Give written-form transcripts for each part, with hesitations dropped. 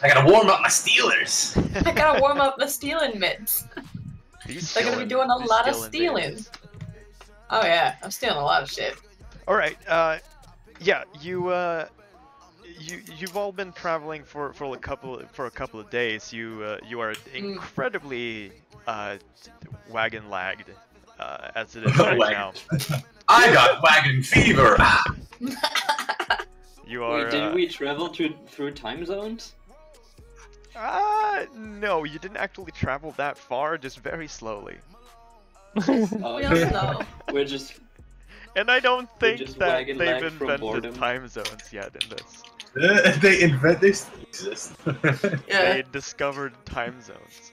I gotta warm up my Steelers. I gotta warm up the stealing mitts. They're gonna be doing a lot of stealing. Oh yeah, I'm stealing a lot of shit. All right. Yeah, you've all been traveling for a couple of days. You are incredibly wagon lagged as it is right now. I got wagon fever. You are. Wait, did we travel through time zones? No, you didn't actually travel that far, just very slowly. We're just. And I don't think that they've invented boredom. time zones yet in this. They exist. Yeah. They discovered time zones.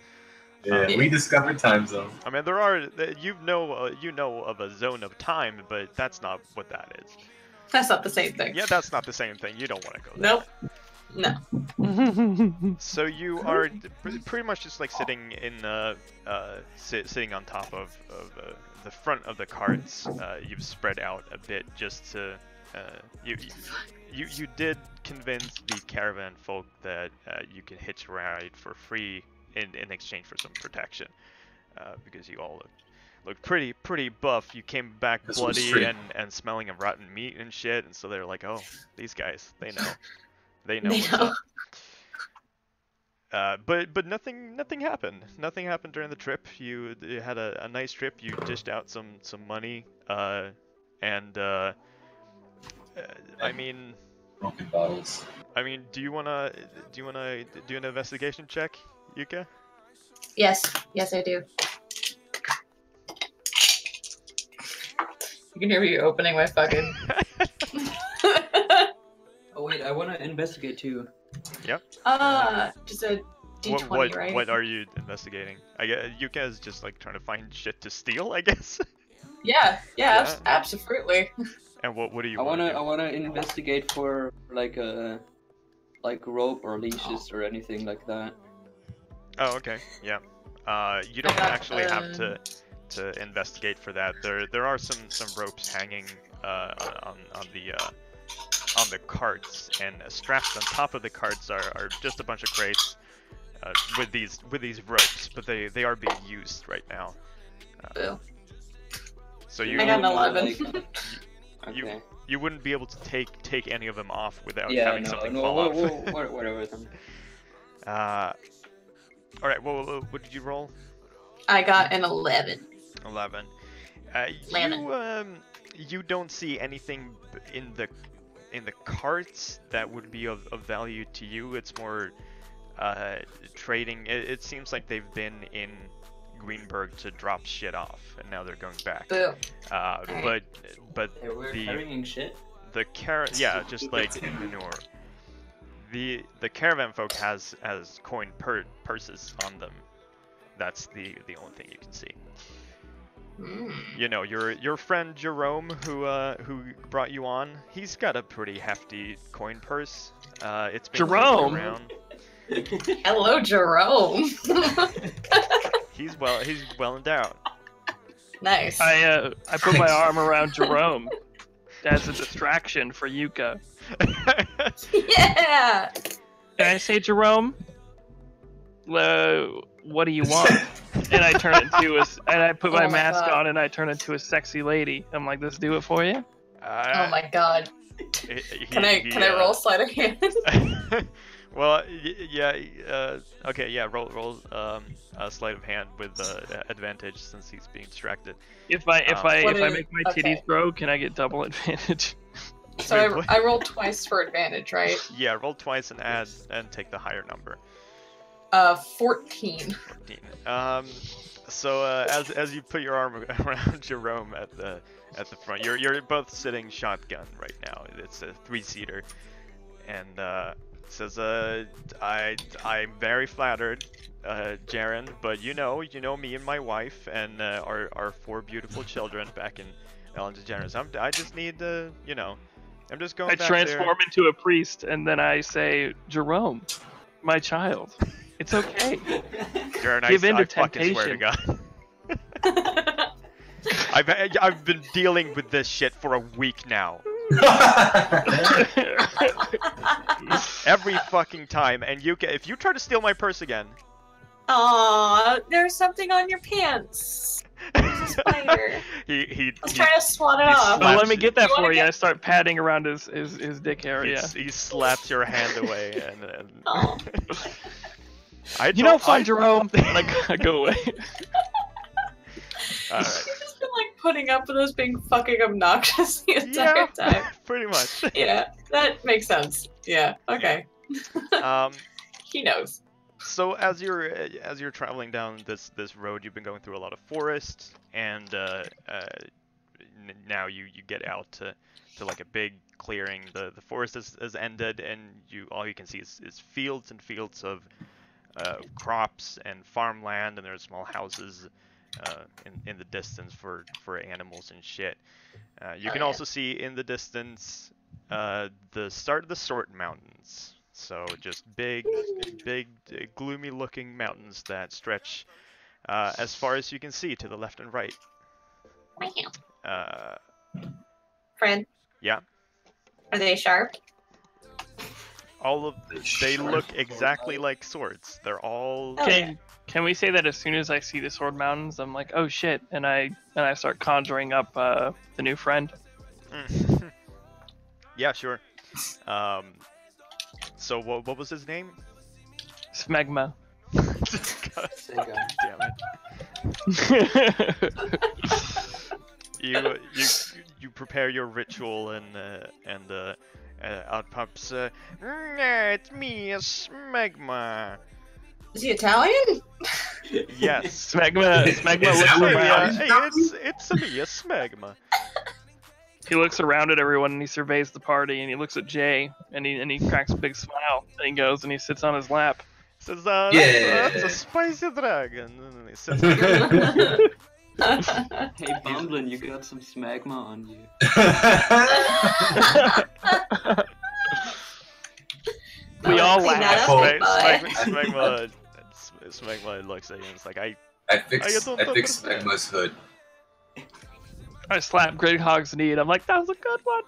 Yeah, we discovered time zone. I mean, there are you know of a zone of time, but that's not what that is. That's not the same thing. Yeah, that's not the same thing. You don't want to go there. Nope. No. So you are pretty much just like sitting in sitting on top of the front of the carts. You've spread out a bit just to you did convince the caravan folk that you can hitch a ride for free in exchange for some protection, because you all look pretty buff. You came back bloody and smelling of rotten meat and shit, and so they're like, oh, these guys, they know what's up. But nothing happened. Nothing happened during the trip. You had a nice trip. You dished out some money, and I mean, broken bottles. I mean, do you wanna do an investigation check, Yuka? Yes, I do. You can hear me opening my fucking. Oh wait, I want to investigate too. Yep. Just a D20, right? What are you investigating? Yuka is just like trying to find shit to steal, I guess. Yeah, absolutely. And what do you I want to do? I wanna investigate for like rope or leashes or anything like that. Oh, okay. Yeah. You don't actually have to investigate for that. There are some ropes hanging on the carts, and strapped on top of the carts are just a bunch of crates with these ropes, but they are being used right now. So you I got an 11. You wouldn't be able to take any of them off without having something no, fall off. Whatever them. All right. Well, what did you roll? I got an 11. 11. You don't see anything in the carts that would be of value to you. It's more trading. It seems like they've been in Greenberg to drop shit off, and now they're going back. Boo. But We're carrying shit. Just like manure. The caravan folk has coin purses on them. That's the only thing you can see. You know, your friend Jerome, who brought you on, he's got a pretty hefty coin purse. It's been Jerome. Around. Hello, Jerome. He's well endowed. Nice. I put my arm around Jerome as a distraction for Yuka. Yeah. And I say, Jerome, what do you want? And I turn into and I put my mask on and I turn into a sexy lady. I'm like, let's do it for you. Oh my god. Can I roll sleight of hand? Well, okay, yeah, roll sleight of hand with advantage since he's being distracted. If I make my titties grow, can I get double advantage? So I rolled twice for advantage, right? Yeah, roll twice and take the higher number. 14. 14. So as you put your arm around Jerome at the front, you're both sitting shotgun right now. It's a 3-seater, and says, I'm very flattered, Jaren, but you know me and my wife and our 4 beautiful children back in Ellen DeGeneres. I just need to, I'm just going. I transform into a priest and then I say, Jerome, my child, it's okay. Jaren, give in to fucking swear to God. I've been dealing with this shit for a week now. Every fucking time, and if you try to steal my purse again. Aw, there's something on your pants. There's a spider. he Let's try to swat it off. Oh, let me get that You wanna for you. get- I start patting around his dick area. he slaps your hand away, and Aw. You know, fun, Jerome. Like, I go away. All right. You've just been like putting up with us being fucking obnoxious the entire time. Pretty much. Yeah, that makes sense. Yeah, okay. He knows. So as you're traveling down this road, you've been going through a lot of forest, and now you get out to like a big clearing. The forest has ended, and all you can see is fields and fields of crops and farmland, and there's small houses in the distance for animals and shit. You can also see in the distance the start of the Sword Mountains. So just big, gloomy-looking mountains that stretch as far as you can see to the left and right. Fred? Yeah? Are they sharp? They look exactly like swords. They're all... Can we say that as soon as I see the Sword Mountains, I'm like, oh shit, and I start conjuring up the new friend? Yeah, sure. So what was his name? Smegma. God damn it. You prepare your ritual and out pops it's me, Smegma. Is he Italian? Yes. Smegma looks around. Hey, it's me, a Smegma. He looks around at everyone and he surveys the party and he looks at Jay and he cracks a big smile and he goes and he sits on his lap. Says, that's a spicy dragon. And then he sits Hey, Bumblin, you got some smegma on you. We all Clean laugh. that up, Smegma looks at you and it's like, I fixed Smegma's hood. I slap Gridhog's knee and I'm like, that was a good one.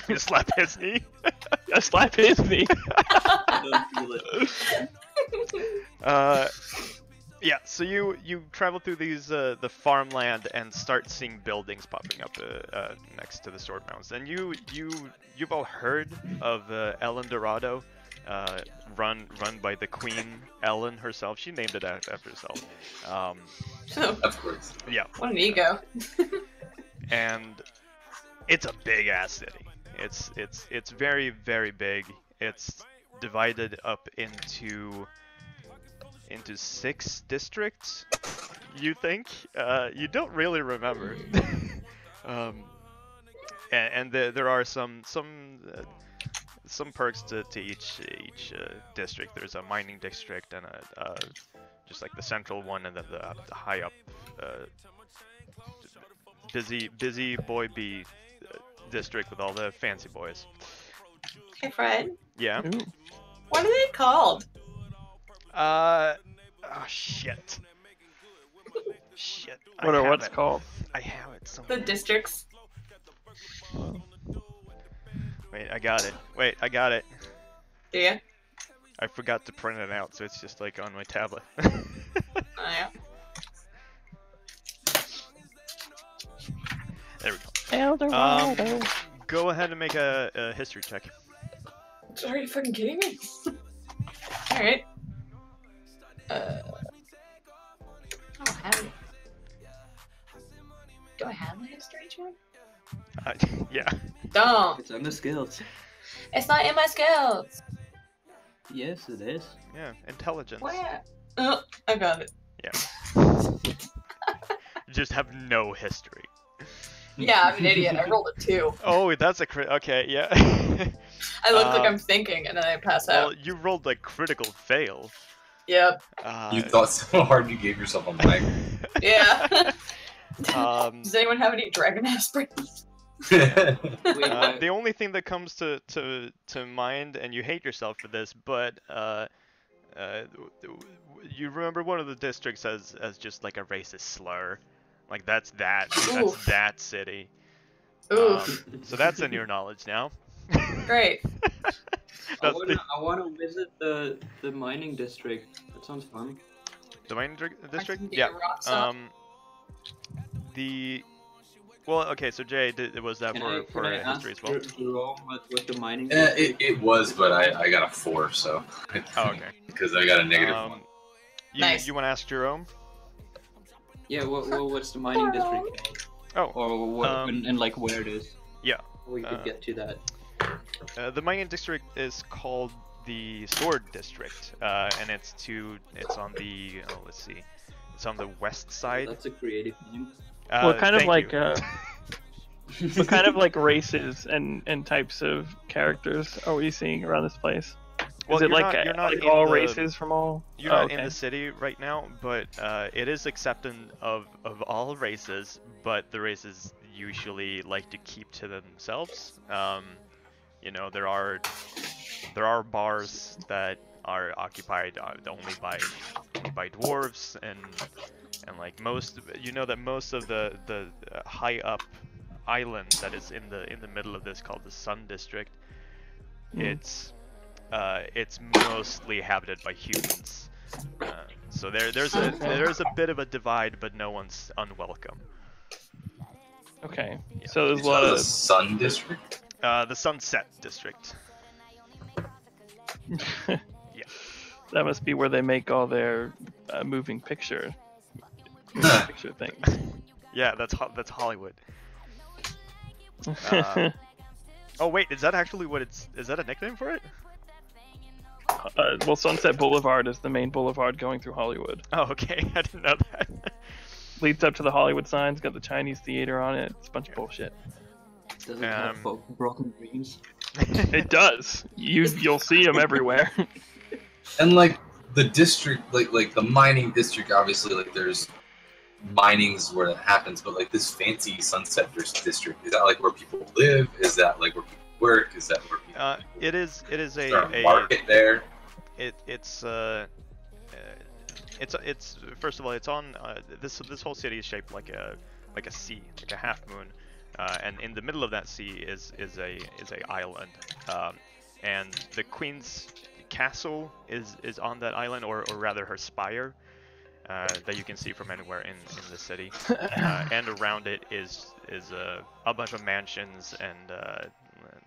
You slap his knee? I slap his knee. I don't feel it. Yeah, so you travel through these the farmland and start seeing buildings popping up next to the Sword Mountains. And you've all heard of Ellen Dorado, run by the Queen Ellen herself. She named it after herself. Of course. Yeah. What an ego. And it's a big ass city. It's very, very big. It's divided up into 6 districts, you think? You don't really remember. And there are some perks to each district. There's a mining district and a just like the central one, and then the high up busy boy bee district with all the fancy boys. Hey, Fred. Yeah. Ooh. What are they called? Oh shit. Shit. What's it called? I have it somewhere. The districts. Wait, I got it. Do you? I forgot to print it out, so it's just like on my tablet. Oh, yeah. There we go. Eldorado. Go ahead and make a history check. Are you fucking kidding me? Alright. Do I have a history check? Yeah. Don't. It's on the skills. It's not in my skills. Yes, it is. Yeah, intelligence. Where? Oh, I got it. You just have no history. Yeah, I'm an idiot. I rolled a 2. Oh, that's a crit. Okay, yeah. I look like I'm thinking, and then I pass Well, out. you rolled a critical fail. Yep. You thought so hard you gave yourself a mic. Yeah. Um, Does anyone have any dragon aspirin? the only thing that comes to mind, and you hate yourself for this, but you remember one of the districts as just like a racist slur, like that's that Oof. city. So that's in your knowledge now. Great. I wanna visit the mining district. That sounds fun. The mining district? Yeah. Well, okay. So Jay, was that for history as well? Jerome, with the mining district? It was, but I got a 4, so. Oh, okay. Because I got a -1. Nice. You want to ask Jerome? Yeah. What's the mining district? Oh. Or what? And like where it is? Yeah. We could get to that. The mining district is called the Sword District, and it's on the let's see, it's on the west side. That's a creative name. What kind of like what kind of like races and types of characters are we seeing around this place? Well, is it like all races from all? You're not in the city right now, but it is accepting of all races, but the races usually like to keep to themselves. You know, there are bars that are occupied only by dwarves and like most. You know that most of the high up island that is in the middle of this, called the Sun District, it's mostly habited by humans. So there's a bit of a divide, but no one's unwelcome. Okay. Yeah. So there's a lot of Sun District. The Sunset District. Yeah. That must be where they make all their moving picture things. Yeah, that's Hollywood. Oh wait, is that actually what it's? Is that a nickname for it? Well, Sunset Boulevard is the main boulevard going through Hollywood. Oh, okay. I didn't know that. Leads up to the Hollywood signs, got the Chinese theater on it. It's a bunch of bullshit. Does it have broken dreams? It does. You'll see them everywhere. And like the district, like the mining district, obviously, like there's mining's where that happens, but like this fancy Sunset District, is that like where people live? Is that like where people work? Is that where people it is a market there? It's first of all, it's on this whole city is shaped like a sea, like a half moon, and in the middle of that sea is a island, and the Queen's castle is on that island, or rather her spire, that you can see from anywhere in the city, and around it is a bunch of mansions and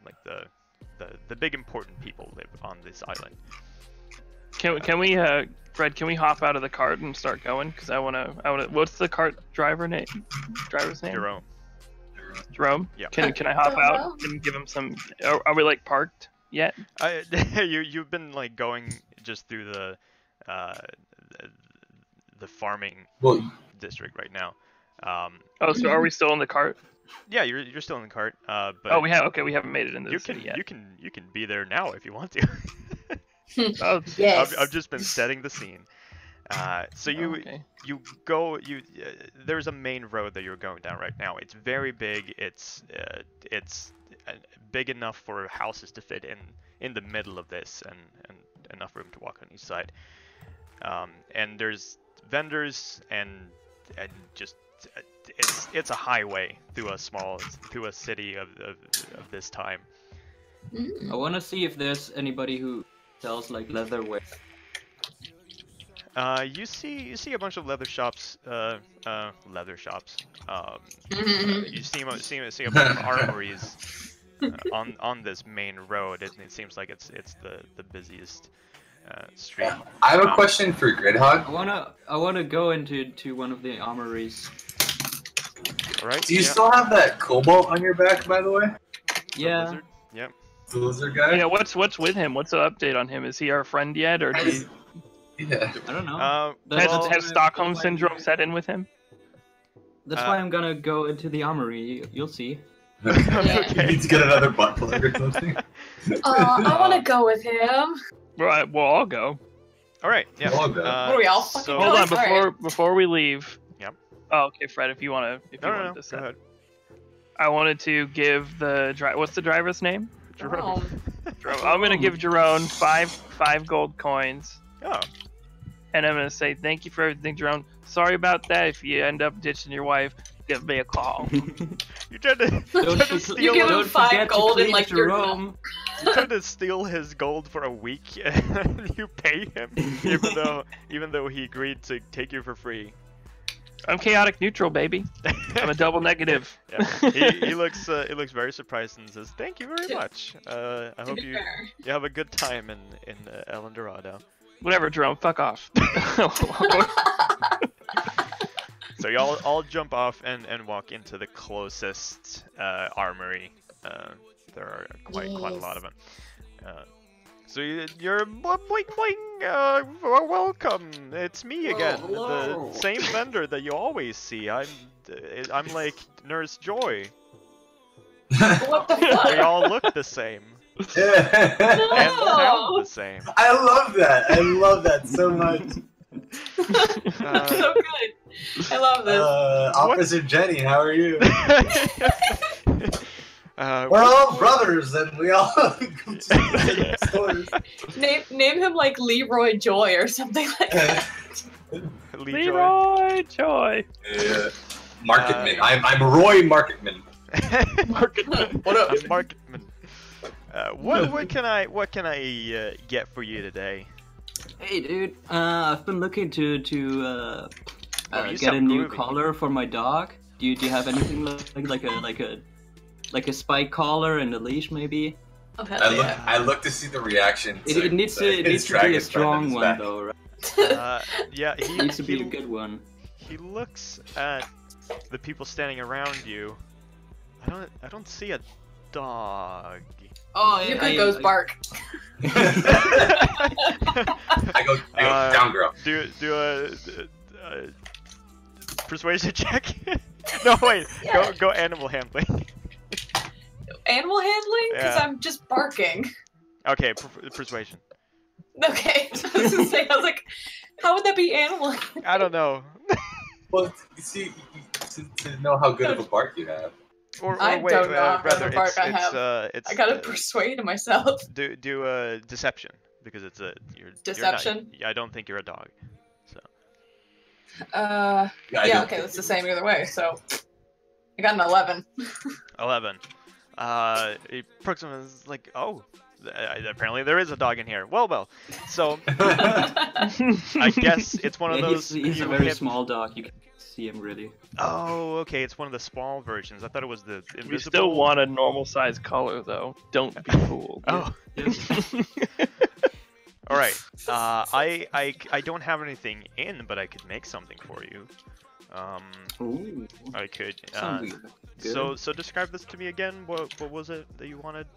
like the big important people live on this island. Can we Fred, can we hop out of the cart and start going? Because I wanna. What's the cart driver's name? Jerome. Yeah. Can I hop out and give him some? Are we like parked yet? You've been like going just through the farming district right now. So are we still in the cart? Yeah, you're still in the cart. But we haven't made it into the city yet. You can be there now if you want to. Yes. I've just been setting the scene. So there's a main road that you're going down right now. It's very big. It's big enough for houses to fit in the middle of this, and enough room to walk on each side. And there's vendors and just it's a highway through a city of this time. I want to see if there's anybody who sells like leatherware. You see a bunch of leather shops. You see a bunch of armories on this main road. It seems like it's the busiest street. I have a question for Gridhog. I wanna go into one of the armories. All right. Do you still have that cobalt on your back, by the way? Yeah. Lizard? Yep. The lizard guy? Yeah, what's with him? What's the update on him? Is he our friend yet, or do we... Yeah. I don't know. Has Stockholm Syndrome set in with him? That's why I'm gonna go into the armory. You'll see. Okay. You need to get another butt plug or something. I want to go with him. Right, well, I'll go. All right. Yeah. We'll go. Are we all fucking Hold on, going? before we leave. Yep. Oh, okay, Fred. If you want to Go set. ahead. I wanted to give the what's the driver's name? Jerome. I'm gonna give Jerome five gold coins. Oh. And I'm gonna say thank you for everything, Jerome. Sorry about that if you end up ditching your wife. give me a call. You tried to, You give him 5 gold and like your Rome. you tried to steal his gold for a week, and you pay him, even though he agreed to take you for free. I'm chaotic neutral, baby. I'm a double negative. Yeah. He looks very surprised and says, "Thank you very much. I hope you have a good time in El Dorado." Whatever, Jerome. Fuck off. So y'all all jump off and walk into the closest armory. There are quite a lot of them. So you're boing boing. Welcome. It's me again, the same vendor that you always see. I'm like Nurse Joy. What the fuck? We all look the same Yeah. and sound the same. I love that. I love that so much. So good. I love this. Officer Jenny, how are you? We're all brothers, and we all go to the stores. Name him like Leroy Joy or something like that. Leroy Joy. Yeah. Marketman. I'm Roy Marketman. Marketman. What up? I'm Marketman. What can I get for you today? Hey, dude. I've been looking to you get sound a new groovy. collar for my dog. Do you have anything like a spike collar and a leash, maybe? Oh, hell yeah. I look to see the reaction. It needs to be a strong one, though, right? Yeah, It needs to be a good one. He looks at the people standing around you. I don't see a dog. Oh, You could goes bark. I go down, girl. Do a persuasion check. No, wait. Yeah. Go animal handling. Animal handling? Because Yeah. I'm just barking. Okay, persuasion. Okay. I was gonna say, I was like, how would that be animal handling? I don't know. Well, you see, to know how good of a bark you have. Or I wait, don't know how good of rather, a bark I have. it's I gotta persuade myself. do a deception because it's Deception? You're not, I don't think you're a dog. So I Yeah, don't okay, that's the same either way, so. I got an 11. 11. He perks him and is like, oh, apparently there is a dog in here. Well. So I guess it's one of those. He's a you very hit- small dog. You can see him really. Oh, okay. It's one of the small versions. I thought it was the invisible. We still want a normal size color, though. Don't be fooled. Oh. All right. I don't have anything in, but I could make something for you. Ooh, I could. sounds good. So describe this to me again. What was it that you wanted?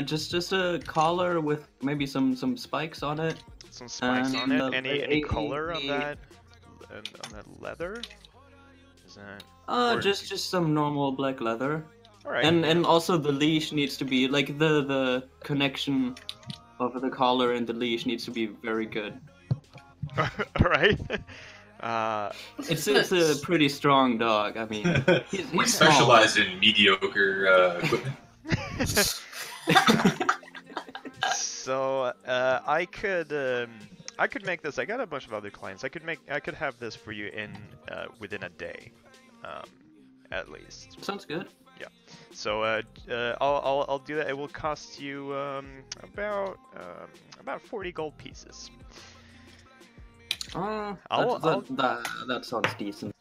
Just a collar with maybe some spikes on it. Some spikes on it. Any color on a- that? On that leather? Is that? Or- Just some normal black leather. All right. And also the leash needs to be like the connection of the collar and the leash needs to be very good. All right. It's a pretty strong dog. I mean, he's We small. specialize in mediocre equipment. So I could make this. I got a bunch of other clients. I could have this for you in within a day, at least. Sounds good. So I'll do that. It will cost you about 40 gold pieces. That sounds decent.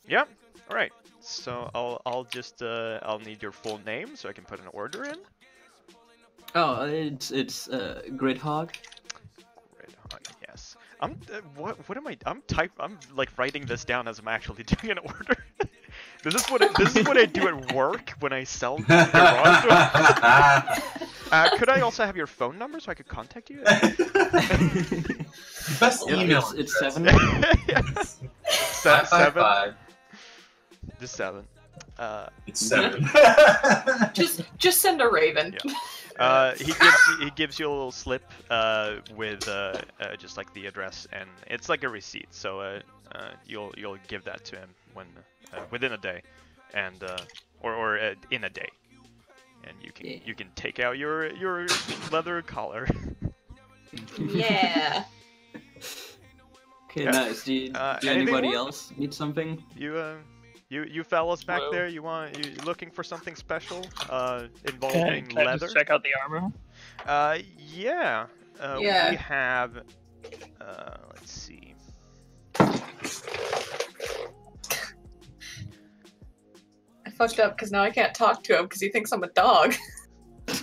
Yeah. All right. So I'll need your full name so I can put an order in. Oh, it's Gridhog. Yes. What am I? I'm like writing this down as I'm actually doing an order. This is what I do at work when I sell garage doors. Could I also have your phone number so I could contact you? Best email. It's 7. 755. Just 7. It's 7. Just send a raven. He gives you a little slip with just like the address, and it's like a receipt. So you'll give that to him when within a day, and or in a day, and you can take out your leather collar. Yeah. Okay, Yeah. nice. Do Anything anybody more? else need something? You fellas back Hello? there, you looking for something special involving Can I leather? just check out the armor? Yeah. Yeah. We have. Let's see. I fucked up because now I can't talk to him because he thinks I'm a dog.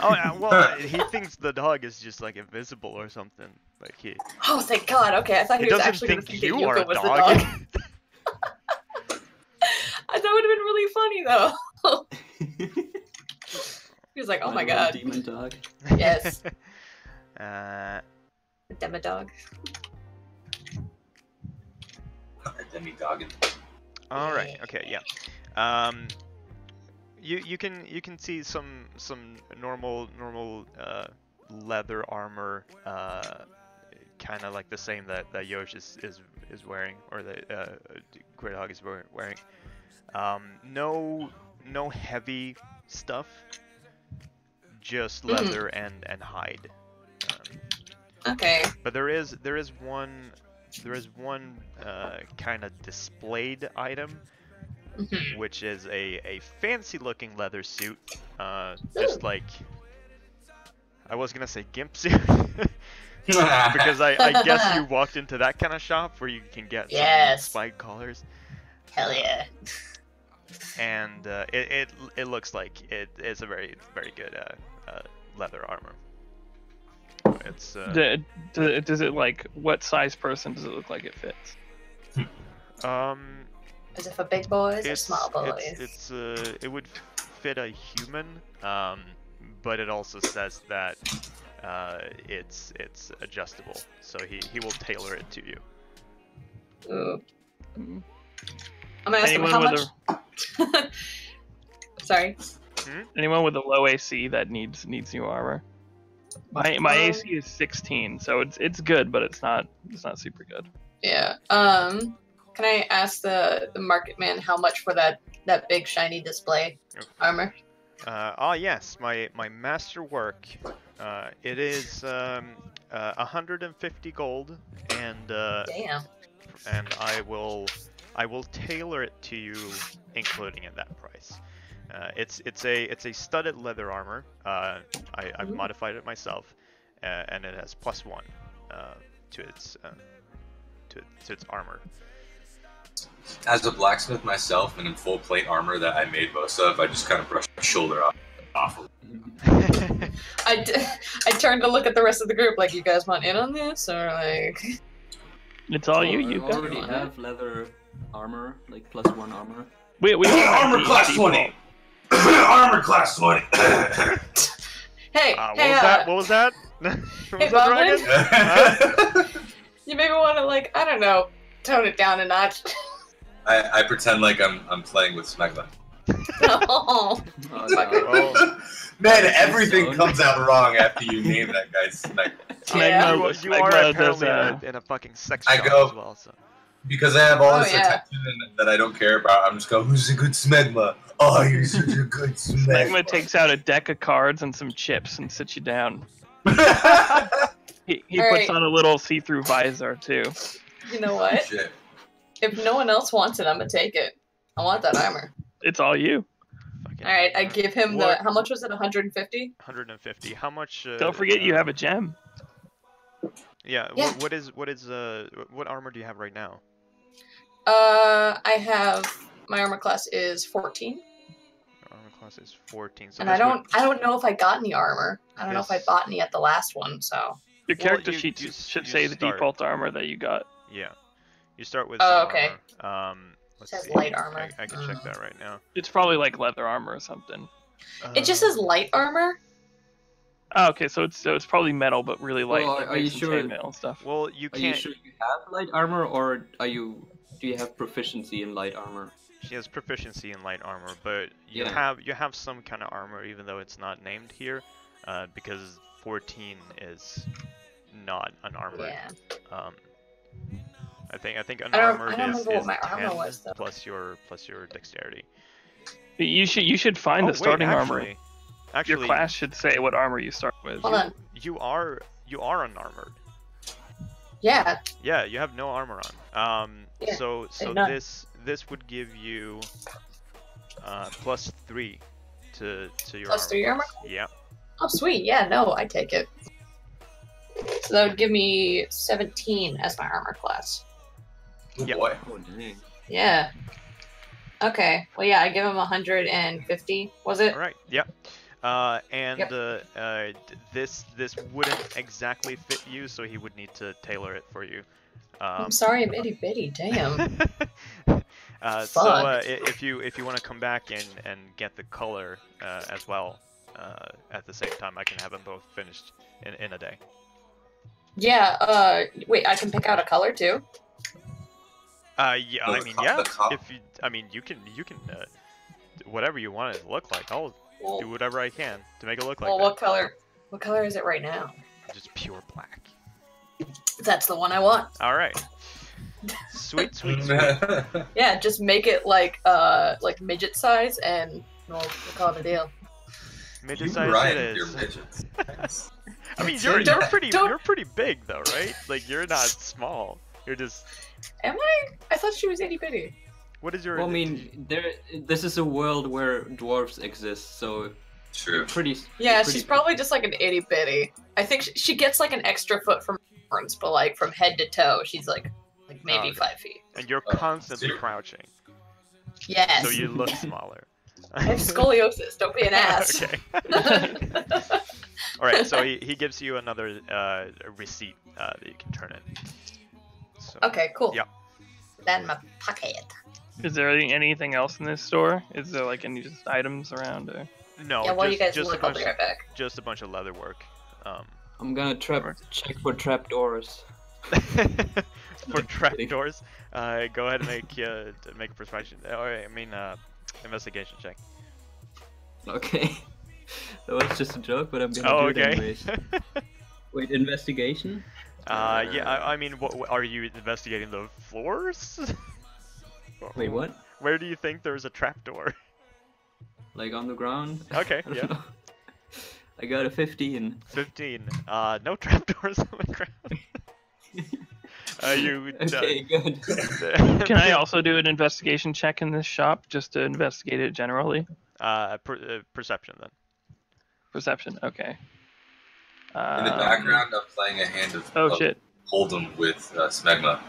Oh, yeah, well, he thinks the dog is just like invisible or something. Like he Oh, thank God. Okay, I thought he, was doesn't actually going to think think that you are Yuka a was dog. the dog. That would have been really funny though. He was like, "Oh my little God." Demon dog. Yes. Uh, The Demodog. Demi-dogging. all right. Okay. Yeah. You can see some normal leather armor, kind of like the same that Yosh is wearing, or that Gridhog is wearing. No heavy stuff, just leather and hide. Okay. But there is one kind of displayed item, which is a fancy looking leather suit, just like, I was gonna say gimp suit. Because I guess you walked into that kind of shop where you can get Yes. some spike collars. Hell yeah. And it looks like it is a very good leather armor. It's Does it like, what size person does it look like it fits? Is it for big boys or small boys? It would fit a human, but it also says that it's adjustable, so he will tailor it to you. Ooh. I'm gonna ask him how much. Sorry. Anyone with a low AC that needs new armor? My AC is 16, so it's good, but it's not super good. Yeah. Can I ask the market man how much for that big shiny display armor? Yes, my master work. It is 150 gold, and Damn. and I will tailor it to you, including in that price. It's a studded leather armor. I've modified it myself, and it has +1 to its armor. As a blacksmith myself and in full plate armor that I made most of, I just kind of brushed my shoulder off. I turned to look at the rest of the group like, you guys want in on this, or like? It's all you. I You got already it. have leather armor, like +1 armor. We Armor class 20. Armor class 20. Hey, What was that? What Hey, was that, Boblin? Dragon? You maybe want to, like, I don't know, tone it down a notch. I pretend like I'm playing with Smegma. Oh. Oh, Oh. Man, everything comes out wrong after you name that guy Smegma. Yeah. You are Smegma apparently does, in a fucking sex I shop go- as well. So. Because I have all Oh, this yeah. attention that I don't care about, I'm just going, who's a good Smegma? Oh, you're such a good Smegma Smegma. takes out a deck of cards and some chips and sits you down. He All puts right. on a little see-through visor too. You know what? Shit. If no one else wants it, I'm gonna take it. I want that armor. It's all you. Fucking- All right, I give him What- the. How much was it? 150. 150. How much? Don't forget you have a gem. Yeah. Yeah. What armor do you have right now? I have my armor class is 14, Your armor class is 14. So and this I would- don't know if I got any armor. I don't know if I This- bought any at the last one. So. Your Well, character you- sheet you should you say the start. default armor that you got. Yeah. You start with. Oh, some okay. Armor. Let's Says see. light armor. I can check that right now. It's probably like leather armor or something. It just says light armor. Oh, okay, so it's probably metal, but really light. Well, like are you makes some sure- chainmail and stuff. Well, you Are you can't. sure you have light armor, or do you have proficiency in light armor? She has proficiency in light armor, but you Yeah. have some kind of armor, even though it's not named here, because 14 is not unarmored. Yeah. I think I don't unarmored remember what is my armor 10 was, though. plus your dexterity. But you should find Oh, the starting wait, armor. actually, Your actually, class should say what armor you start with. Hold on. you are unarmored. Yeah. Yeah, you have no armor on. Yeah, So none. this would give you +3 to your Plus armor 3 armor? class. Yeah. Oh, sweet. Yeah, no, I take it. So that would give me 17 as my armor class. Oh Yep. boy. Oh dang. Yeah. Okay. Well, yeah, I give him 150. Was it? All right. Yep. And Yep. this wouldn't exactly fit you, so he would need to tailor it for you. I'm sorry, I'm itty bitty. Damn. So Fuck. if you want to come back and get the color as well at the same time, I can have them both finished in a day. Yeah. Wait, I can pick out a color too. Yeah, No, I the mean, co- yeah. the co- If you, I mean, you can whatever you want it to look like. I'll Well, do whatever I can to make it look like well, that. what color? What color is it right now? Just pure black. That's the one I want. All right. Sweet, sweet, sweet. Yeah, just make it like midget size, and we'll call it a deal. Midget You size right, it you're is. midgets. Nice. I mean, Don't- you're pretty big though, right? Like you're not small. You're just. Am I? I thought she was itty bitty. What is your? Well, I mean, this is a world where dwarves exist, so True. pretty. Yeah, pretty she's probably just like an itty bitty. I think she gets like an extra foot from horns, but like from head to toe, she's like maybe Okay. 5 feet. And you're Oh, constantly zero. crouching, Yes. so you look smaller. I have scoliosis. Don't be an ass. Okay. All right. So he gives you another receipt that you can turn in. So, Okay, cool. Yeah. Then my pocket. Is there anything else in this store? Is there like any just items around? Or... No, Yeah, while you guys just a look, I'll bunch be right back. just a bunch of leather work. I'm gonna check for trapdoors. For trap kidding. doors, go ahead and make a persuasion. Or I mean, investigation check. Okay. That was just a joke, but I'm gonna Oh, do it okay. anyways. Wait, investigation? Yeah. I mean, what are you investigating the floors? Wait, what? Where do you think there's a trapdoor? Like on the ground? Okay, I don't yeah. know. I got a 15. 15. No trapdoors on the ground. You. Okay, good. Can I also do an investigation check in this shop just to investigate it generally? Perception then. Perception. Okay. In the background, I'm playing a hand of, Oh of shit! Hold'em with Smegma.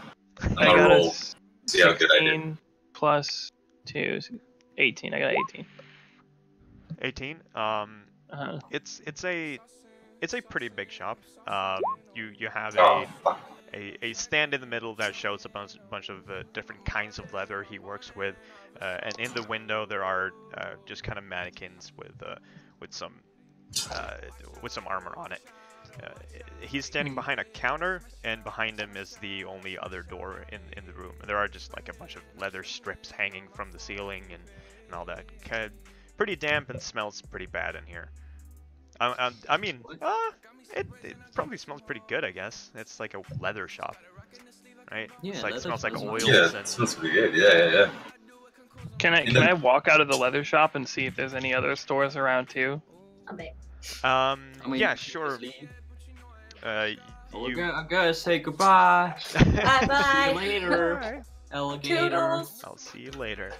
I'm I gonna got roll. a See how good I did. 16 plus 2, 18. I got 18. 18. It's a pretty big shop. You have Oh, fuck. a stand in the middle that shows a bunch of different kinds of leather he works with, and in the window there are just kind of mannequins with some armor on it. He's standing behind a counter, and behind him is the only other door in the room. There are just like a bunch of leather strips hanging from the ceiling and all that. Kind of pretty damp and smells pretty bad in here. I mean, it probably smells pretty good, I guess. It's like a leather shop, right? Yeah, It's like leather smells like smells oils Yeah, and it smells pretty good. Yeah. Can I walk out of the leather shop and see if there's any other stores around too? I mean, yeah, sure. obviously. You I'm gonna say goodbye. Bye See bye. you later, Alright. alligator. Toodles. I'll see you later.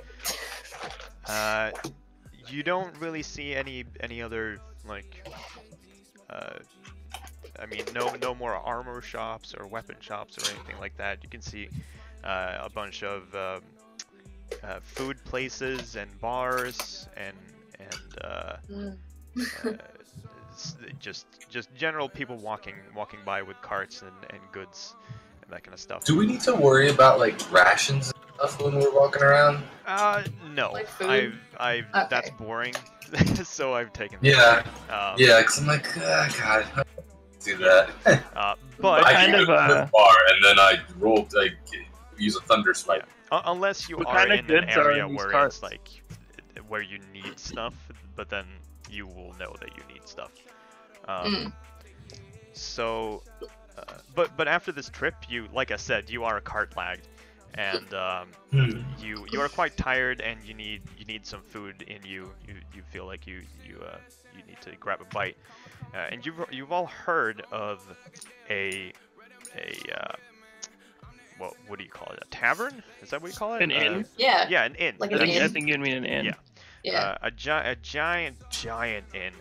You don't really see any other like. I mean, no more armor shops or weapon shops or anything like that. You can see a bunch of food places and bars and just general people walking by with carts and goods and that kind of stuff. Do we need to worry about like rations and stuff when we're walking around? No. Like food? I've Okay. that's boring. So I've taken. Yeah. That. Yeah, because I'm like, God, I don't do that. But I kind do of, it with a bar, and then I rolled. I use a thunder swipe. unless you What are kind of in an goods are area in these where carts? it's like where you need stuff, but then you will know that you need stuff. So, but after this trip, you, like I said, you are cart lagged, and you are quite tired, and you need some food in you. You feel like you need to grab a bite, and you've all heard of a what do you call it? A tavern? Is that what you call it? An inn? Yeah. Yeah, an inn. Like I an think, inn? I think you mean an inn. Yeah. Yeah. A giant inn.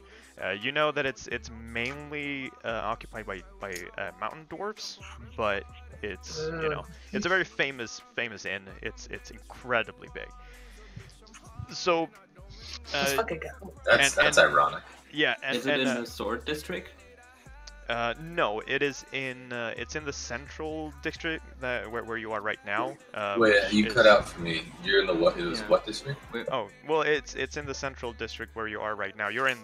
You know that it's mainly occupied by mountain dwarfs, but it's it's a very famous inn. It's incredibly big. So Let's fucking go. That's ironic. yeah, Is it in the Sword District? no, it's in the central district where you are right now. Wait, you is- cut out for me. You're in the what? It was Yeah. what district? Oh, well, it's in the central district where you are right now. You're in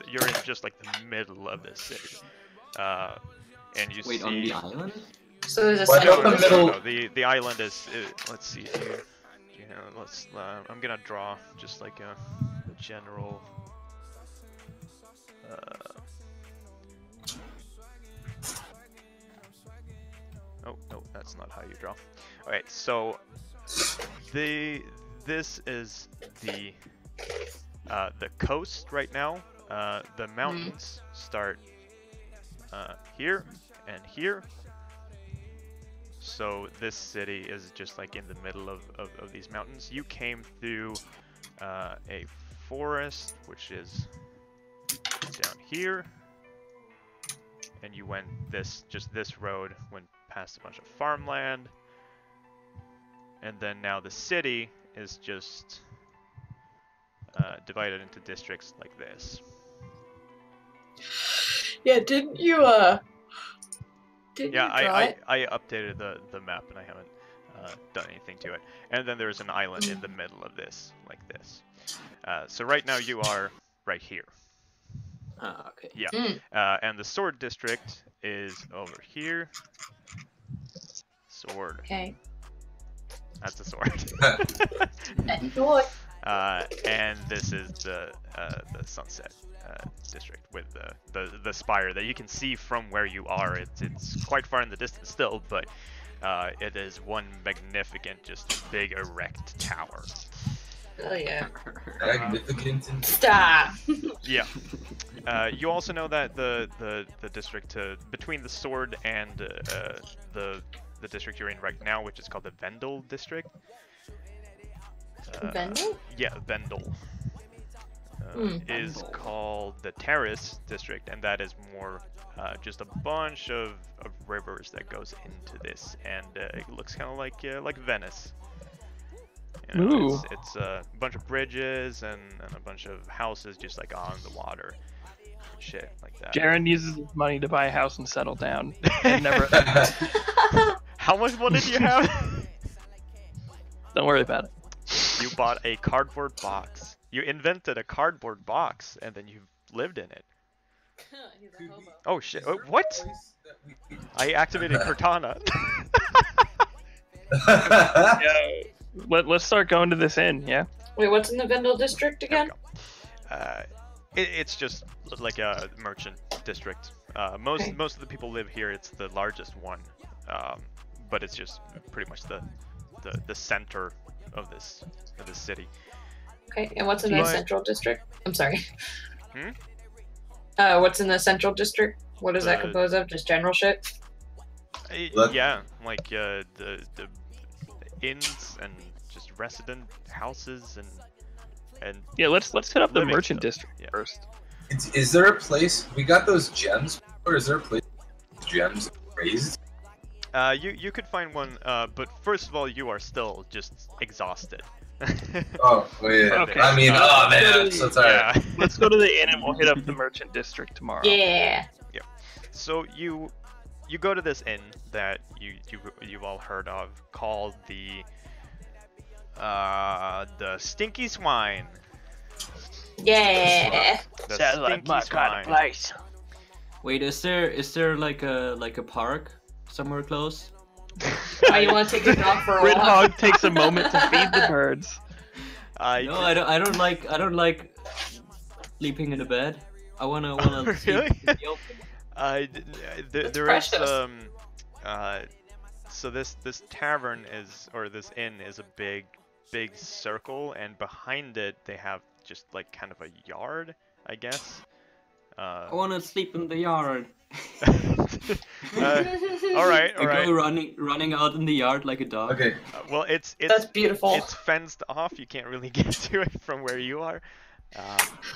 just like the middle of this city. And you Wait, see. on the island? So there's a What central about the district. middle? The island is. Let's see here. Let's. I'm gonna draw just like a general. Oh no, that's not how you draw. Okay, so this is the coast right now. The mountains start here and here. So this city is just like in the middle of these mountains. You came through a forest, which is down here, and you went this road, went past a bunch of farmland, and then now the city is just divided into districts like this. Yeah, didn't you Didn't Yeah, you draw it? I updated the map and I haven't done anything to it. And then there's an island in the middle of this, like this. So right now you are right here. Ah, okay. Yeah. Mm. And the sword district is over here. Sword. Okay. That's a sword. Boy. And this is the sunset district with the spire that you can see from where you are. It's quite far in the distance still, but it is one magnificent, just big erect tower. Oh yeah. Magnificent. Stop. Yeah. You also know that the district between the sword and the district you're in right now, which is called the Vendel district. Vendel? Yeah, Vendel. Is Vendel. called the Terrace district, and that is more just a bunch of rivers that goes into this, and it looks kind of like Venice. You know, Ooh. it's a bunch of bridges and a bunch of houses just like on the water, and shit like that. Jaren uses his money to buy a house and settle down. And never. How much money do you have? Don't worry about it. You bought a cardboard box. You invented a cardboard box, and then you lived in it. He's a hobo. Oh shit! What? I activated Cortana. Yeah. Let's start going to this inn. Yeah. Wait, what's in the Vendel district There we again? go. It's just like a merchant district. Most of the people live here. It's the largest one, but it's just pretty much the center of this city. Okay, and what's in the But- central district? I'm sorry. Hmm? What's in the central district? What is that The- composed of? Just general shit? Look. Yeah, like the inns and just resident houses and Yeah. Let's hit up the Living merchant stuff, district yeah. first. Is there a place we got those gems, or is there a place gems raised? You could find one, but first of all, you are still just exhausted. Oh wait. Okay. I mean, oh man, I'm so tired. Yeah. Let's go to the inn and we'll hit up the merchant district tomorrow. Yeah. So you go to this inn that you've all heard of, called the Stinky Swine. Yeah. The Sounds like Stinky my kind of Swine. place. Wait, is there like a park somewhere close? Oh, you want to take your dog for a walk? Gridhog takes a moment to feed the birds. No, I don't like sleeping in a bed. I wanna sleep Really? in the open. There is precious. so this tavern is, or this inn is, a big circle, and behind it they have just like kind of a yard, I guess. I wanna sleep in the yard. All right, all I right. go running out in the yard like a dog. Okay. Well, it's That's beautiful. It's fenced off. You can't really get to it from where you are,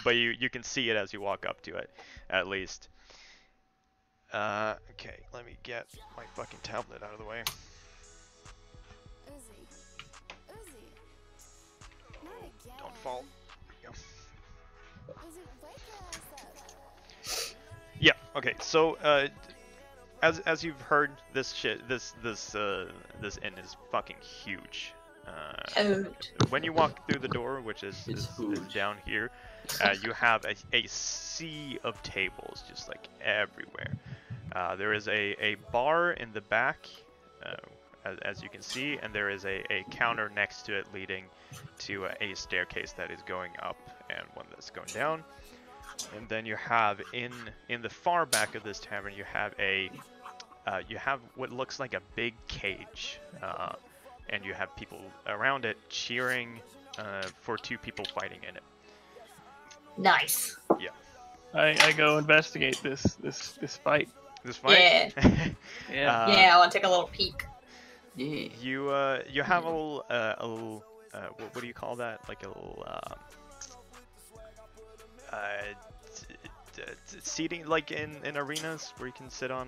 but you can see it as you walk up to it, at least. Okay, let me get my fucking tablet out of the way. Don't fall. There we go. Yeah. Okay. So, as you've heard, this inn is fucking huge. When you walk through the door, which is down here, you have a sea of tables just like everywhere. There is a bar in the back, as you can see, and there is a counter next to it leading to a staircase that is going up and one that's going down. And then you have in the far back of this tavern, you have what looks like a big cage, and you have people around it cheering for two people fighting in it. Nice. Yeah. I go investigate this fight. This fight. Yeah. Yeah. Yeah, I want to take a little peek. Yeah. You have a little what do you call that? Like a little seating, like in arenas where you can sit on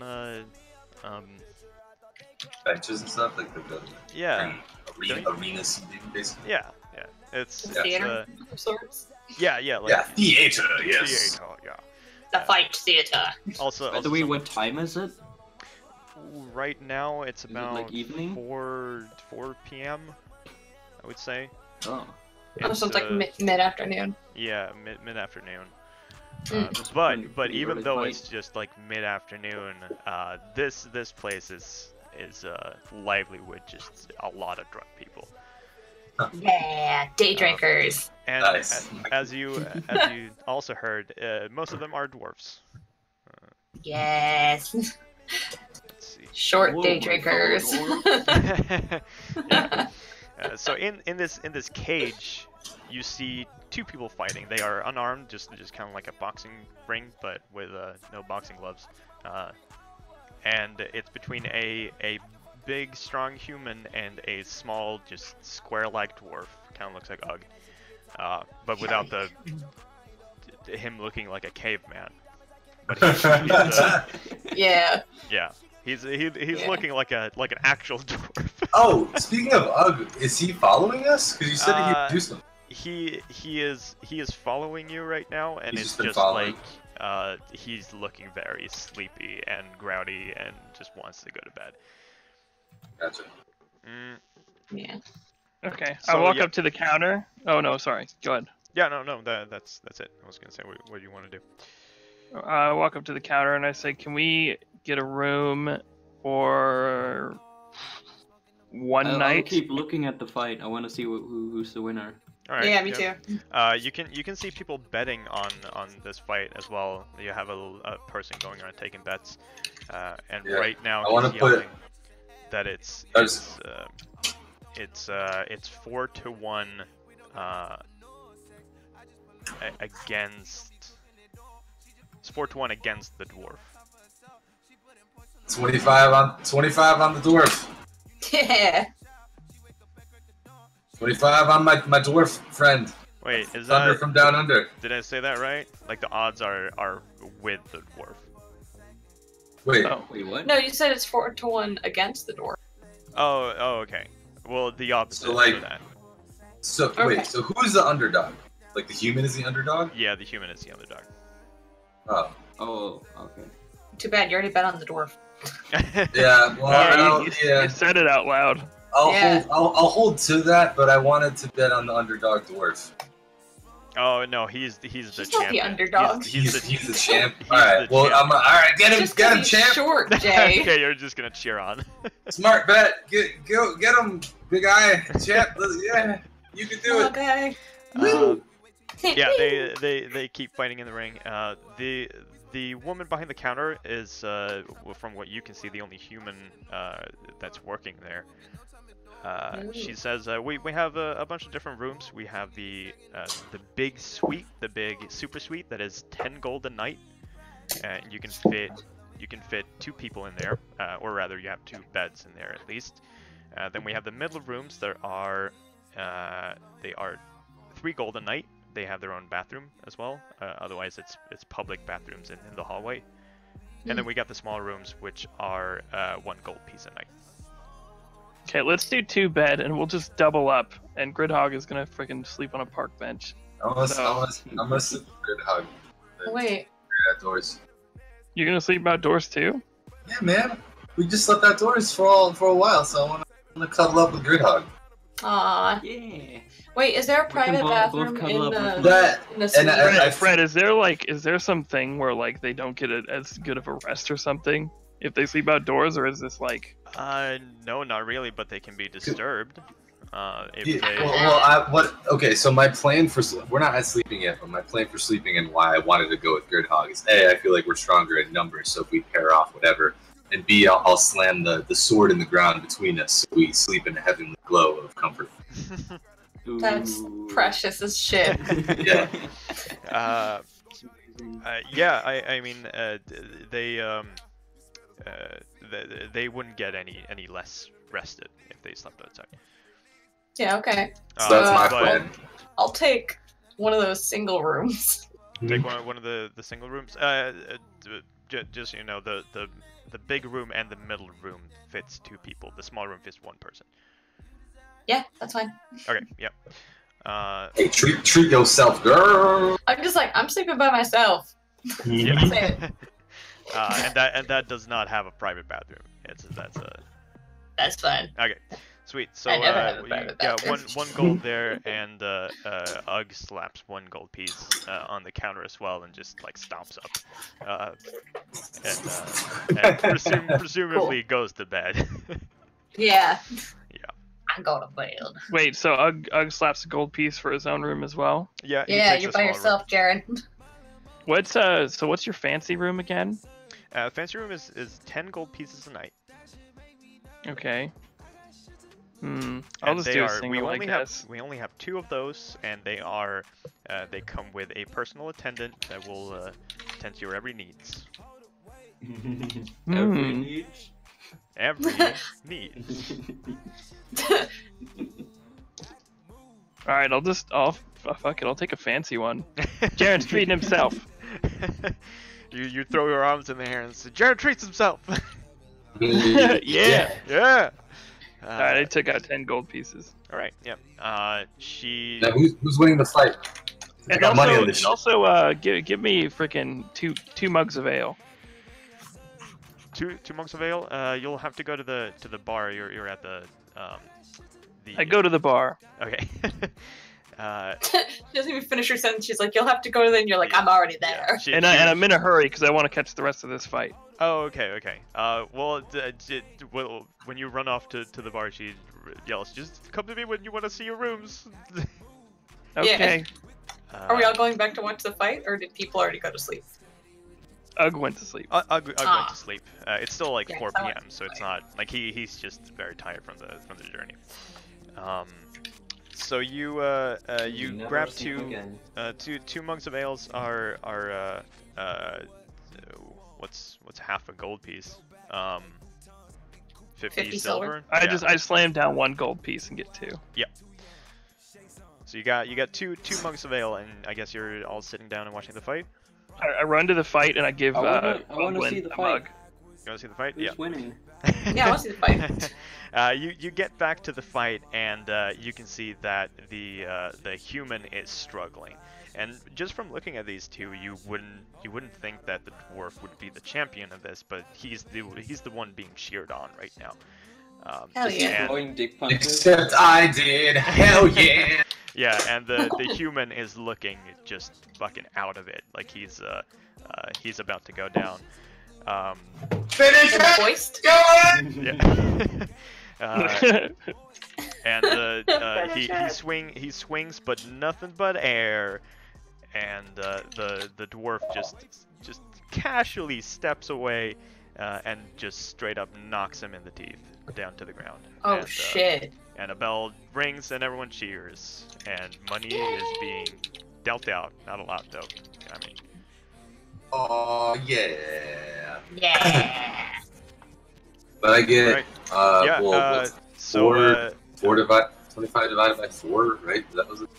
Benches and stuff like the yeah arena seating, basically. yeah it's Theater of sorts. yeah like theater. Yes. theater, yeah. The fight theater. Also, By the way, what time is it? right now it's Is it, about like, evening? 4 p.m. I would say. Oh. Oh, so it's like mid-afternoon. Yeah, mid afternoon. Pretty But even early though fight. it's just like mid afternoon, this place is lively with just a lot of drunk people. Yeah, day drinkers. And Nice. as you also heard, most of them are dwarves. Yes. Let's see. Short Whoa, day my drinkers. Yeah. So in this cage, you see two people fighting. They are unarmed, just kind of like a boxing ring, but with no boxing gloves. And it's between a big, strong human and a small, just square-like dwarf. Kind of looks like Ugg, but without him looking like a caveman. But Yeah. yeah, he's Yeah. looking like an actual dwarf. Oh, speaking of Ugg, is he following us? Because you said he would do something. He is following you right now, and He's it's just been just following. like he's looking very sleepy and grouty and just wants to go to bed. Gotcha. Yeah. Okay. So, I walk yeah. up to the counter. Oh no, sorry. Go ahead. Yeah, no, that's it. I was gonna say, what do you want to do? I walk up to the counter and I say, "Can we get a room for one I'll night?" keep looking at the fight. I want to see who's the winner. All right. Yeah, me too. You can see people betting on this fight as well. You have a person going around taking bets, and Yeah. right now I wanna he's put it- yelling that it's 4-1 against. It's 4-1 against the dwarf. 25 on the dwarf. Yeah. 25 on my dwarf friend. Wait, is Thunder that? from down under. Did I say that right? Like the odds are with the dwarf. Wait, Oh. Wait, what? No, you said it's 4-1 against the door. Oh, okay. Well, the opposite So, like- for that. so Okay. wait, so who's the underdog? Like the human is the underdog? Yeah, the human is the underdog. Oh. Oh, okay. Too bad, you already bet on the dwarf. Yeah, well, You said it out loud. Yeah. I'll hold to that, but I wanted to bet on the underdog dwarf. Oh no, he's the He's not champion. the underdog. He's the champ. he's All right, the well, champ. all right, get him, Just get 'cause him, he's champ. short, Jay. Okay, you're just gonna cheer on. Smart bet. Get him, big guy, champ. Yeah, you can do it. Okay. Yeah, they keep fighting in the ring. The woman behind the counter is, from what you can see, the only human that's working there. She says, we have a bunch of different rooms. We have the big suite, the big super suite that is 10 gold a night. And you can fit you can fit 2 people in there, or rather, you have 2 beds in there at least. Then we have the middle rooms. They are 3 gold a night. They have their own bathroom as well. Otherwise, it's public bathrooms in the hallway. And then we got the small rooms, which are 1 gold piece a night. Okay, let's do 2 bed, and we'll just double up. And Gridhog is gonna freaking sleep on a park bench. I'm gonna sleep with Gridhog. Wait. Outdoors. You're gonna sleep outdoors too? Yeah, man. We just slept outdoors for a while, so I wanna cuddle up with Gridhog. Aw. Yeah. Wait, is there a private both bathroom cuddle in up the, That in the and suite? Fred, is there something where like they don't get as good of a rest or something if they sleep outdoors, or is this like? No, not really, but they can be disturbed. If Yeah, they... Okay, so my plan for we're not sleeping yet, but my plan for sleeping and why I wanted to go with Gridhog is A, I feel like we're stronger in numbers, so if we pair off, whatever, and B, I'll slam the sword in the ground between us, so we sleep in a heavenly glow of comfort. That's precious as shit. Yeah. Yeah, I mean, they wouldn't get any less rested if they slept outside. Yeah, okay. So that's my but- plan. I'll take one of those single rooms. Take one of the single rooms. Just so you know, the big room and the middle room fits 2 people. The small room fits 1 person. Yeah, that's fine. Okay. Yep. Hey, treat yourself, girl. I'm just like, I'm sleeping by myself. Yeah. Say it. And that does not have a private bathroom. That's fine. Okay. Sweet. So I never have a you private got bathroom. one gold there, and Ugg slaps 1 gold piece on the counter as well, and just like stomps up, and presumably goes to bed. Yeah. Yeah. I'm going to bed. Wait, so Ugg slaps a gold piece for his own room as well? Yeah. he Yeah, takes you're a by small yourself, Jared. What's your fancy room again? room. Fancy room is 10 gold pieces a night. Okay. I'll And just they do a are, single, I guess. we only have 2 of those, and they are they come with a personal attendant that will tend to your every needs. Every needs. Every needs. All right, fuck it, I'll take a fancy one. Jaren's treating himself. you throw your arms in the air and say, Jared treats himself. Yeah. Yeah. All right, I took out 10 gold pieces. All right. Yep. She. Now, who's winning the fight? I And got money on this shit. also, give me freaking two mugs of ale. Two mugs of ale. You'll have to go to the bar. You're at the. I go to the bar. Okay. She doesn't even finish her sentence. She's like, you'll have to go to then. You're like, I'm already there. Yeah, she- And I'm in a hurry because I want to catch the rest of this fight. Oh, okay. Well, when you run off to the bar, she yells, "Just come to me when you want to see your rooms." Okay. Are we all going back to watch the fight, or did people already go to sleep? Ugg went to sleep. I'll go to sleep. It's still like Yeah, 4 I went p.m., to so it's sleep. not like he's just very tired from the journey. So you Never grab sleep again. two mugs of ales are what's half a gold piece? 50 silver. I Yeah. I slammed down 1 gold piece and get 2. So you got two mugs of ale, and I guess you're all sitting down and watching the fight. I run to the fight and I give I wanna Ugwin see the a fight. mug. You want to see the fight? Who's winning? Yeah, I want to see the fight. You get back to the fight, and you can see that the human is struggling. And just from looking at these two, you wouldn't think that the dwarf would be the champion of this, but he's the one being cheered on right now. Hell yeah. and- Throwing dick punches. Except I did. Hell yeah. Yeah, and the human is looking just fucking out of it, like he's about to go down. Finish And it. voiced. Yeah. And he swings, but nothing but air, and the dwarf just casually steps away, and just straight up knocks him in the teeth down to the ground. Oh And, shit. And a bell rings and everyone cheers, and money is being dealt out. Not a lot though. I mean, Oh yeah. Yeah. But I get Right. what's So 25 divided by 4, right? That was it.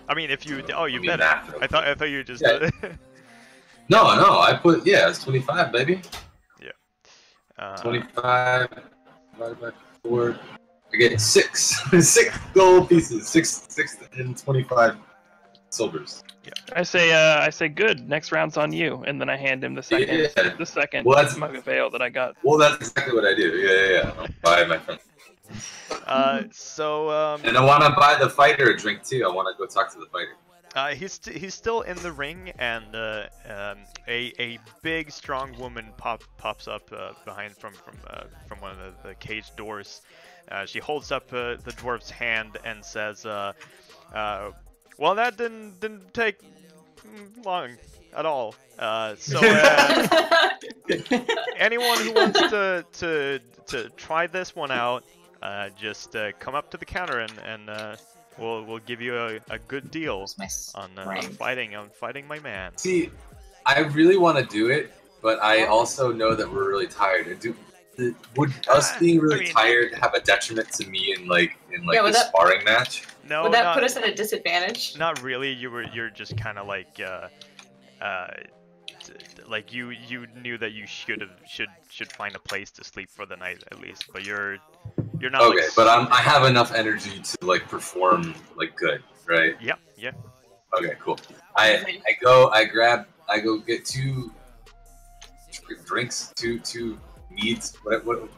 I mean, if you you I mean, bet math, it. I thought you just. Yeah. No, I put it's 25, baby. Uh, 25 divided by 4. I get 6 gold pieces, 6 and 25 silvers. I say good. Next round's on you, and then I hand him the second Well, that's- mug of ale that I got. Well, that's exactly what I do. Yeah. I'll buy my friend. And I want to buy the fighter a drink too. I want to go talk to the fighter. he's still in the ring, and a big, strong woman pops up behind from one of the cage doors. She holds up the dwarf's hand and says, "Well, that didn't take long at all. So anyone who wants to try this one out, just come up to the counter and we'll give you a good deal on fighting my man." See, I really want to do it, but I also know that we're really tired. Would us being really tired have a detriment to me in the sparring match? No, would that put us at a disadvantage? Not really. You're just kind of like you knew that you should find a place to sleep for the night at least, but you're not. Okay, but I have enough energy to perform good, right? Yep. Yeah. Okay, cool. I go get 2 drinks, two meads. What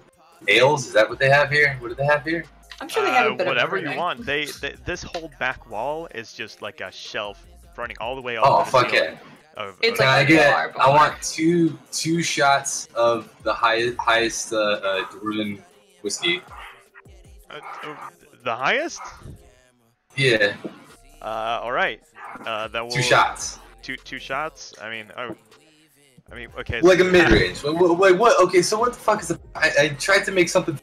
ales? Is that what they have here? What do they have here? I'm sure they have a bit whatever of you everything. want. This whole back wall is just like a shelf running all the way up. Oh, to the fuck ceiling yeah! It's Can like I bar. want two shots of the highest Dwarven whiskey. The highest? Yeah. All right. That will 2 shots. Two shots. I mean, okay. Like a mid range. Wait, what? Okay, so what the fuck is? I tried to make something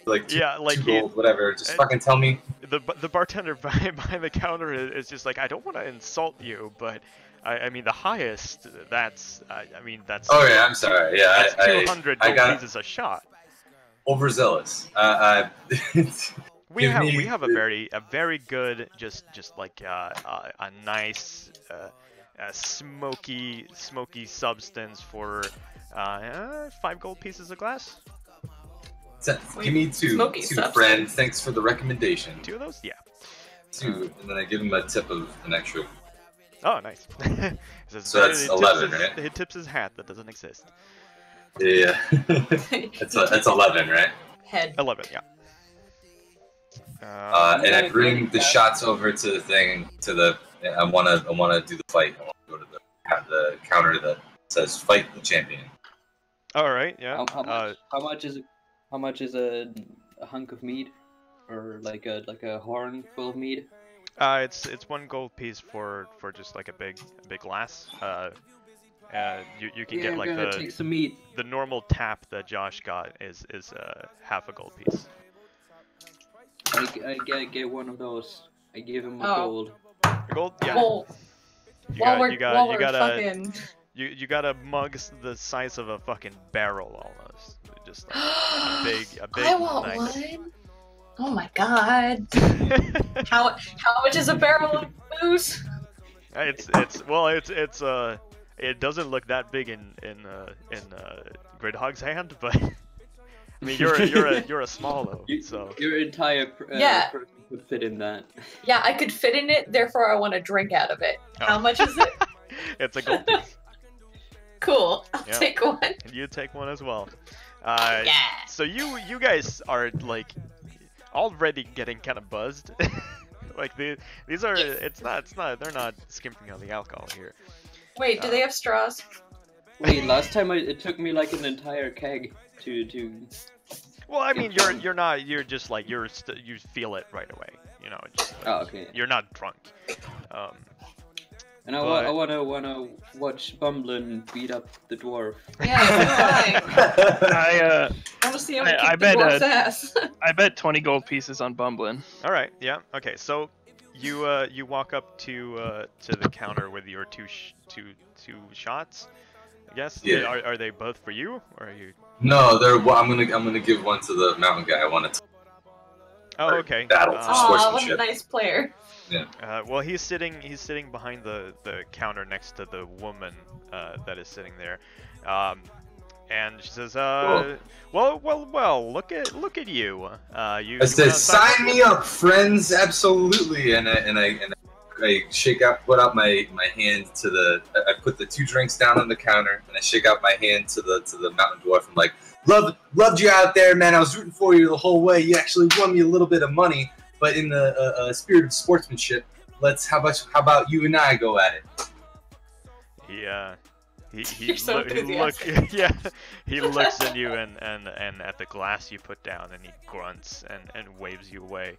like 2 gold, whatever. Just fucking tell me. The bartender behind the counter is just like, I don't want to insult you, but I mean the highest. That's that's. Oh yeah, I'm sorry. Yeah, that's 200 gold pieces a shot. Overzealous. We have a very good just like a nice smoky substance for 5 gold pieces a glass. Give me 2, friend. Thanks for the recommendation. 2 of those, yeah. 2, and then I give him a tip of an extra. Oh, nice. So that's 11, right? He tips his hat that doesn't exist. Yeah. That's 11, right? Head. 11, yeah. And I bring the shots over to the thing. I wanna do the fight. I want to go to the counter that says "Fight the Champion." All right, yeah. How much is a hunk of mead, or like a horn full of mead? It's 1 gold piece for just like a big glass. You can get like take some mead. the normal tap that Josh got is half a gold piece. I get 1 of those. I give him a gold. Gold, yeah. Well, You got a mug the size of a fucking barrel almost. Just like a big. I want one. Oh my god. How much is a barrel of booze? It doesn't look that big in Great Hog's hand, but I mean you're a small though, so your entire Yeah. person could fit in that. Yeah, I could fit in it, therefore I want to drink out of it. Oh. How much is it? It's a gold piece. Cool. I'll Yeah. take 1. You take 1 as well. Yeah. So you guys are like already getting kind of buzzed. Like these are it's not they're not skimping on the alcohol here. Wait, do they have straws? Wait, last time it took me like an entire keg to. Well, I mean you're just like you feel it right away. You know. Just, Oh, okay. You're not drunk. And I wanna watch Bumblin beat up the dwarf. Yeah, so do I. I want to see him kick the dwarf's ass. I bet 20 gold pieces on Bumblin. All right. Yeah. Okay. So you walk up to the counter with your two shots. I guess. Yeah. Are they both for you, or are you? No, I'm gonna give one to the mountain guy. I want to. Oh, okay. Battle for Aw, what a sportsmanship. nice player. Well, he's sitting behind the counter next to the woman that is sitting there, and she says, Cool. well, look at you. I said, sign me up, friends, absolutely. And I put out my hand to the. I put the 2 drinks down on the counter, and I shake out my hand to the mountain dwarf. I'm like, loved you out there, man. I was rooting for you the whole way. You actually won me a little bit of money, but in the spirit of sportsmanship, how about you and I go at it? He You're so enthusiastic. yeah, he looks at you and at the glass you put down, and he grunts and waves you away.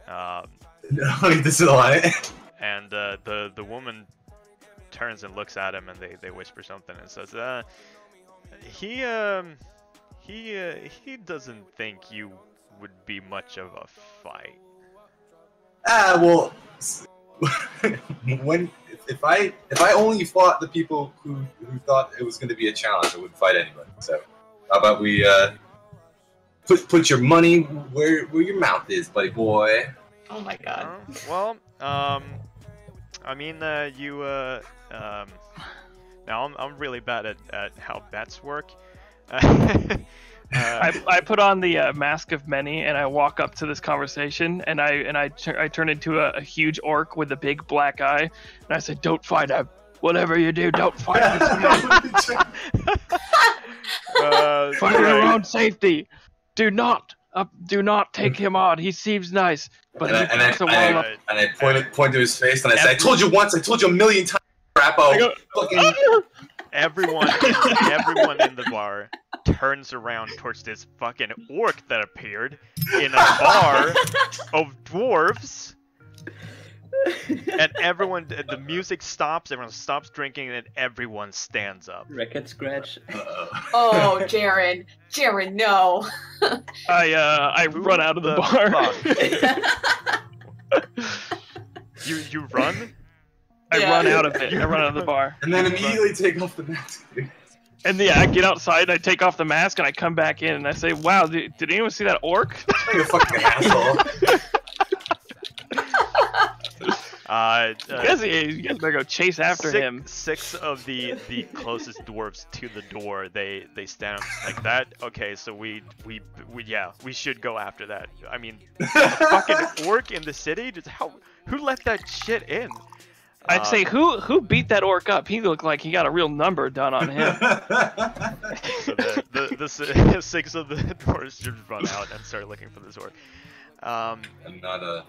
No, this is a lie. And the woman turns and looks at him, and they whisper something and says, he doesn't think you would be much of a fight. Well, if I only fought the people who thought it was going to be a challenge, I wouldn't fight anybody. So, how about we put your money where your mouth is, buddy boy? Oh my god. Well, I mean, now I'm really bad at how bets work. I put on the mask of many, and I walk up to this conversation, and I turn into a huge orc with a big black eye, and I say, "Don't fight him. Whatever you do, don't fight this man. For your own safety. Do not take him on. He seems nice, but I point to his face, and I say, "I told you once. I told you a million times, Crapo." Everyone in the bar turns around towards this fucking orc that appeared in a bar of dwarves. And everyone, the music stops, everyone stops drinking, and everyone stands up. Record scratch. Oh, Jaren, no. I run out of the bar. You run? I run out of it. I run out of the bar. And then immediately take off the mask. And I get outside, I take off the mask, and I come back in, and I say, "Wow, did anyone see that orc?" You're a fucking asshole. You guys better go chase after him. 6 of the closest dwarves to the door, they stand up like that. Okay, so we should go after that. I mean, a fucking orc in the city? Who let that shit in? I'd say who beat that orc up? He looked like he got a real number done on him. So the 6 of the dwarves just run out and start looking for this orc. I'm not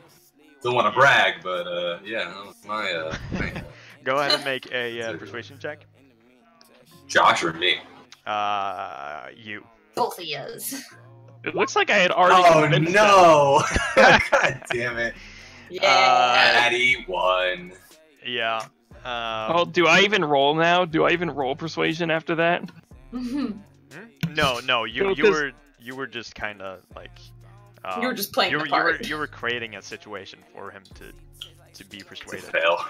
don't want to brag, but yeah, that was my thing. Go ahead and make a persuasion check. Josh or me? You. Both of yous. It looks like I had already. Oh no! God damn it! Yeah. Natty 1. Yeah. Oh, do I even roll now? Do I even roll persuasion after that? No. You were just kind of like. You were just playing the part. You were creating a situation for him to be persuaded. To fail.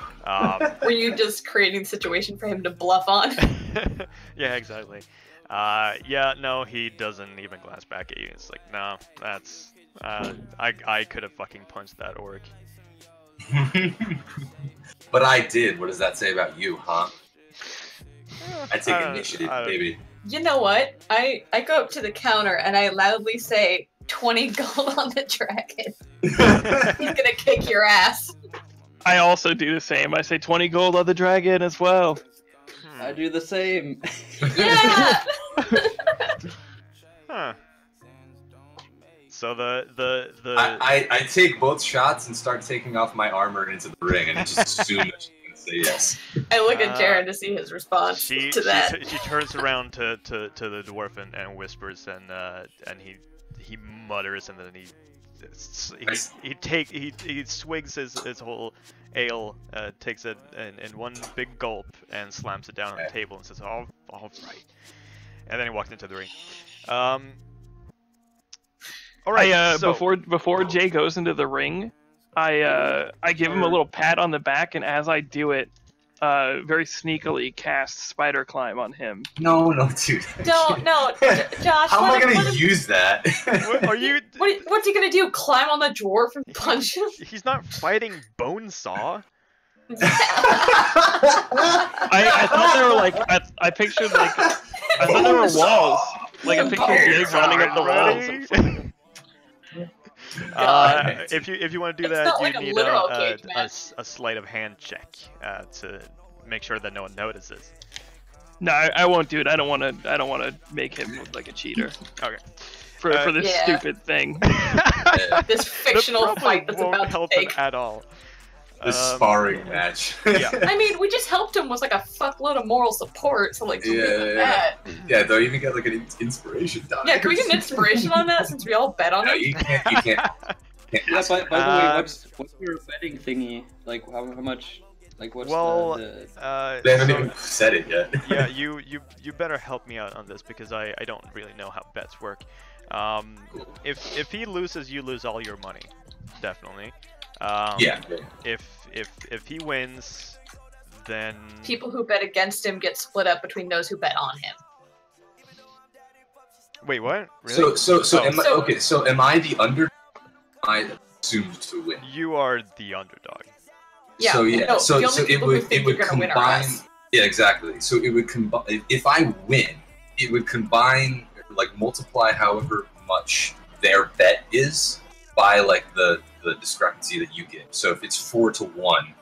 Were you just creating a situation for him to bluff on? Yeah, exactly. Yeah, no, he doesn't even glance back at you. It's like, no, that's I could have fucking punched that orc. But I did. What does that say about you, huh? I take initiative, baby. You know what? I go up to the counter and I loudly say, 20 gold on the dragon. He's gonna kick your ass. I also do the same. I say 20 gold on the dragon as well. I do the same. Yeah! Huh. So I take both shots and start taking off my armor into the ring, and I just assume that she's gonna say yes. I look at Jaren to see his response to that. She turns around to the dwarf and whispers, and he mutters, and then he swigs his whole ale, takes it in one big gulp and slams it down on the table and says, all right. And then he walks into the ring. All right. So before Jay goes into the ring, I give him a little pat on the back, and as I do it, very sneakily cast spider climb on him. No, dude. Don't, no, Josh. How am I what gonna if- use that? What are you? what's he gonna do? Climb on the dwarf and punch him? He's not fighting Bonesaw. I thought they were like I pictured like I thought there were walls. Like I pictured Dave running up the walls. If you want to do It's that, not you like a need literal a cage match. sleight of hand check to make sure that no one notices. No, I won't do it. I don't want to make him look like a cheater Okay. for this Yeah. stupid thing. This fictional That probably fight that's won't about to help take. him at all. The sparring match. Yeah. I mean, we just helped him with like a fuckload of moral support, so like, Yeah, something like yeah. that. Yeah, don't even get like an inspiration die. Yeah, can we get an inspiration on that since we all bet on No, it? you can't. You can't. Can't Yeah, ask by for the that. way, what's your betting thingy? Like, how much? Like, what's Well, the They haven't so- even said it yet. yeah, you better help me out on this because I don't really know how bets work. If he loses, you lose all your money, definitely. Yeah. If he wins, then People who bet against him get split up between those who bet on him. wait, what? Really? So Oh. am I, okay. So am I the underdog? I assumed to win. You are the underdog. Yeah, So yeah. no, so the only so it people who would think it would you're gonna win are combine. us. Yeah, exactly. So it would combine. If I win, it would combine, like multiply however much their bet is by like the discrepancy that you get. So if it's 4-1,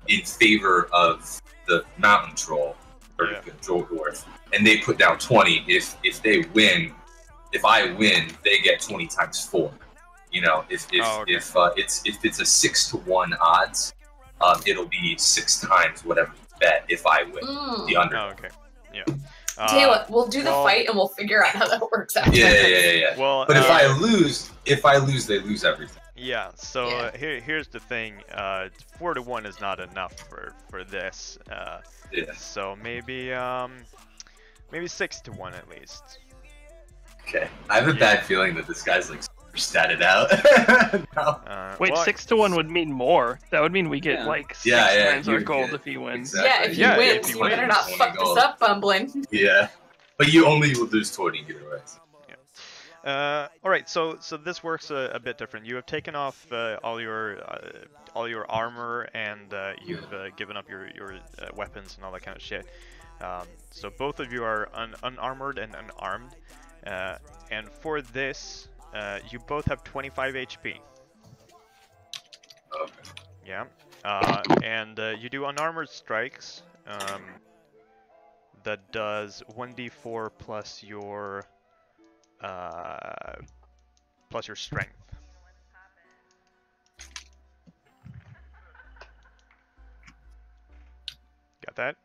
in favor of the mountain troll or Yeah. the troll dwarf, and they put down 20. If they win, if I win, they get 20 times 4. You know, if Oh, okay. if it's a 6-1 odds, it'll be 6 times whatever you bet if I win the Oh, underdog. okay. Yeah. Tell you what, we'll do the well- fight and we'll figure out how that works out. Yeah. Well, But if I lose, they lose everything. yeah. So Yeah. here's the thing. 4-1 is not enough for this. Yeah. So maybe 6-1 at least. Okay. I have a bad feeling that this guy's like super statted out. No. Wait, well, 6-1 would mean more. That would mean we get Yeah. like 6 Yeah, yeah, times our you gold get- if he wins. exactly. Yeah, if he Yeah, wins, if he you better wins, not 20 fuck gold. this up, Bumbling. Yeah. But you only will lose 20 either way. All right, so this works a bit different. You have taken off all your armor and you've given up your weapons and all that kind of shit. So both of you are unarmored and unarmed. And for this, you both have 25 HP. Okay. Yeah. And you do unarmored strikes. That does 1d4 plus your strength. Got that?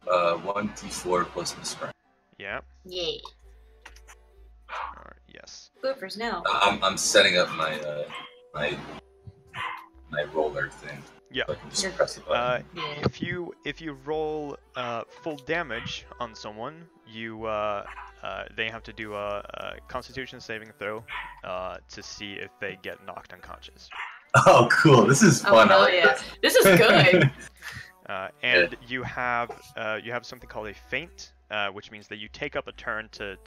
1d4 plus the strength. Yeah. Yay. Alright, yes. Boofers now. I'm setting up my my roller thing. Yeah. So I can just press the button. Yeah. If you roll full damage on someone, they have to do a Constitution saving throw to see if they get knocked unconscious. Oh, cool! This is Oh, fun. I hell like yeah. this. This is good. And you have something called a feint, which means that you take up a turn to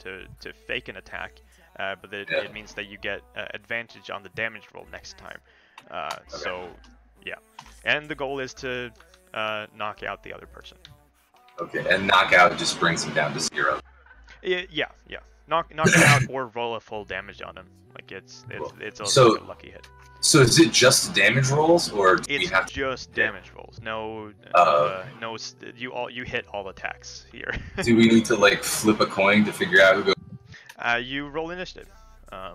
fake an attack, but it means that you get advantage on the damage roll next time. So, yeah. And the goal is to knock out the other person. Okay, and knockout just brings him down to 0. Yeah. Knock him out or roll a full damage on him. Like it's So- like a lucky hit. So is it just damage rolls, or do we It's have to? just damage rolls. No, you hit all attacks here. Do we need to like flip a coin to figure out who goes? You roll initiative, Oh,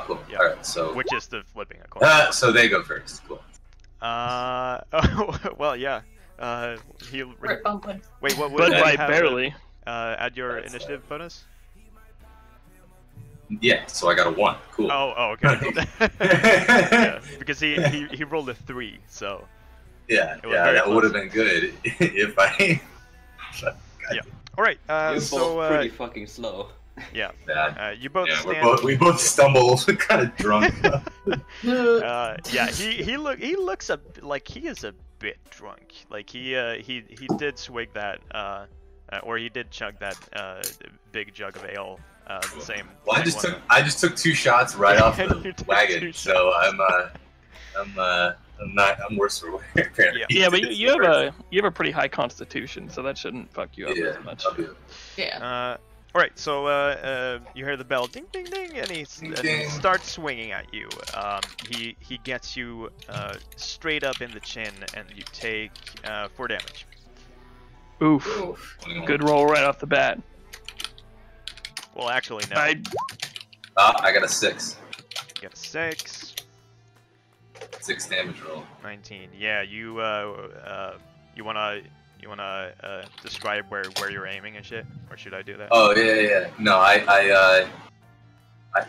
cool. Yeah. All right, so which is the flipping a coin. so they go first. Cool. Well, yeah. He'll We're bumping. wait. What would But that by have, barely. add your That's, initiative bonus? Yeah, so I got a 1. Cool. Oh, okay. Yeah, because he rolled a 3, so yeah, It was very that would have close. been good if I. all right. You're So both pretty fucking slow. yeah, Bad. you both Yeah, stand. we both stumble, kind of drunk. Yeah, he looks like he is a bit drunk. Like he did swig that or he did chug that big jug of ale. The same. Well, same I just took 2 shots right off You the took wagon, 2 so I'm worse for wear. Apparently. Yeah, but you have a pretty high constitution, so that shouldn't fuck you up Yeah, as much. I'll be- Yeah. All right, so you hear the bell, ding, ding, ding, and he ding. starts swinging at you. He gets you straight up in the chin, and you take 4 damage. Oof. Oof. Good roll right off the bat. Well, actually, no. I I got a 6. You get a 6, 6 damage roll. 19. Yeah, you wanna describe where you're aiming and shit, or should I do that? Oh yeah. No, I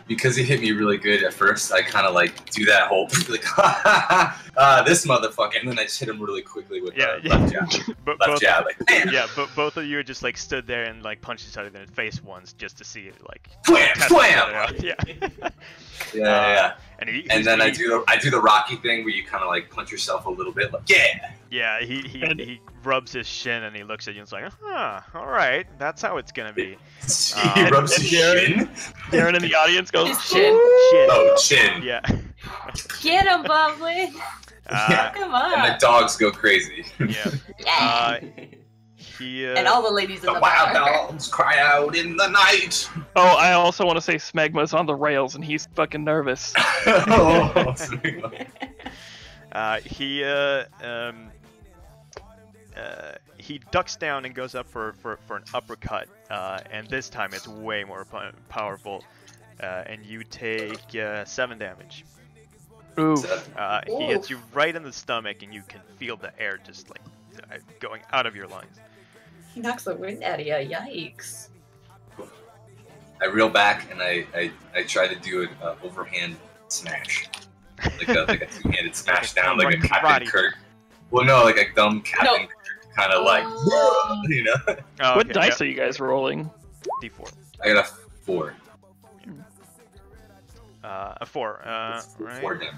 because he hit me really good at first. I kind of like do that whole like this motherfucker, and then I just hit him really quickly with Yeah, the left jab. But Left both, jab, like bam! yeah, but both of you just like stood there and like punched each other in the face once just to see it, like Wham! test each Wham! other out. Yeah. Yeah. And Then I do the Rocky thing where you kind of like punch yourself a little bit, like yeah. Yeah, he rubs his shin and he looks at you and is like, all right, that's how it's gonna be. He rubs his shin. Darren in the audience goes, His chin. Shit. Oh, chin. Yeah. Get him, Bubbly. Come on. And the dogs go crazy. Yeah. Yeah. He and all the ladies in The the wild bar. dogs cry out in the night. oh, I also want to say Smegma's on the rails and he's fucking nervous. He ducks down and goes up for an uppercut, and this time it's way more powerful, and you take 7 damage. Ooh. He hits you right in the stomach, and you can feel the air just like going out of your lungs. He knocks the wind out of you. Yikes. I reel back and I try to do an overhand smash, like a 2-handed smash down, like a Captain karate. Kirk. Well, no, like a dumb Captain Kirk, kind of like, you know. Oh, What okay, dice are you guys rolling? yeah. D4. I got a 4. A 4. Right. 4 damage.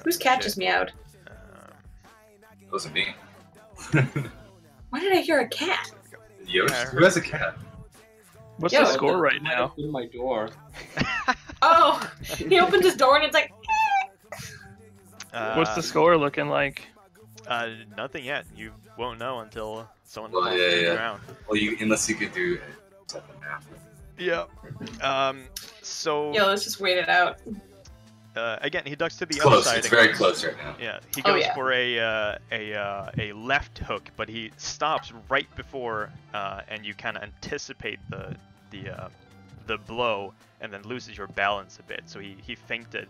Whose cat just meowed? It wasn't me. Why did I hear a cat? Yoshi? Yeah, I Who has a cat? What's Yo, the score right Might have now? been my door. Oh, he opened his door and it's like, What's the score looking like? Nothing yet. You won't know until someone Well, falls yeah, to the yeah. ground. Well, unless you could do something after. Yeah. So yo, let's just wait it out. again, he ducks to the It's other close. side. It's and very goes- close right now. Yeah, he Oh, goes yeah. for a left hook, but he stops right before, and you kind of anticipate the blow, and then loses your balance a bit. So he feinted,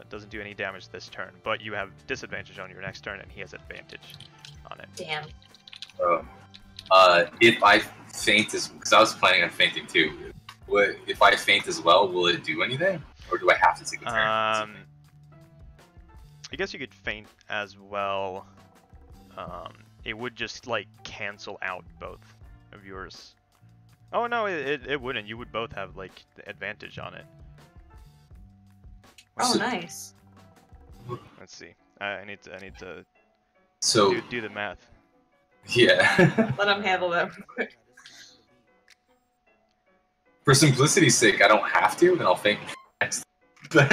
doesn't do any damage this turn, but you have disadvantage on your next turn, and he has advantage on it. Damn. If I faint because I was planning on fainting too. If I faint as well, will it do anything, or do I have to take a turn? I guess you could feint as well. It would just like cancel out both of yours. Oh no, it wouldn't. You would both have like the advantage on it. Oh, nice. Let's see. I need to So do the math. yeah. Let him handle that real quick. For simplicity's sake, I don't have to, and I'll faint next. But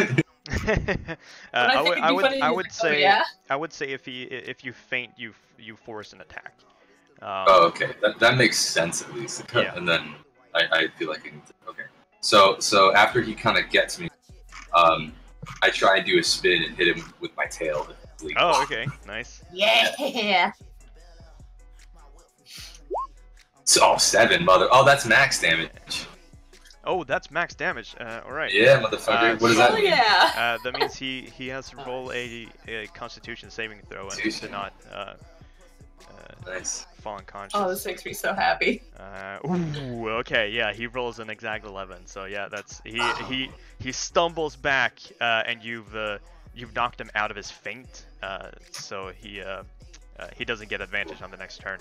I would say yeah. I would say if you faint, you force an attack. oh, okay, that makes sense at least. Yeah. And then I feel like I need to. Okay. So after he kind of gets me, I try and do a spin and hit him with my tail. Oh, okay, nice. Yeah. So 7, mother. Oh, that's max damage. Oh, that's max damage. All right. Yeah, motherfucker. What does that Hell mean? yeah. That means he has to roll a Constitution saving throw and to not Nice. fall unconscious. Oh, this makes me so happy. Ooh, okay, yeah, he rolls an exact 11. So yeah, that's he stumbles back, and you've knocked him out of his feint. So he doesn't get advantage on the next turn.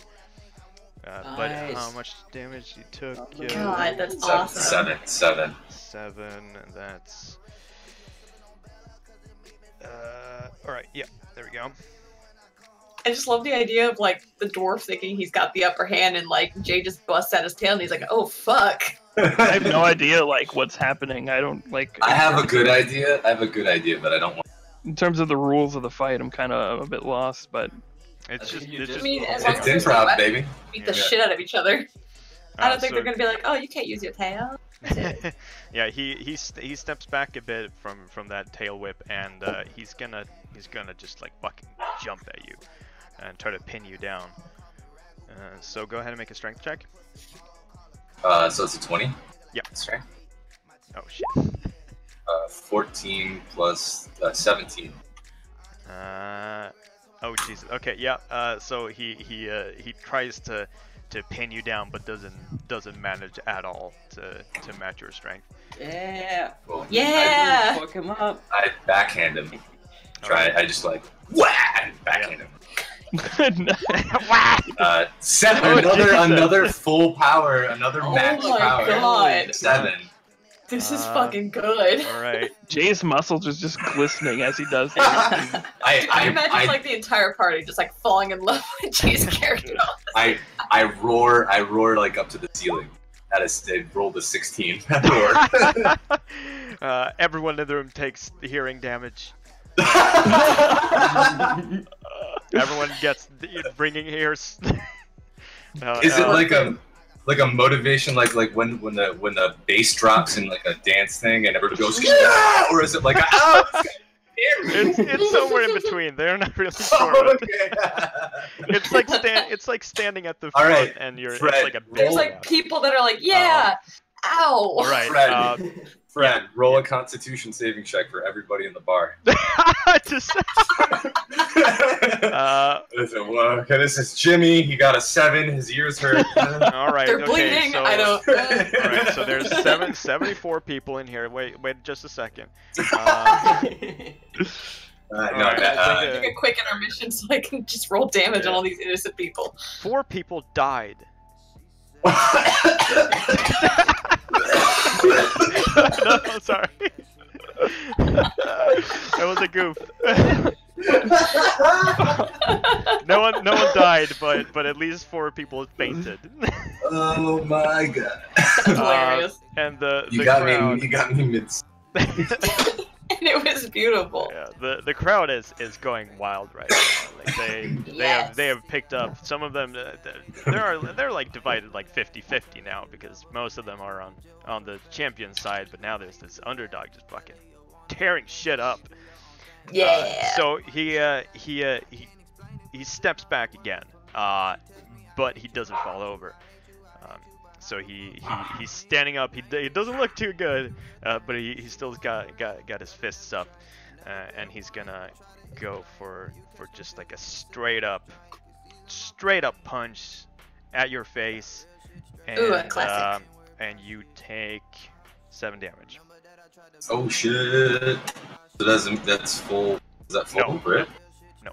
But how Nice. much damage he took? Oh my God, that's 7, awesome. 7. 7. That's All right. Yeah. There we go. I just love the idea of like the dwarf thinking he's got the upper hand, and like Jay just busts out his tail, and he's like, "Oh fuck!" I have no idea like what's happening. I don't like. I have a good idea. But I don't want. In terms of the rules of the fight, I'm kind of a bit lost, but It's just. you It's just- just I mean, as long It's as improv, baby. beat the Yeah. shit out of each other. I don't think so- they're gonna be like, "Oh, you can't use your tail." yeah, he steps back a bit from that tail whip, and he's gonna just like fucking jump at you and try to pin you down. So go ahead and make a strength check. So it's a 20. Yep. That's right. Oh shit. 14 plus 17. Oh Jesus. Okay. Yeah. So he tries to pin you down, but doesn't manage at all to match your strength. Yeah. Well, Yeah. Fuck him up. I backhand him. I just like whack backhand him. Another full power, another Oh max my power. God. 7. This is fucking good. All right. Jay's muscles are just glistening as he does this. I imagine like the entire party just like falling in love with Jay's character. I roar like up to the ceiling. I rolled a 16. I roar. Everyone in the room takes hearing damage. Everyone gets bringing ears. Is it like a motivation, like when the bass drops in like a dance thing and everybody goes, yeah! Or is it like it's somewhere in between. They're not really sure. Oh, but okay. it's like standing at the All front right, and you're Fred, it's like a There's big like crowd. people that are like, yeah, ow. All right. Fred. Fred, roll a Constitution saving check for everybody in the bar. Just, Okay, this is Jimmy. He got a 7. His ears hurt. all right. They're okay, bleeding. So, I don't. All right. So there's 74 people in here. Wait just a second. No, Alright, I Take think, a quick intermission so I can just roll damage on all these innocent people. 4 people died. No, I'm sorry. That was a goof. No one died, but at least 4 people fainted. Oh my god. That's hilarious. And the You crowd, got me mid. And it was beautiful. yeah, the crowd is going wild right now. Like they have picked up some of them. They're like divided like 50-50 now because most of them are on the champion side, but now there's this underdog just fucking tearing shit up. Yeah. So he steps back again, but he doesn't fall over. So he's standing up. He doesn't look too good, but he still's got his fists up, and he's gonna go for just like a straight up punch at your face, and Ooh, a classic. And you take 7 damage. Oh shit. So that's full. Is that full, No. right? No.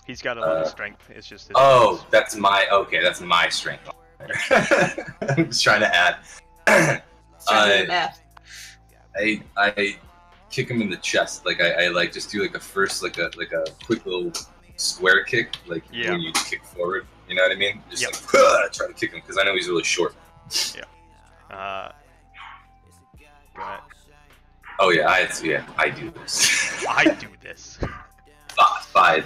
He's got a lot of strength. It's just his Oh, that's my strength. I'm just trying to add. Trying to do the math. I kick him in the chest. Like I like just do like a first like a quick little square kick, like Yeah. when you kick forward. You know what I mean? Just Yep. like try to kick him because I know he's really short. Go ahead. Oh yeah, I do this. I do this. 5.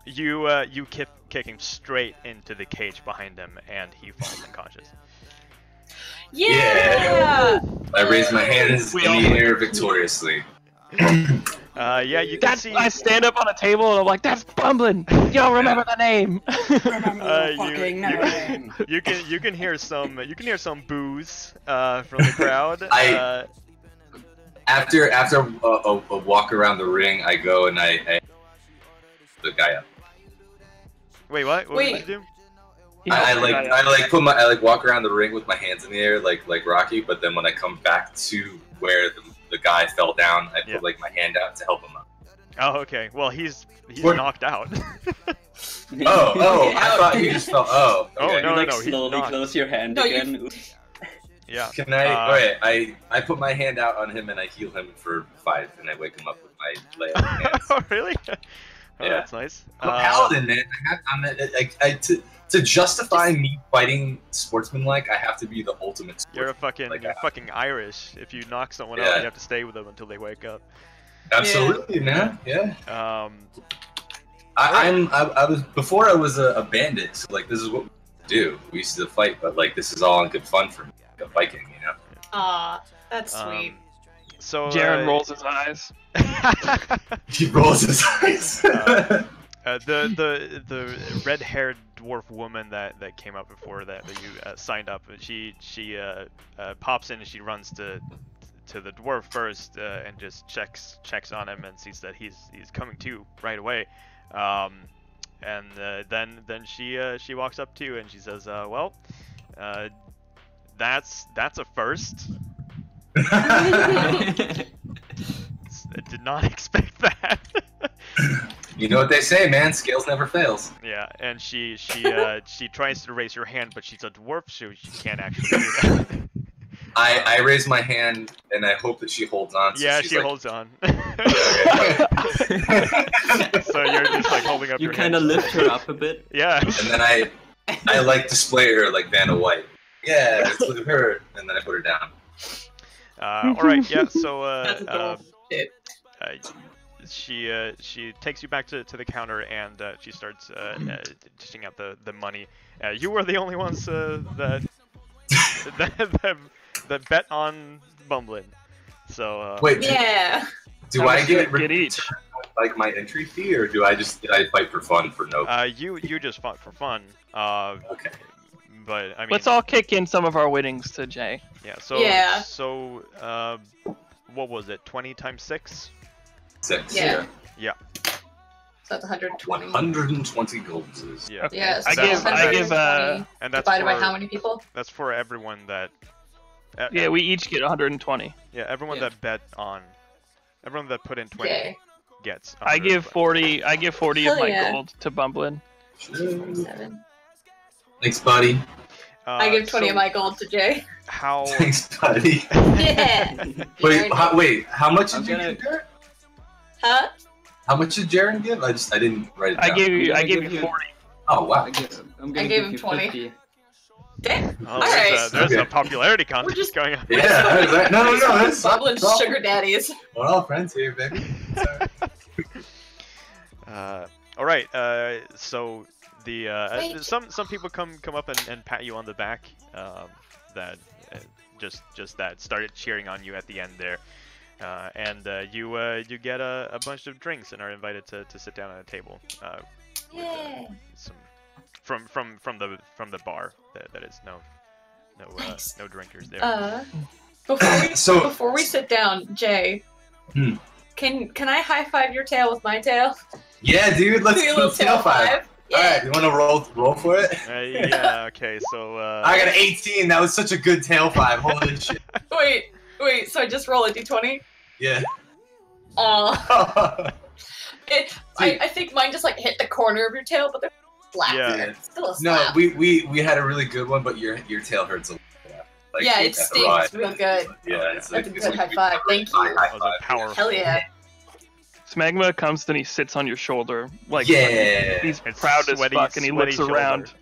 You kick him straight into the cage behind him, and he falls unconscious. Yeah. I raise my hands We in all- the air victoriously. Yeah, you can see. I stand up on a table and I'm like, that's Bumblin! Y'all remember the name! You can hear some boos from the crowd. After a walk around the ring, I go and I the guy up. Wait, what? What Wait. did you do? I walk around the ring with my hands in the air like Rocky, but then when I come back to where the guy fell down, I put like my hand out to help him up. Oh, okay. Well, he's What? knocked out. Oh, I thought he just fell. Oh, Oh, okay. no, you like no, he's slowly not. close your hand No, you- again. Oops. Yeah. Can I? Alright, I put my hand out on him and I heal him for 5, and I wake him up with my lay on hands. Oh, really? Oh, Yeah. that's nice. I'm a paladin, man. To justify me fighting sportsmanlike, I have to be the ultimate sportsman. You're fucking Irish. If you knock someone out, Yeah. you have to stay with them until they wake up. Absolutely, man. Yeah. Alright. I was before I was a bandit, so like this is what we do. We used to fight, but like this is all in good fun for me, like a Viking, you know. Aw, that's sweet. So Jaren rolls his eyes. He rolls his eyes. The red-haired dwarf woman that came up before that you signed up, she pops in and she runs to the dwarf first and just checks on him and sees that he's coming to right away, and then she walks up to you and she says, well, that's a first. I did not expect that. You know what they say, man. Scales never fails. Yeah, and she tries to raise her hand, but she's a dwarf, so she can't actually do that. I raise my hand and I hope that she holds on. So Yeah, she's she like, holds on. So you're just like holding up You your kind of hand. lift her up a bit. Yeah. And then I like display her like Vanna White. Yeah, let's look at her. And then I put her down. All right. Yeah. So That's adorable. she takes you back to the counter and she starts dishing out the money. You were the only ones that bet on Bumblin. So Wait, Yeah. do How I much do get you get each? like my entry fee, or do I fight for fun for no? you just fought for fun. Okay. But I mean, Let's all kick in some of our winnings to Jay. yeah. So Yeah. So what was it? 20 times 6? 6. Yeah. Yeah. So that's 120. 120 golds. Yeah. Okay. Yeah, so I that's- give 120 And that's divided for, by how many people? That's for everyone that. Yeah, we each get 120. Yeah, everyone Yeah. that bet on. Everyone that put in 20 Okay. gets. I give 40. I give 40 of Hell my yeah. gold to Bumblin. 7. Thanks, buddy. I give 20 so of my gold to Jay. How? Thanks, buddy. Yeah. Wait, how much I'm did you gonna- give, Jared? Huh? How much did Jaren give? I didn't write it down. I gave you. I I'm gave gonna you give 40. Oh wow. I'm gonna gave give him you 20. 50. Damn. Oh, Alright. there's Okay. a popularity contest just- going on. Yeah, no, that's Bubbling not sugar daddies. We're all friends here, baby. All right. So the Wait. some people come up and pat you on the back. That just that started cheering on you at the end there. And you get a bunch of drinks and are invited to sit down at a table. Yeah. Some from the bar. That is no Nice. no drinkers there. Before we sit down, Jay, Hmm. can I high five your tail with my tail? Yeah, dude, let's Do a little do tail five. Yeah. Alright, you wanna roll for it? Yeah. Okay. So I got an 18, that was such a good tail five, holy shit. Wait. So I just roll a d20? Yeah. Aw. I think mine just like hit the corner of your tail, but they're flat. Yeah. There. It's still a No, slap. we had a really good one, but your tail hurts a lot. Like, Yeah, it at the stings ride. real good. Yeah, it's That's like, a it's good like high five. Thank you. high that was five. a powerful. Hell yeah. Smegma comes and he sits on your shoulder, like Yeah. he's It's proud as sweaty- fuck, and he sweaty looks shoulder. around.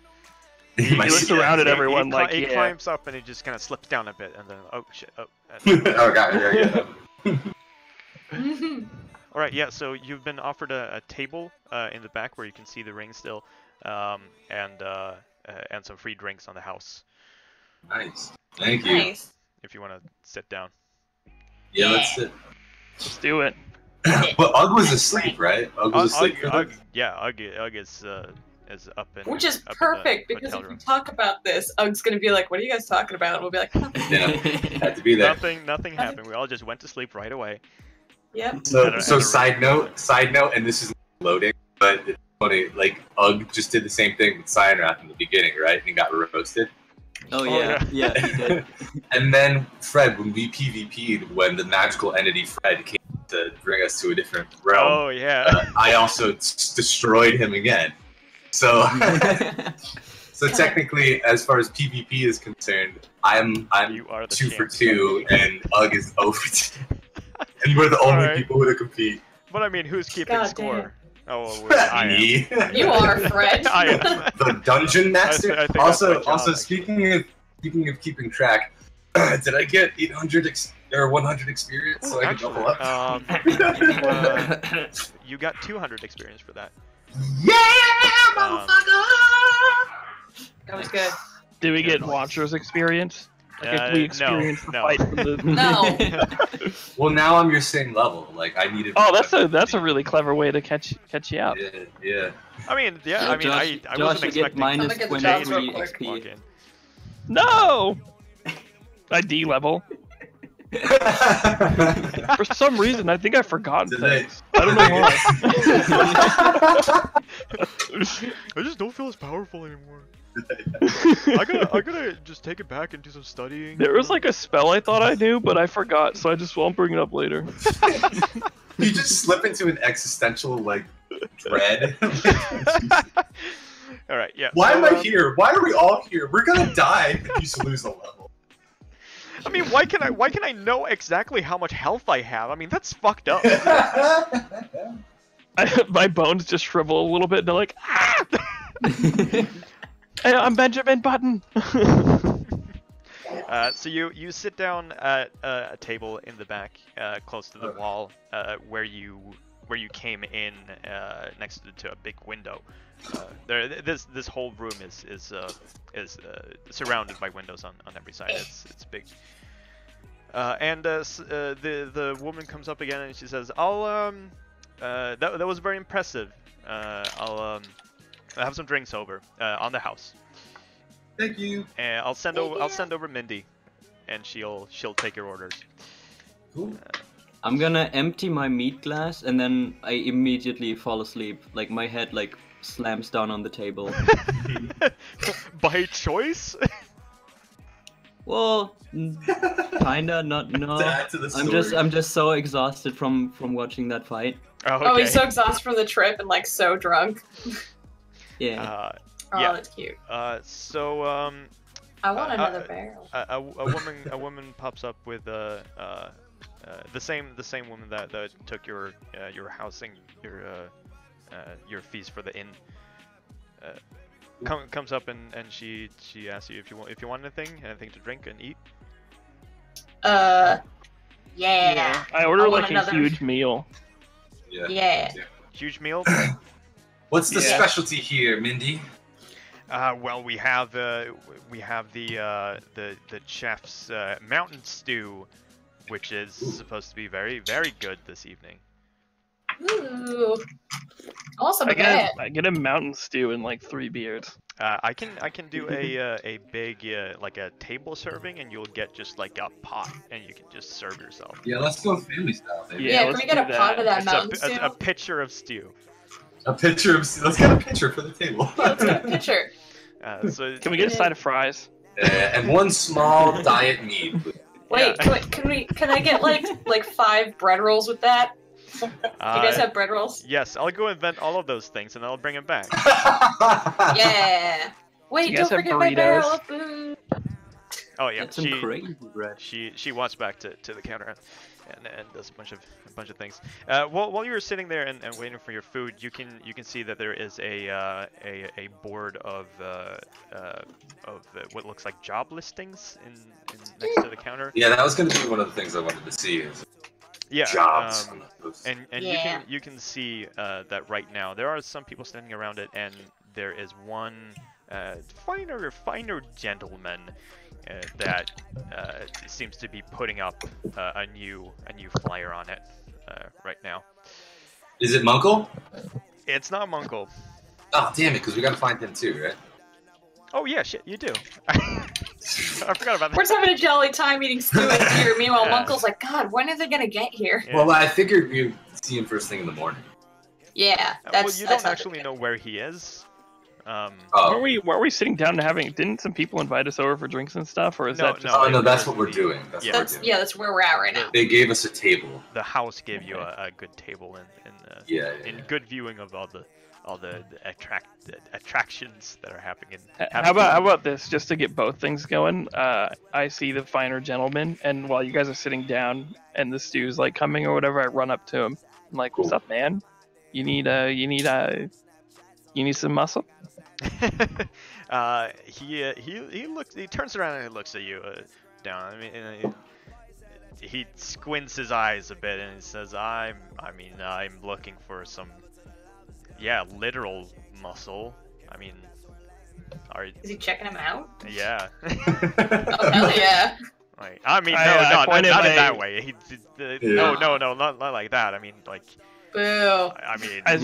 He looks around at He- everyone he, like, he yeah. climbs up and he just kind of slips down a bit, and then oh shit. Oh. Oh god, yeah. All right, yeah. So you've been offered a table in the back where you can see the ring still, and some free drinks on the house Nice. Thank you. Nice. if you want to sit down. Yeah, let's sit. Let's do it. But Ugg was asleep, right? Ugg was asleep for Ugg this? is up in Which is up in the perfect because hotel if we room. talk about this, Ug's gonna be like, "What are you guys talking about?" And we'll be like, Yeah, had to be there. Nothing happened. We all just went to sleep right away. "Yep." So side note, and this is loading, but it's funny, like, Ugg just did the same thing with Cyanrath in the beginning, right? And got roasted. Oh yeah, yeah, he did. And then Fred, when we PvP'd, when the magical entity Fred came to bring us to a different realm, Oh yeah. I also destroyed him again. So So technically, as far as PvP is concerned, I'm You are the 2 for champ. 2, and Ugg is 0 for 2. And we're the only Alright. people who compete. But I mean, who's keeping God score? Oh, well, I am. Me, You are, Fred. I am. the dungeon master. I think that's my job, Also, actually. speaking of keeping track, did I get 800 or 100 experience so I can double up? You got 200 experience for that. Yeah, Um, motherfucker! That was good. Did we get Watcher's experience? Like if we experienced the no. fight from the... No. Well, now I'm your same level. Like I needed. Oh, that's a really clever way to catch you up. Yeah, yeah. I mean, yeah, I mean, Josh, I Josh, wasn't you get expecting minus Let me get the 23 jobs real quick. walk XP. in. No! I D level. For some reason, I think I've forgotten Did they- things. I don't know why. I just don't feel as powerful anymore. I gotta just take it back and do some studying. There was like a spell I thought I knew, but I forgot, so I just won't bring it up later. You just slip into an existential like dread. All right, yeah. Why so, am I here? Why are we all here? We're gonna die if you lose a level. I mean, why can I know exactly how much health I have? I mean, that's fucked up. My bones just shrivel a little bit, and they're like, ah! Hey, I'm Benjamin Button. So you sit down at a table in the back, close to the wall, where you came in, next to a big window. This whole room is surrounded by windows on every side. It's big. The woman comes up again and she says, that was very impressive. I'll have some drinks over on the house. Thank you. And I'll send over Mindy, and she'll take your orders. Cool. I'm gonna empty my meat glass and then I immediately fall asleep. Like my head like slams down on the table. By choice? Well, kinda, not no. To add to the story. I'm just so exhausted from watching that fight. Okay. Oh, he's so exhausted from the trip and like so drunk. Yeah. Oh, Yeah. that's cute. So I want another barrel. a woman pops up with the same woman that took your housing, your fees for the inn. Comes up and she asks you if you want anything to drink and eat. Yeah. I order I want like another. a huge meal. Yeah. Yeah. Huge meal. What's the Yeah. specialty here, Mindy? Well, we have the chef's mountain stew, which is supposed to be very, very good this evening. Ooh. Awesome. I get a mountain stew and like 3 beers. I can do a big like a table serving, and you'll get just like a pot, and you can just serve yourself. Yeah, let's go family style. Baby. Yeah, Yeah, can let's we get a do pot that. of that It's mountain a stew? pitcher of stew. A picture of. Let's get a picture for the table. Let's get a picture. So Can we get a side of fries? And one small diet meat. Wait, Yeah. can I get like 5 bread rolls with that? Do you guys have bread rolls? Yes, I'll go invent all of those things, and I'll bring them back. Yeah. Wait, You guys don't have forget my barrel burritos? of food. Oh yeah, That's some crazy bread. she walks back to the counter and does a bunch of things. While you're sitting there and waiting for your food, you can see that there is a board of what looks like job listings in next to the counter. Yeah, that was going to be one of the things I wanted to see. Is Yeah. jobs. And Yeah. you can see that right now there are some people standing around it, and there is one finer gentleman that seems to be putting up a new flyer on it right now. Is it Munkle? It's not Munkle. Oh, damn it, because we got to find him too, right? Oh yeah, shit, you do. I forgot about that. We're just having a jolly time eating stew and beer. Meanwhile, Yeah. Uncle's like, God, when are they gonna get here? Yeah. Well, I figured we'd see him first thing in the morning. Yeah, Well, that's you that's don't not actually know where he is. Were Oh, we sitting down and having? Didn't some people invite us over for drinks and stuff, or is No, that just? no. oh no, that's what we're doing. That's Yeah. what That's we're doing. yeah, that's where we're at right now. They gave us a table. The house gave you a good table and Yeah, in good viewing of all attractions that are happening. How about this? Just to get both things going, I see the finer gentleman, and while you guys are sitting down and the stew's like coming or whatever, I run up to him. I'm like, "What's up, man? You need some muscle?" He looks. He turns around and he looks at you down. I mean, he squints his eyes a bit and he says, "I'm looking for some, literal muscle. I mean, Is he checking him out? Yeah." Oh, hell yeah. Like, I mean, not in that way. No, not like that. I mean, like. Boo. I mean, I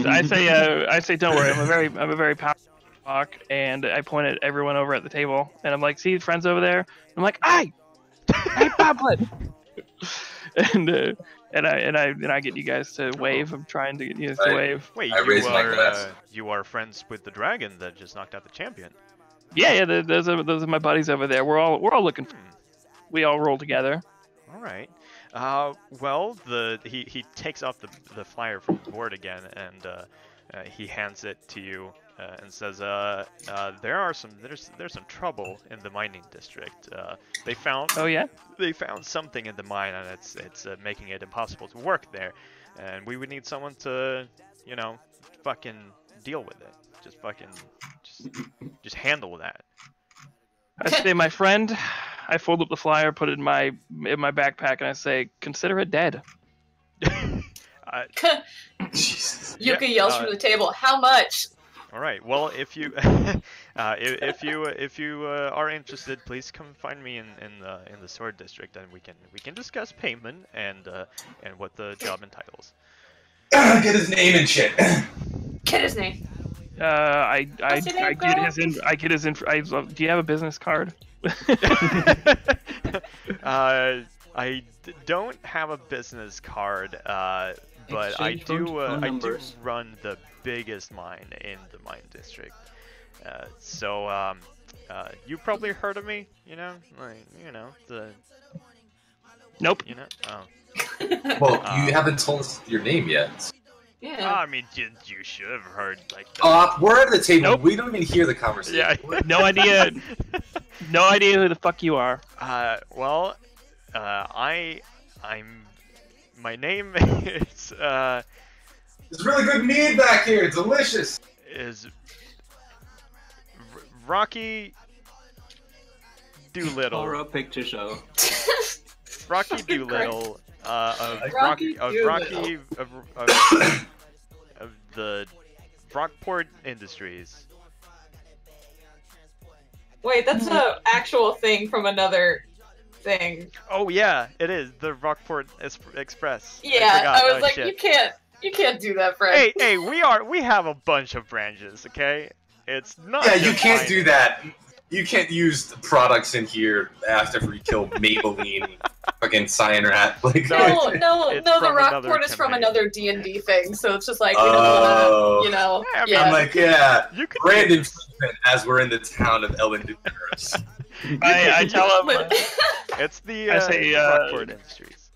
say, don't worry. I'm a very powerful rock, and I point at everyone over at the table, and I'm like, see, friends over there. I'm like, hey, Boblin. and I get you guys to wave. I'm trying to get you guys to wave. Wait, you are friends with the dragon that just knocked out the champion? Yeah. Those are my buddies over there. We're all looking. We all roll together. All right. Well, he takes off the flyer from the board again, and he hands it to you and says, there's some trouble in the mining district. They found something in the mine, and it's making it impossible to work there, and we would need someone to, fucking deal with it. Just handle that. I say, my friend, I fold up the flyer, put it in my backpack, and I say, consider it dead. Yuka yells from the table, how much? All right. Well, if you if you are interested, please come find me in the Sword District, and we can discuss payment and what the job entitles. Get his name and shit. Get his name. I get his info. Do you have a business card? I don't have a business card, but I do run the biggest mine in the mine district. So you probably heard of me, the. Nope. Oh. Well, you haven't told us your name yet. Yeah. I mean, you should have heard like. We're at the table. Nope. We don't even hear the conversation. Yeah. No idea. No idea who the fuck you are. Well, my name is There's really good meat back here. It's delicious. Is Rocky Doolittle. Horror picture show. Rocky Doolittle of the Rockport Industries. Wait, that's an actual thing from another thing. Oh yeah, it is the Rockport Express. Yeah, I was like, shit. you can't do that, Fred. Hey, we have a bunch of branches, okay? It's not. Yeah, you can't do that. You can't use the products in here after we kill Maybelline, fucking Cyanrat. Like, no, the Rockport is from another D&D thing, so it's just like, we don't want to, Yeah. I'm like, Brandon Friedman, as we're in the town of Ellen DeGeneres. I tell him. It's the I say, Rockport Industries.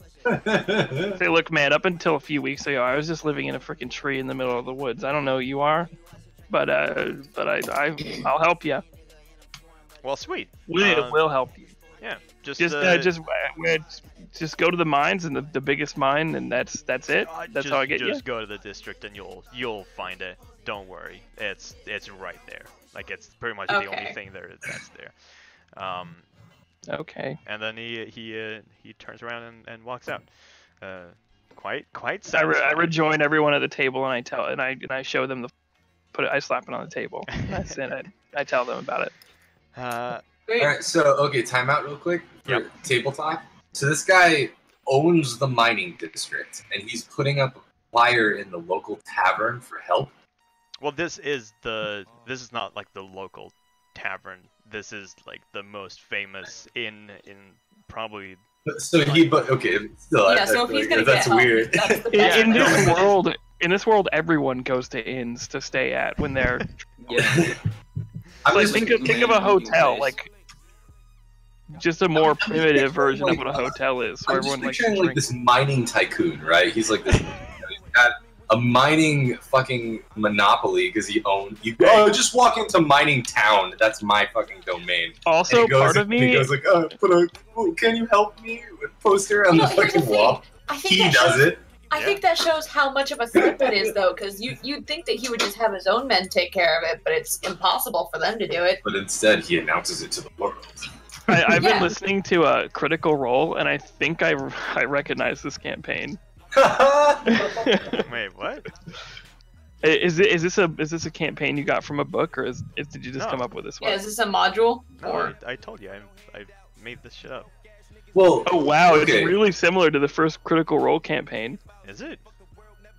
Say, look, man, up until a few weeks ago, I was just living in a freaking tree in the middle of the woods. I don't know who you are, but I'll help you. Well, sweet. We'll help you. Yeah, just go to the mines and the biggest mine, and that's it. That's how I get you. Just go to the district and you'll find it. Don't worry, it's right there. Like it's pretty much the only thing that's there. Okay. And then he turns around and walks out. Quite satisfied. I rejoin everyone at the table and I show them I slap it on the table. That's it. I tell them about it. Alright, so, time out real quick for Yep. tabletop. So this guy owns the mining district, and he's putting up a flyer in the local tavern for help. Well, this is not like the local tavern. This is like the most famous in probably. So still, Yeah, so if he's gonna that's get help, weird. that's the best In this world, everyone goes to inns to stay at when they're. Yeah. Think of a hotel, like just a more primitive version of what a hotel is. I'm Where just everyone picturing likes to like this mining tycoon, right? He's like this. He's got a mining fucking monopoly because he owned. You just walk into mining town. That's my fucking domain. Also, part of He me, goes like, can you help me? With poster on the here's fucking wall. I think He that does shows, it. I think that shows how much of a threat that is, though, because you'd think that he would just have his own men take care of it, but it's impossible for them to do it. But instead, he announces it to the world. I've Yeah. been listening to a Critical Role, and I think I recognize this campaign. Wait, what? Is this a campaign you got from a book, or did you just No. come up with this one? Yeah, is this a module? No, Or I told you, I made this shit up. Well, Oh wow, Okay. it's really similar to the first Critical Role campaign. Is it?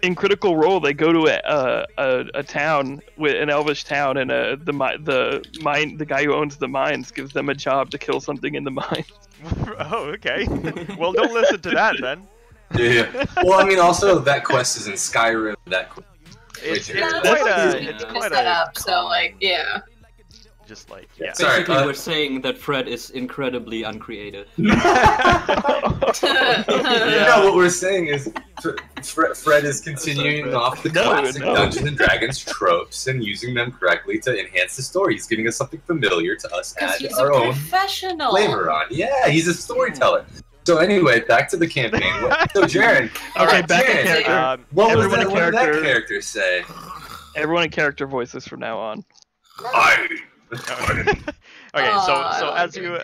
In Critical Role, they go to a town, with an elvish town, and the guy who owns the mines gives them a job to kill something in the mine. Oh, okay. Well, don't listen to that then. yeah. Well, I mean, also that quest is in Skyrim. It's Yeah, yeah, quite that's a, it's what quite set a up. So like, yeah. just like yeah. Sorry, Basically, we're saying that Fred is incredibly uncreative. No, what we're saying is Fred is continuing Fred. off the No, classic no. Dungeons and Dragons tropes and using them correctly to enhance the story. He's giving us something familiar to us, Because add he's our a own professional. flavor on. Yeah, he's a storyteller. So anyway, back to the campaign. So Jaren, Okay, back to Jaren, character. what Everyone did in that character. character say? Everyone in character voices from now on. Okay, Aw, so I like as it. you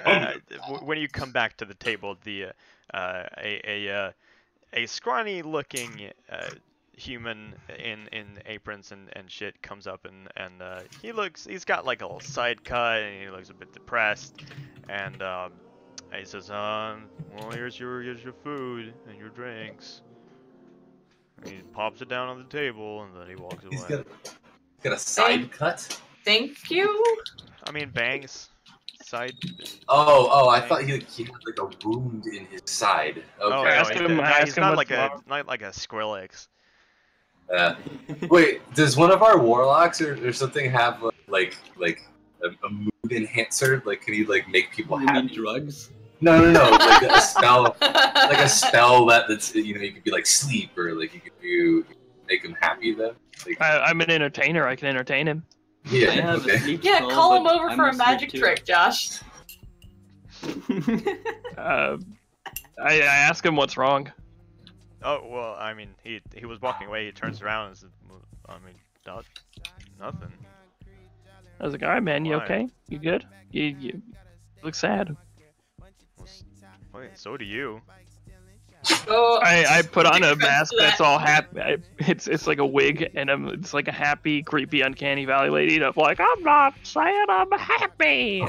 when you come back to the table, a scrawny-looking human in aprons and shit comes up and he's got like a little side cut and he looks a bit depressed and he says well here's your food and your drinks. And he pops it down on the table and then he walks away. He's got a side cut. Thank you. I mean bangs. Side. Oh! I thought he had like a wound in his side. Oh, Okay. no, ask him- ask he's him not what's like wrong. not like a Skrillex. Wait, does one of our warlocks or something have like a mood enhancer? Like, can he like make people You mean happy? drugs? No, like a spell, like a spell that's you could be like sleep or like you could make him happy then. Like, I'm an entertainer. I can entertain him. yeah, I have a okay. sleep Yeah, spell, call him but over I'm for a asleep magic too. trick, Josh. I ask him what's wrong. Oh well, I mean he was walking away. He turns around and says, well, I mean nothing. I was like, all right, man, you Why? okay? You good? You look sad. Wait, so do you. Oh, I put on a Difference mask to that. that's all happy. It's like a wig, and it's like a happy, creepy, uncanny valley lady. Of like, I'm not sad, I'm happy.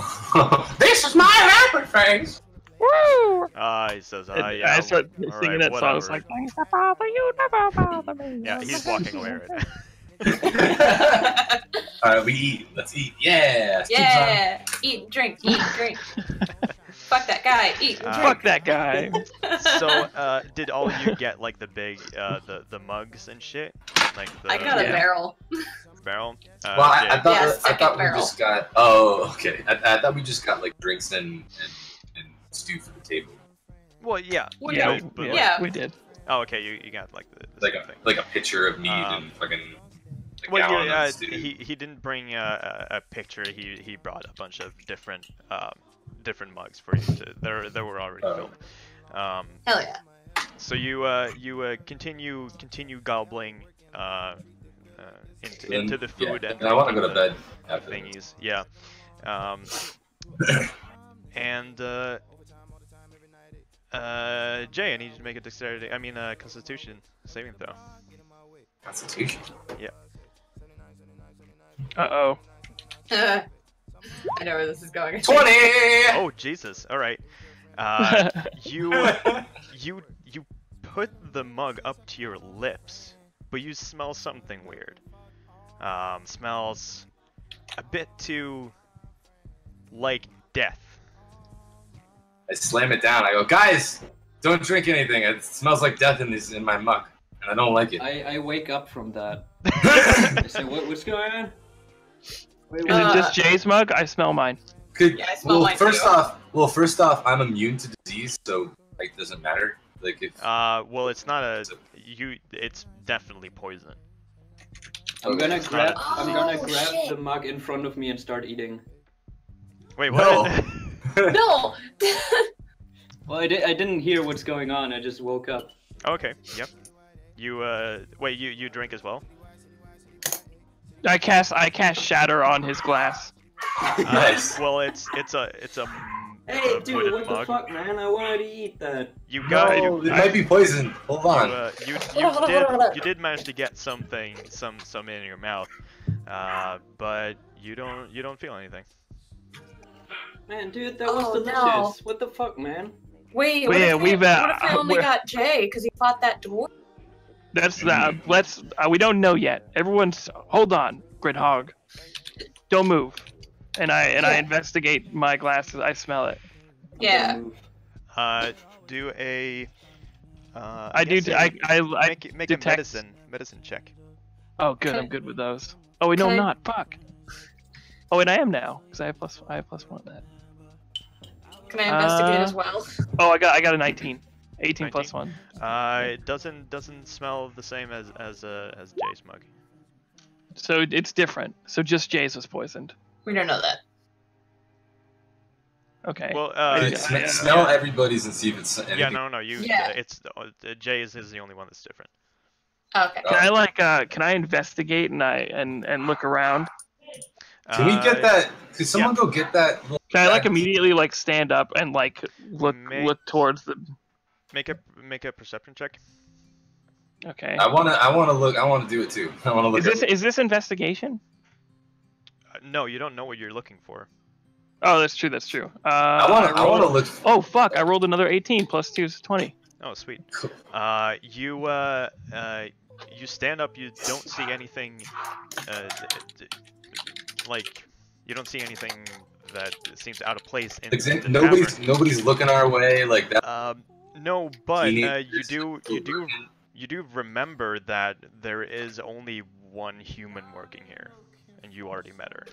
This is my happy face. Woo! He says, And yeah. I start all singing right, that song. It's whatever. like, things that bother you never bother me. Yeah, he's walking away right now. Alright, we eat. Let's eat. Yeah. yeah. Eat and drink. Eat and drink. Fuck that guy. Eat and drink. Fuck that guy. So, did all of you get like the big, the mugs and shit? Like the I got a Yeah. barrel. barrel? Well, I thought Yeah, I second thought we barrel. just got. Oh, okay. I thought we just got like drinks and stew for the table. Well, yeah. Well, Yeah, no, but, yeah. we did. Oh, okay. You got like the Like same a thing. like a pitcher of meat Um, and fucking. A Well, gallon yeah, of stew. he didn't bring a picture. He brought a bunch of different mugs for you. They were already Oh. filled. Hell yeah. So you continue gobbling into the food yeah. and I want to go to drinking bed after this. thingies. Yeah. And Jay, I need you to make a dexterity. I mean, Constitution saving throw. Constitution. Uh-oh. I know where this is going. 20. Oh Jesus! All right. You put the mug up to your lips, but you smell something weird. Smells a bit too like death. I slam it down. I go, guys, don't drink anything. It smells like death in my mug, and I don't like it. I wake up from that. I say, what's going on? Wait, Is it just Jay's mug? I smell mine. Could, Yeah, I smell mine first too. off, I'm immune to disease, so like doesn't matter. Like if well, it's not a It's definitely poison. I'm gonna It's grab. not a I'm gonna disease. grab Oh, shit. the mug in front of me and start eating. Wait, what? No. Well, I didn't hear what's going on. I just woke up. Okay. Yep. You wait. You drink as well? I cast shatter on his glass. Nice. Well, it's a Hey, a dude, wooden what mug. the fuck, man? I wanted to eat that. You got No, it might be poison. Hold on. you did manage to get some in your mouth, but you don't feel anything. Man, dude, that was Oh, delicious. no. What the fuck, man? Wait, Well, yeah, what if they only we're- got Jay because he fought that dwarf? That's we don't know yet. Everyone's hold on, Gridhog. Don't move. And I investigate my glasses. I smell it. Yeah. Do a. I do. guess I make detect- a medicine check. Oh, good. I'm good with those. Oh wait, no, I'm Okay. not. Fuck. Oh wait, I am now because I have plus one of that. Can I investigate as well? Oh, I got a 19. 18 plus 19? 1. It doesn't smell the same as Jay's mug. So it's different. So just Jay's was poisoned. We don't know that. Okay. Well, Smell everybody's and see if it's anything. yeah, no, you. Yeah. It's Jay's is the only one that's different. Okay. Can I investigate and look around? Can we get that? Could someone go get that? little Can I back- immediately stand up and look towards the? Make a perception check? Okay. I wanna look. I wanna do it too. I wanna look. Is this investigation? No, you don't know what you're looking for. Oh, that's true. That's true. I wanna look. Oh fuck! I rolled another 18 plus 2 is 20. Oh, sweet. Cool. You stand up. You don't see anything. Like you don't see anything that seems out of place in the Nobody's looking our way like that. No, but Teenage- you do remember that there is only one human working here, and you already met her.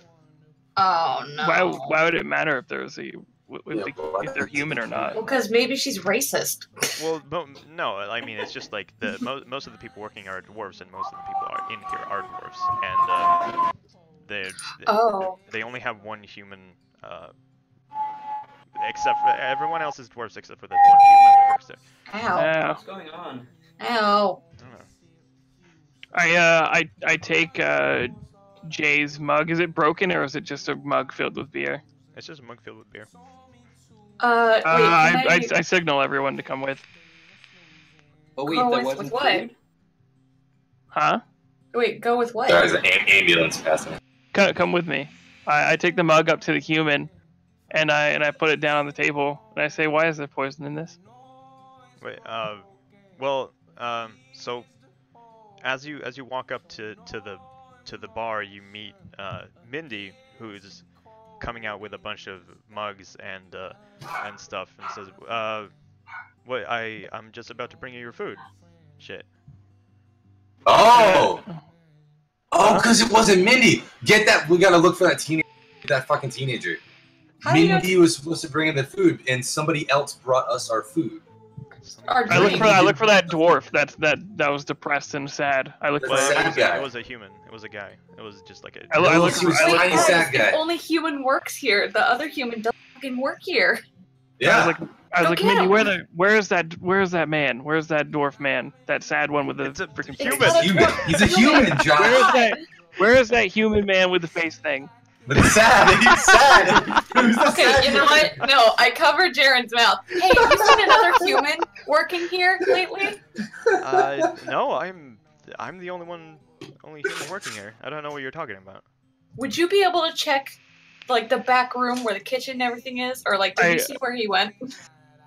Oh no. Why would it matter if there's if they're human or not? Well, because maybe she's racist. Well, no, I mean it's just like most of the people working are dwarves, and most of the people are in here are dwarves, and they only have one human. Except for everyone else is dwarves except for the one human that works there. Ow. Yeah. What's going on? Ow. I don't know. I take Jay's mug. Is it broken or is it just a mug filled with beer? It's just a mug filled with beer. Wait, can I signal everyone to come with. Oh wait, Go that with wasn't what? food? Huh? Wait, go with what? There's an ambulance passing. Come with me. I take the mug up to the human, and I put it down on the table, and I say, "Why is there poison in this?" Wait, well, so as you walk up to the bar, you meet Mindy, who's coming out with a bunch of mugs and stuff, and says, "What? I'm just about to bring you your food." Shit. Oh, because it wasn't Mindy. Get that. We gotta look for that fucking teenager. How do you know Mindy was supposed to bring in the food, and somebody else brought us our food. Our I look drink? for that dwarf that was depressed and sad. I look for Well, Sad guy. it was a human. It was a guy. It was just like a. I look- He I was look- a tiny Guys, sad the guy. only human works here. The other human doesn't fucking work here. Yeah. I was Go like, get Mindy, him. where is that man? Where's that dwarf man? That sad one with the It's a freaking human. not a Human. dwarf. He's a human, John. Where is that? Where is that human man with the face thing? But it's sad. He's sad. Who's the Okay, sad you know human? what? No, I covered Jaren's mouth. Hey, have you seen another human working here lately? No, I'm the only human working here. I don't know what you're talking about. Would you be able to check, like, the back room where the kitchen and everything is? Or, like, did you see where he went?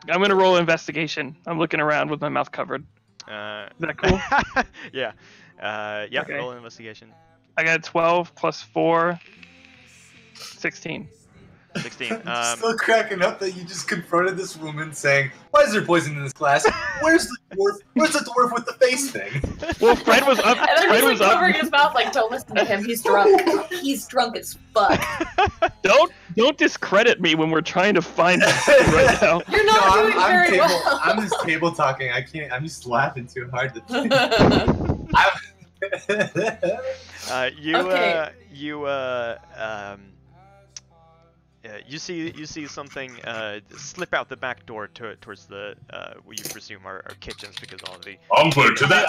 I'm gonna roll investigation. I'm looking around with my mouth covered. Is that cool? Yeah. Yeah. Okay. Roll investigation. I got 12 plus 4, 16. 16. I'm still cracking up that you just confronted this woman saying, "Why is there poison in this glass? Where's the dwarf? Where's the dwarf with the face thing?" Well, Fred was up. And then Fred he's, like, was up. covering his mouth, like, don't listen to him. He's drunk. He's drunk as fuck. Don't don't discredit me when we're trying to find something right now. You're not doing very well. I'm just table talking. I can't. I'm just laughing too hard to think. Okay. You see something slip out the back door towards the what you presume are kitchens because all of the. Onward to that.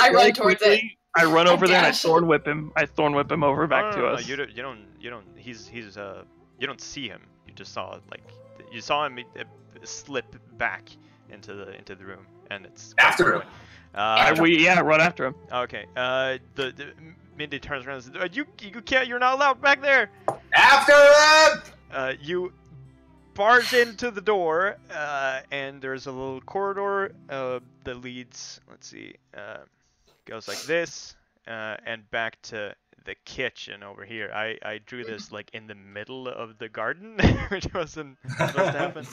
I run towards it. I run over there and I dash. thorn whip him. I thorn whip him over back to No, us. you don't. He's you don't see him. You just saw you saw him slip back into the room, and it's After him. Run after him. Okay. The Mindy turns around and says, "You can't. You're not allowed back there." After him. You barge into the door, and there's a little corridor that leads. Let's see. Goes like this, and back to the kitchen over here. I drew this like in the middle of the garden, which wasn't supposed to happen.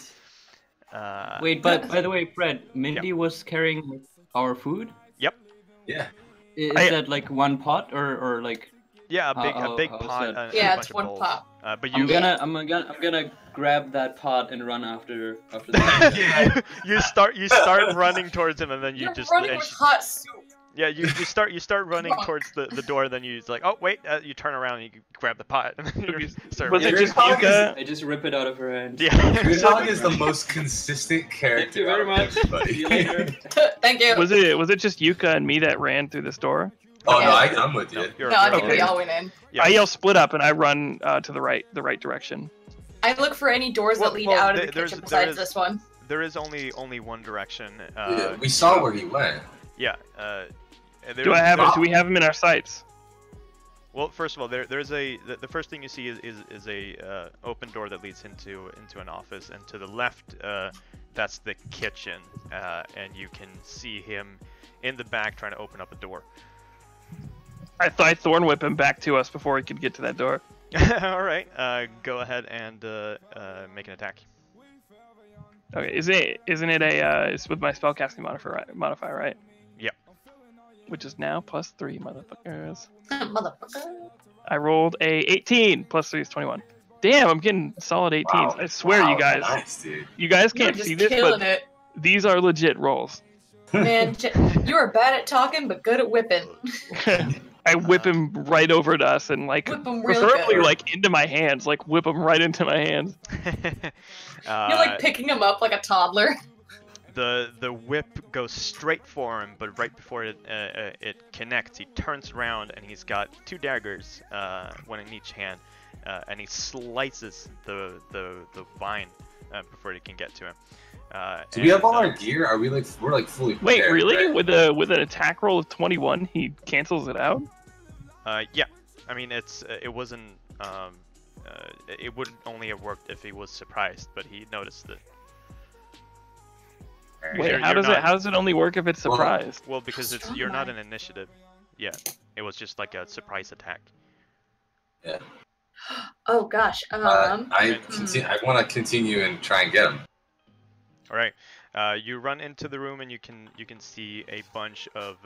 Wait, but by the way, Fred, Mindy was carrying like, our food. Yep. Yeah. Is that like one pot or like? Yeah, a big how's pot. that? And Yeah, a it's bunch of one bowls. pot. But I'm you gonna grab that pot and run after that. Yeah. you start running towards him, and then you You're just running with hot soup. yeah you start running towards the door. Then you like, oh wait, you turn around and you grab the pot. And then you start Was it running. just Yuka? I just rip it out of her hand. Yeah. Gridhog is the most consistent character. Thank you very out of much. everybody. See you later. Thank you. Was it just Yuka and me that ran through this door? Oh Yeah. no, I'm with you. You're- No, I you're think okay. we all went in. Yeah. I yell split up and I run to the right direction. I look for any doors Well- that lead well, out of the there's- kitchen there besides is- this one. There is only one direction. Yeah, we saw where he went. Yeah. Do there's- we have him in our sights? Well, first of all, there's the first thing you see is a open door that leads into an office, and to the left, that's the kitchen, and you can see him in the back trying to open up a door. I thorn whip him back to us before he could get to that door. All right, go ahead and make an attack. Okay, isn't it it's with my spellcasting modifier, right? Yep. Which is now +3, motherfuckers. Motherfucker. I rolled a 18, +3 is 21. Damn, I'm getting solid 18s. Wow. I swear, Wow, you guys, Nice, dude. you guys You're can't just see this, killing but it. these are legit rolls. Man, you are bad at talking, but good at whipping. I whip him right over to us and like Whip him real preferably good. like into my hands, like whip him right into my hands. You're like picking him up like a toddler. The whip goes straight for him, but right before it connects, he turns around and he's got two daggers, one in each hand, and he slices the vine before it can get to him. Do we have all our gear? Are we like we're like fully Wait, prepared, really? right? With an attack roll of 21, he cancels it out? Yeah, I mean it wasn't it would only have worked if he was surprised, but he noticed it. Wait, You're how does not- it only work if it's Well- surprised? Well, because Strong you're not mind. an initiative. Yeah, it was just like a surprise attack. Yeah. Oh gosh. I want to continue and try and get him. All right, you run into the room and you can see a bunch of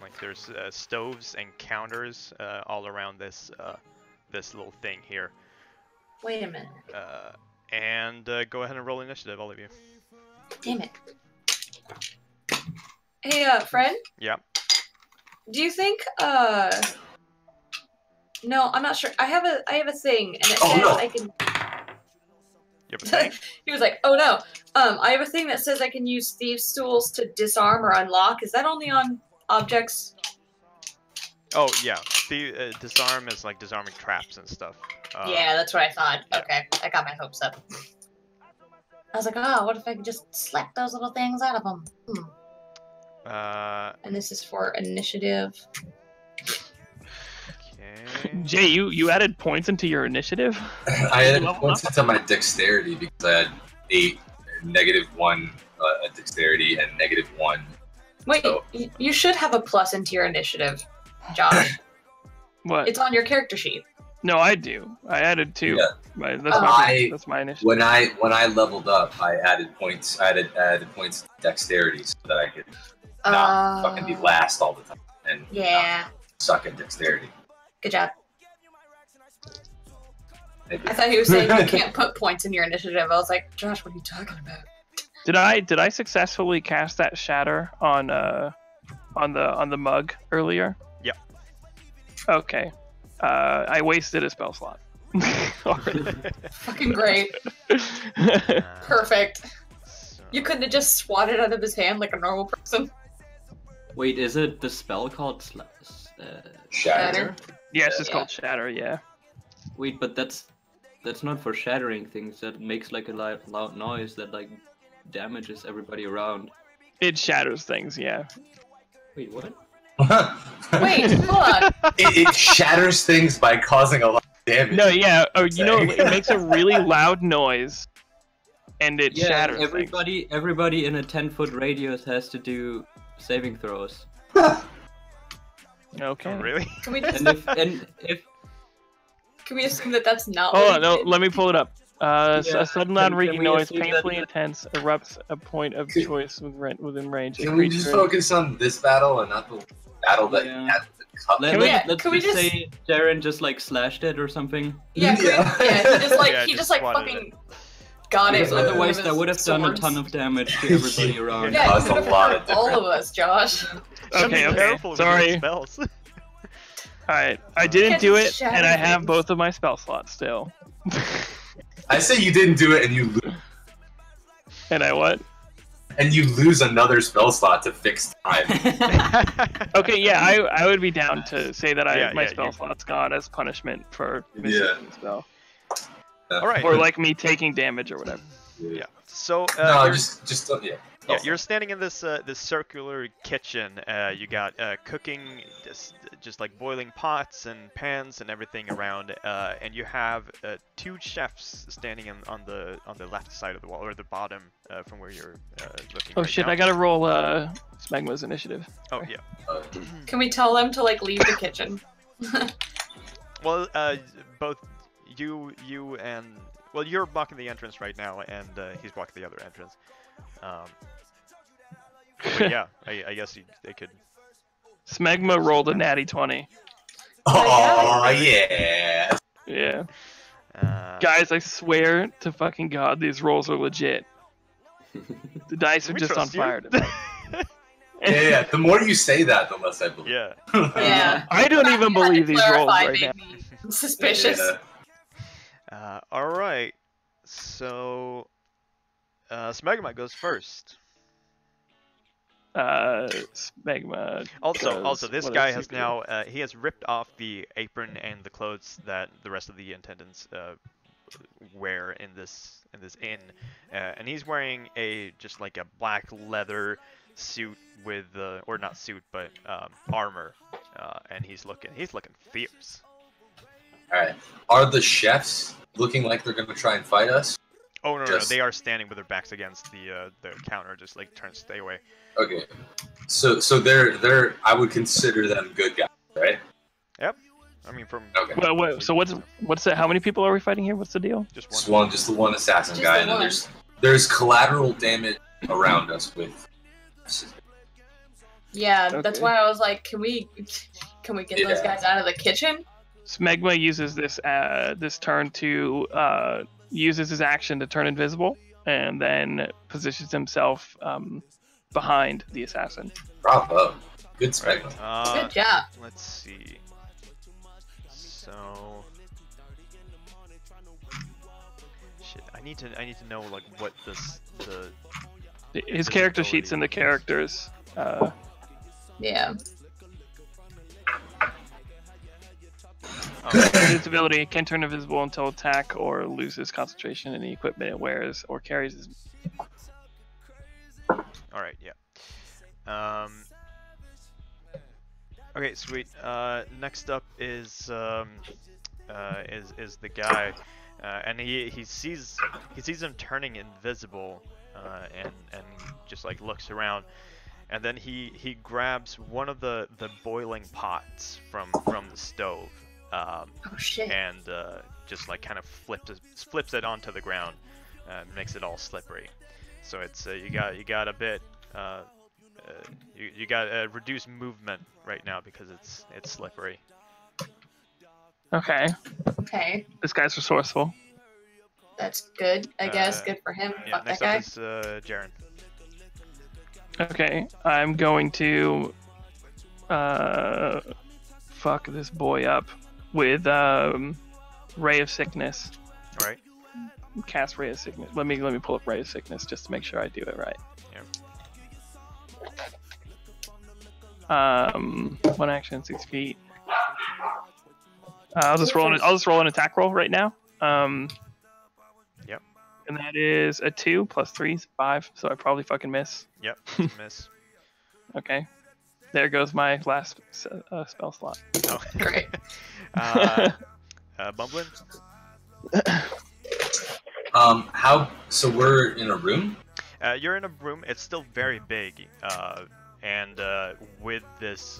like there's stoves and counters all around this this little thing here. Wait a minute. And go ahead and roll initiative, all of you. Damn it. Hey, friend. Yeah. Do you think No, I'm not sure. I have a thing, and it Oh, says no. I can. You have a thing? He was like, "Oh no, I have a thing that says I can use thieves' tools to disarm or unlock. Is that only on objects?" Oh yeah, the disarm is like disarming traps and stuff. Yeah, that's what I thought. yeah. Okay, I got my hopes up. I was like, "Oh, what if I could just slap those little things out of them?" And this is for initiative. Okay. Jay, you added points into your initiative? I had points into my dexterity because I had 8, -1 dexterity, and -1. Wait, So- you should have a plus into your initiative, Josh. What? It's on your character sheet. No, I do. I added 2. Yeah. That's my initiative. When I leveled up, I added points. I added points to dexterity so that I could not fucking be last all the time and Yeah. not suck at dexterity. Good job. Maybe. I thought he was saying you can't put points in your initiative. I was like, Josh, what are you talking about? Did I successfully cast that shatter on the mug earlier? Yep. Okay. I wasted a spell slot. Fucking great. Perfect. You couldn't have just swatted out of his hand like a normal person. Wait, is it the spell called Shatter. Yes, it's Yeah. called shatter. Yeah. Wait, but that's not for shattering things. That makes like a loud noise that like damages everybody around. It shatters things. Yeah. Wait, what? Wait, hold on. It shatters things by causing a lot of damage. No, yeah. Oh, you know, it makes a really loud noise, and it Yeah, shatters things. everybody in a 10-foot radius has to do saving throws. Okay. Really? Can we just And if can we assume that that's not? Oh what he no, did? let me pull it up. A sudden loud can ringing we noise, assume that- painfully intense, erupts a point of Can- choice within range. A Can we just creature- focus on this battle and not the battle that Yeah. he had with the cup? let's can we just just- say Darren just like slashed it or something. Yeah, Yeah. he just like Yeah, he just just like swatted fucking got it. Because with otherwise one that of would have his done a swords. ton of damage to everybody around. Yeah, Caused he a could have lot hurt of all different- of us, Josh. Okay, okay. Careful with your Sorry. spells. Alright, I didn't Can't do just it, and shatter I have things. both of my spell slots still. I say you didn't do it and you lose. And I what? And you lose another spell slot to fix time. Okay, yeah, I would be down to say that Yeah, my yeah, spell you- slot's gone as punishment for missing Yeah. the spell. All right. Or like me taking damage or whatever. Yeah. So No, you're, just yeah. yeah, you're standing in this this circular kitchen. You got cooking, just like boiling pots and pans and everything around, and you have two chefs standing on the left side of the wall or the bottom from where you're looking. Oh right shit, now. I gotta roll Smegma's initiative. Oh yeah. Can we tell them to like leave the kitchen? Well, both you and well, you're blocking the entrance right now, and he's blocking the other entrance. But yeah, I guess they could. Smegma rolled a natty 20. Oh yeah. Yeah. Guys, I swear to fucking god, these rolls are legit. The dice are we just on trust you. fire today. Yeah. The more you say that, the less I believe. Yeah. Yeah. I don't The even fact you had to believe these rolls clarify right now. made me suspicious. Yeah. All right. So, Smegma goes first. Smegma. Also, does this what guy else has he now he has ripped off the apron and the clothes that the rest of the attendants wear in this inn, and he's wearing just like a black leather suit with or not suit but armor, and he's looking fierce. All right. Are the chefs looking like they're gonna try and fight us? Oh no, Just- they are standing with their backs against the counter, just like trying to stay away. Okay. So they're I would consider them good guys, right? I mean, from Okay. Well, so what's that? How many people are we fighting here? What's the deal? Just the one assassin Just guy, the and then one. there's collateral damage around us with. Yeah, that's Okay. why I was like, can we get those Yeah. guys out of the kitchen? Smegma uses this turn to uses his action to turn invisible, and then positions himself behind the assassin. Bravo. Good spec. Good job. Let's see. So, shit. I need to know like what His character sheet's in the characters. Yeah. His ability can turn invisible until attack or loses concentration in the equipment it wears or carries. All right, yeah. Okay, sweet. Next up is the guy, and he sees him turning invisible, and just like looks around, and then he grabs one of the boiling pots from the stove. Oh shit. And just like kind of flips it onto the ground, makes it all slippery. So it's you got a bit you got reduced movement right now because it's slippery. Okay. Okay, This guy's resourceful. that's good. I guess good for him. Yeah, Fuck that next guy. up is Jaren. Okay, I'm going to fuck this boy up with Ray of Sickness. All right. Cast Ray of Sickness. Let me pull up Ray of Sickness just to make sure I do it right. Yeah. 1 action, 6 feet. I'll just roll an attack roll right now. Yep. And that is a 2 plus 3 is 5, so I probably fucking miss. Yep. Miss. Okay. There goes my last spell slot. Oh. Great. Bumblin? So we're in a room? You're in a room. It's still very big, and with this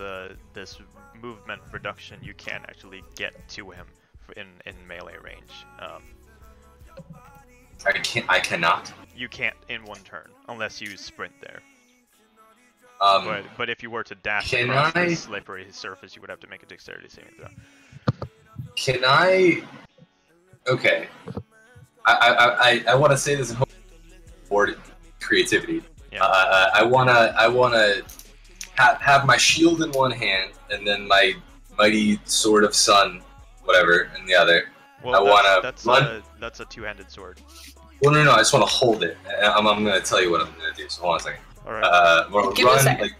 this movement reduction, you can't actually get to him in melee range. I cannot. You can't in one turn unless you sprint there. Um, But if you were to dash can across I- the slippery surface, you would have to make a dexterity saving throw. can I? Okay. I want to say this in hope for creativity. Yeah. I wanna have my shield in one hand and then my mighty sword of sun, whatever, in the other. Well, I wanna that's run- that's a two-handed sword. Well, no, I just want to hold it. I'm gonna tell you what I'm gonna do. So hold on a second. All right. We'll Give me a run second.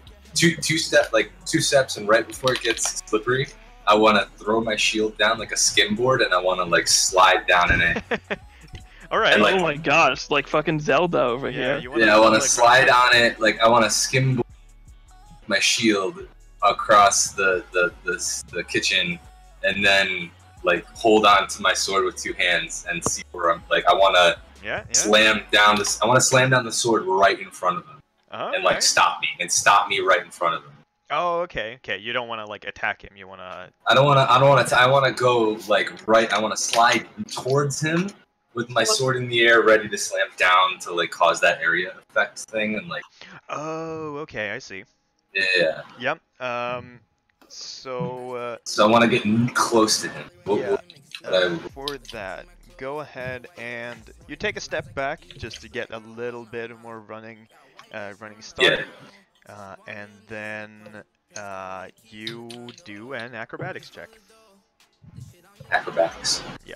like two steps, and right before it gets slippery, I want to throw my shield down like a skimboard, and I want to like slide down in it. All right. and, like- Oh my gosh, like fucking Zelda over yeah, here. you wanna Yeah, I want to like, slide on it. Like I want to skimboard my shield across the kitchen, and then like hold on to my sword with two hands and see where I'm. Like I want to Yeah. slam down this. I want to slam down the sword right in front of them Uh-huh, and like alright. stop me right in front of them. Oh, okay. You don't want to like attack him. You want to. I don't want to. I want to go like right. I want to slide towards him with my sword in the air, ready to slam down to like cause that area effect thing, and like Oh, okay. I see. yeah. Yep. So. So I want to get close to him. Yeah. I- For that, go ahead and you take a step back just to get a little bit more running start. Yeah. And then you do an acrobatics check. Acrobatics. Yeah.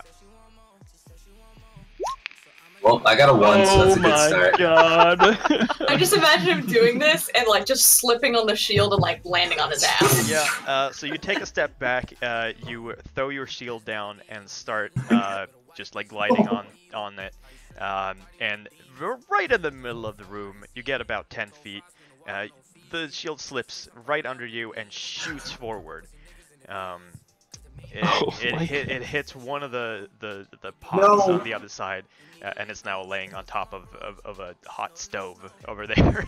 Well, I got a 1, so that's a good my start. god. I just imagine him doing this and like just slipping on the shield and like landing on his ass. Yeah. So you take a step back. You throw your shield down and start just like gliding on it. And right in the middle of the room, you get about 10 feet. The shield slips right under you and shoots forward. It hits one of the pots on the other side, and it's now laying on top of a hot stove over there.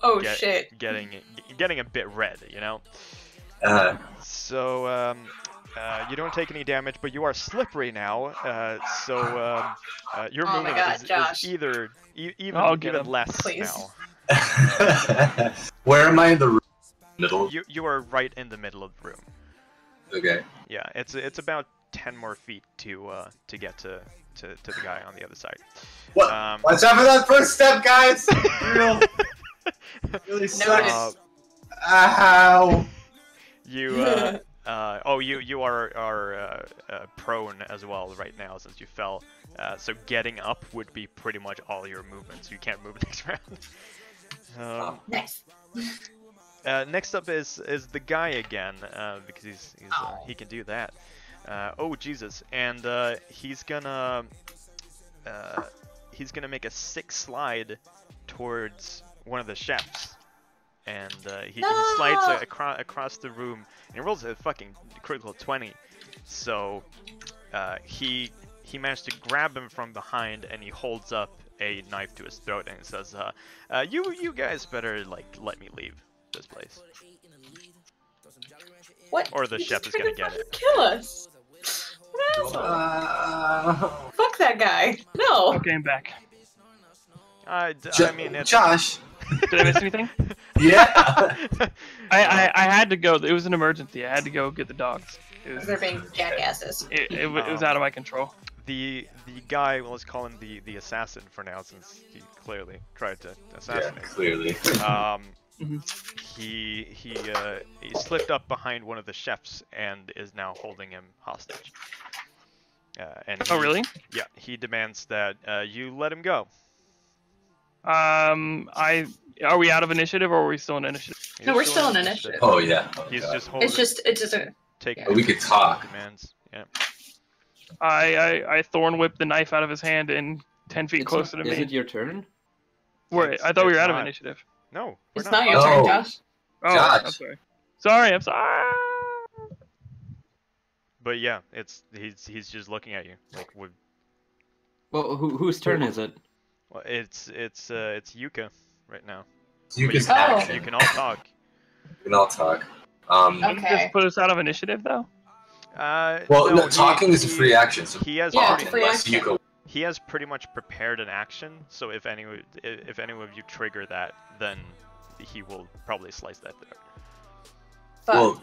Oh shit. Getting a bit red, you know. So you don't take any damage, but you are slippery now. So your Oh my movement God, is Josh. even get him, less please. now. Where am I in the room? Middle. You are right in the middle of the room. Okay. Yeah, it's about 10 more feet to get to the guy on the other side. What? Watch out for that first step, guys. Real. Really sucks. Ow. You you are prone as well right now since you fell. So getting up would be pretty much all your movements. You can't move next round. Nice. Next up is the guy again, because he can do that. Oh Jesus! And he's gonna make a 6 slide towards one of the chefs, and he slides across the room, and he rolls a fucking critical 20. So he managed to grab him from behind, and he holds up a knife to his throat and says, "You guys better like let me leave this place." What? Or the He chef just is gonna freaking get fucking it. Kill us. What asshole? Fuck that guy. No. Okay, I'm back. I mean, it's... Josh. Did I miss anything? Yeah. I had to go. It was an emergency. I had to go get the dogs. They're being jackasses. It was out of my control. The guy, well, let's call him the assassin for now, since he clearly tried to Yeah, assassinate. clearly. He slipped up behind one of the chefs and is now holding him hostage. Oh, really? Yeah, he demands that you let him go. Are we out of initiative or are we still in initiative? He's No, we're still in initiative. Oh yeah. Oh, He's God. just holding. It's just a. taking. But we could talk. Demands. Yeah. I thorn whip the knife out of his hand and 10 feet closer to Is me. it your turn? Wait, I thought we were it's out of not. initiative. No, we're It's not. not your turn, No. Josh. Oh, Josh. I'm sorry. Sorry, I'm sorry. But yeah, he's just looking at you like with. Well, whose turn is it? Well, it's Yuka right now. You But can Oh. action. You can all talk. We can all talk. Can you Okay. just put us out of initiative though? Well, no, he- talking is a he- free action. So He has Yeah, talk it's pretty, a free unless you action. go. he has pretty much prepared an action. So if any of you trigger that, then he will probably slice that throat. But Well,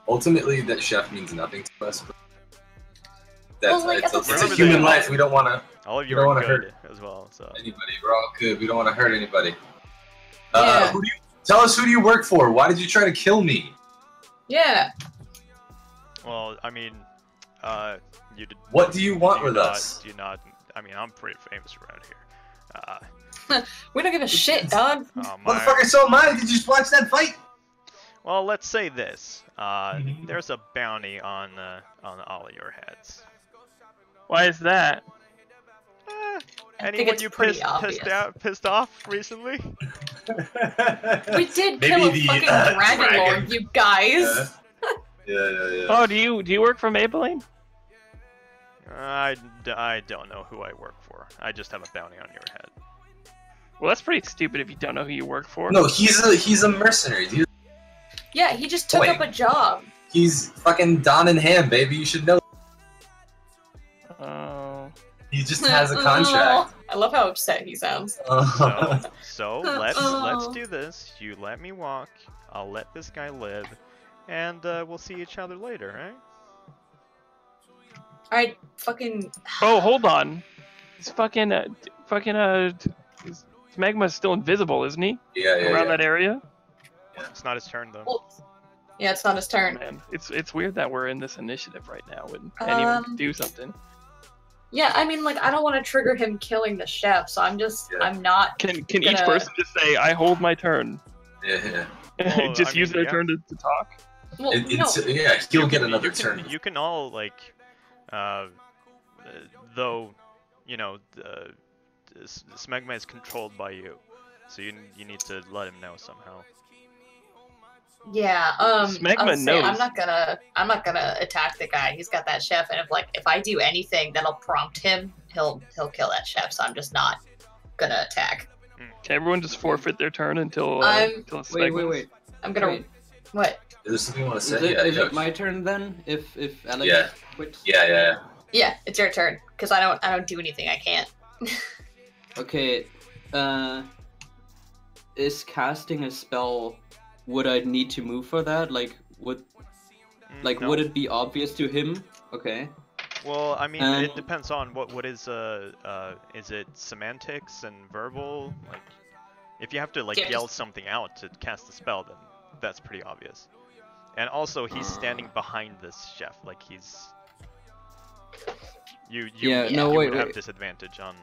ultimately, that chef means nothing to us. But that's Well, like, it's, at the it's a same human time- life. We don't want to All of you don't are wanna good as well. So anybody. We're all good. We don't want to hurt anybody. Yeah. Tell us who do you work for? Why did you try to kill me? yeah. well, I mean, you did. What do you want do with not, us? Do you not? I mean, I'm pretty famous around here. We don't give a shit, dog. Oh my. Motherfucker, so am I. Did you just watch that fight? Well, let's say this. Mhm. There's a bounty on all of your heads. Why is that? I think Anyone it's you pretty pissed off recently? We did Maybe kill a the, fucking dragon. dragon lord, you guys. Yeah. Oh, do you work for Maybelline? I don't know who I work for. I just have a bounty on your head. Well, that's pretty stupid if you don't know who you work for. No, he's a mercenary, dude. Yeah, he just took Wait. up a job. He's fucking Don and Ham, baby. You should know. Oh. He just has a contract. I love how upset he sounds. So let's do this. You let me walk. I'll let this guy live, and we'll see each other later, right? Alright, fucking. Oh, hold on. He's Smegma's still invisible, isn't he? Yeah. Around that area? It's not his turn though. Well, yeah, it's not his turn. Man, it's weird that we're in this initiative right now when anyone can do something. Yeah, I mean, like, I don't want to trigger him killing the chef, so I'm just, Yeah. I'm not. Can each Gonna- person just say, I hold my turn? Yeah. Well, Just I use mean, their yeah. turn to talk? Well, It- no. it's- yeah, he'll get another you can, turn. You can all like, though, you know, Smegma is controlled by you, so you need to let him know somehow. Yeah, Smegma I'll say, knows. I'm not gonna attack the guy. He's got that chef, and if I do anything that'll prompt him, he'll kill that chef. So I'm just not gonna attack. Can everyone just forfeit their turn until I'm- Smegma's- I'm gonna. Wait. What? Is there something you want to Is say? it Yeah. my turn then? If Alex Yeah. quits? Yeah. Yeah, it's your turn. Cause I don't do anything. I can't. Okay. Is casting a spell? Would I need to move for that? Like, would No. would it be obvious to him? Okay. Well, I mean, Um, it depends on what is it semantics and verbal? Like, if you have to like Yeah, yell something out to cast the spell, then that's pretty obvious. And also, he's standing behind this chef, like he's. You Yeah, you no, would wait. have disadvantage on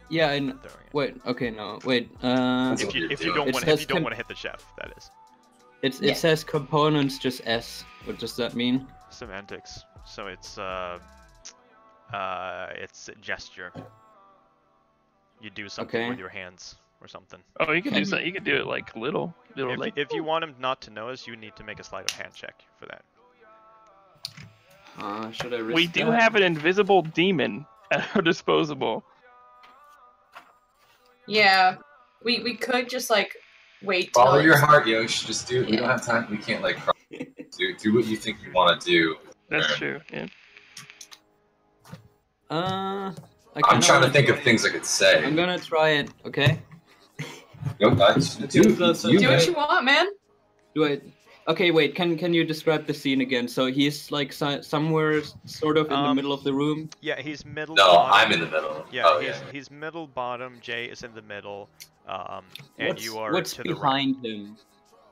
Yeah. throwing it. Wait. Okay. No. Wait. That's If what you you're if you doing. don't It want says if you don't can- want to hit the chef, that is It Yeah. says components just S. What does that mean? semantics. So it's gesture. You do something Okay. with your hands or something. Oh, you can do Can- something. You can do it like little like. If you want him not to notice, you need to make a sleight of hand check for that. Should I risk We do that? have an invisible demon at our disposal. Yeah, we could just like wait. Follow till your it's- heart, Yosh. Just do it. We don't Yeah. have time. We can't like do what you think you want to do. That's Alright. true. Yeah. I I'm kinda trying to wanna think try of things I could say. I'm gonna try it. Okay. Nope, do Do you, what Do what you want, man. Do I? Okay, wait. Can you describe the scene again? So he's like somewhere, sort of in the middle of the room. Yeah, he's middle. No, bottom. I'm in the middle. Yeah, Oh, he's middle bottom. Jay is in the middle, and you are What's to the right. behind him?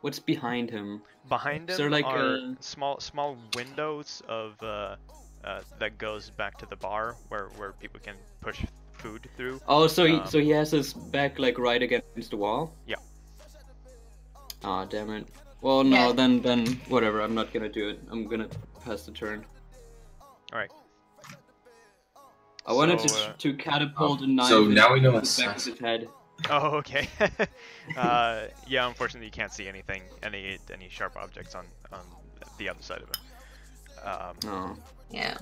What's behind him? Behind him Is there like are a... small windows of that goes back to the bar where people can push food through. Oh, so he has his back like right against the wall? Yeah. Ah, damn it. Well, no, Yeah. then whatever. I'm not gonna do it. I'm gonna pass the turn. All right. I wanted So, to catapult a knife. So into now we know the it's back of his head. Oh, okay. Yeah, unfortunately you can't see anything, any sharp objects on the other side of it. Oh. Yeah.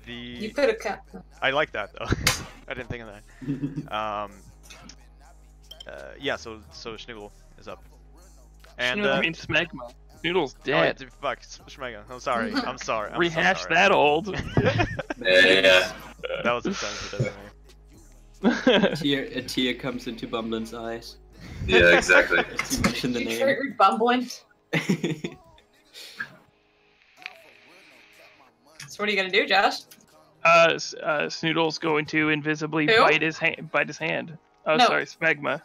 You The could have kept. I like that though. I didn't think of that. Yeah, so Schnoogle is up. And I mean, Smegma. Noodle's oh, dead. fuck, Schmega. I'm sorry. I'm sorry. I'm Rehash so sorry. that old. Yeah. That was insensitive of me. A tear comes into Bumblin's eyes. Yeah, exactly. As you mention the You name. triggered Bumbling. So what are you gonna do, Josh? Snoodle's going to invisibly Who? bite his hand. Oh, No. sorry, Smegma.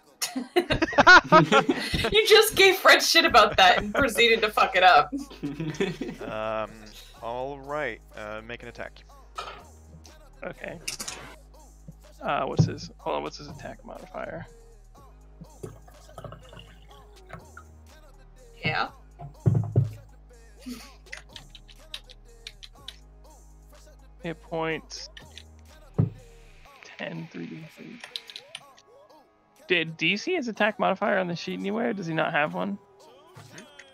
You just gave Fred shit about that and proceeded to fuck it up. All right. Make an attack. Okay. What's his? Hold on. What's his attack modifier? Yeah. Hit points. 10, 3d3. Did DC his attack modifier on the sheet anywhere? Does he not have one?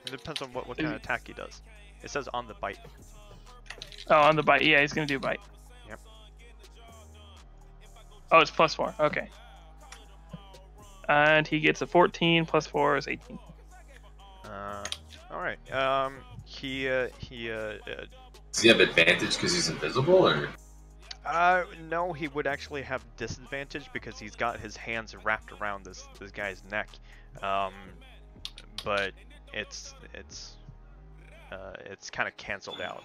It depends on what kind of attack he does. It says on the bite. Oh, on the bite. Yeah, he's gonna do bite. Yep. Oh, it's +4. Okay. And he gets a 14 plus 4 is 18. All right. Does he have advantage because he's invisible, or? No, he would actually have disadvantage because he's got his hands wrapped around this guy's neck. But it's kind of canceled out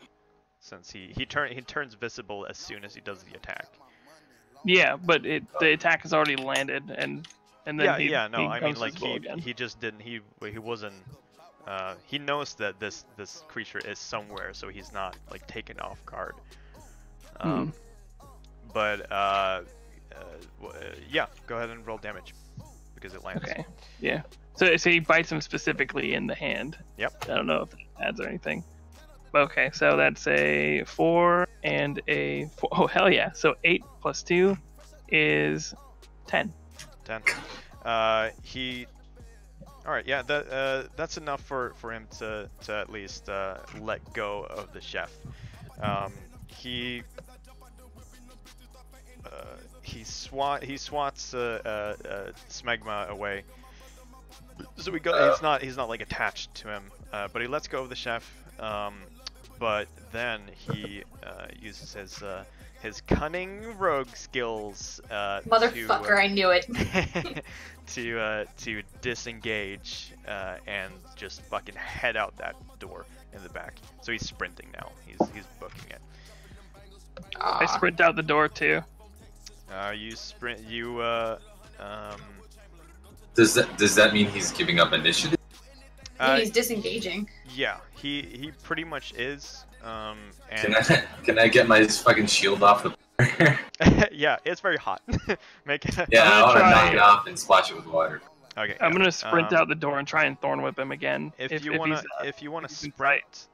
since he turns visible as soon as he does the attack. Yeah, but the attack has already landed, and then I mean, becomes like visible again. he just didn't he wasn't he knows that this creature is somewhere, so he's not like taken off guard. But yeah, go ahead and roll damage because it lands. Okay. Yeah. So he bites him specifically in the hand. Yep. I don't know if that adds or anything. Okay, so that's a 4 and a 4. Oh, hell yeah. So 8 plus 2 is 10. 10. All right, yeah, that's enough for him to at least let go of the chef. He swats Smegma away. So he's not like attached to him, but he lets go of the chef. But then he uses his cunning rogue skills Motherfucker, I knew it. to disengage and just fucking head out that door in the back. So he's sprinting now. He's booking it. I sprint out the door too. You sprint. Does that mean he's giving up initiative? He's disengaging. Yeah, he pretty much is. And Can I get my fucking shield off the? yeah, it's very hot. Make it. Yeah, I want to try knock it. it off and splash it with water. Okay. I'm yeah. gonna sprint out the door and try and thorn whip him again. If you wanna sprint,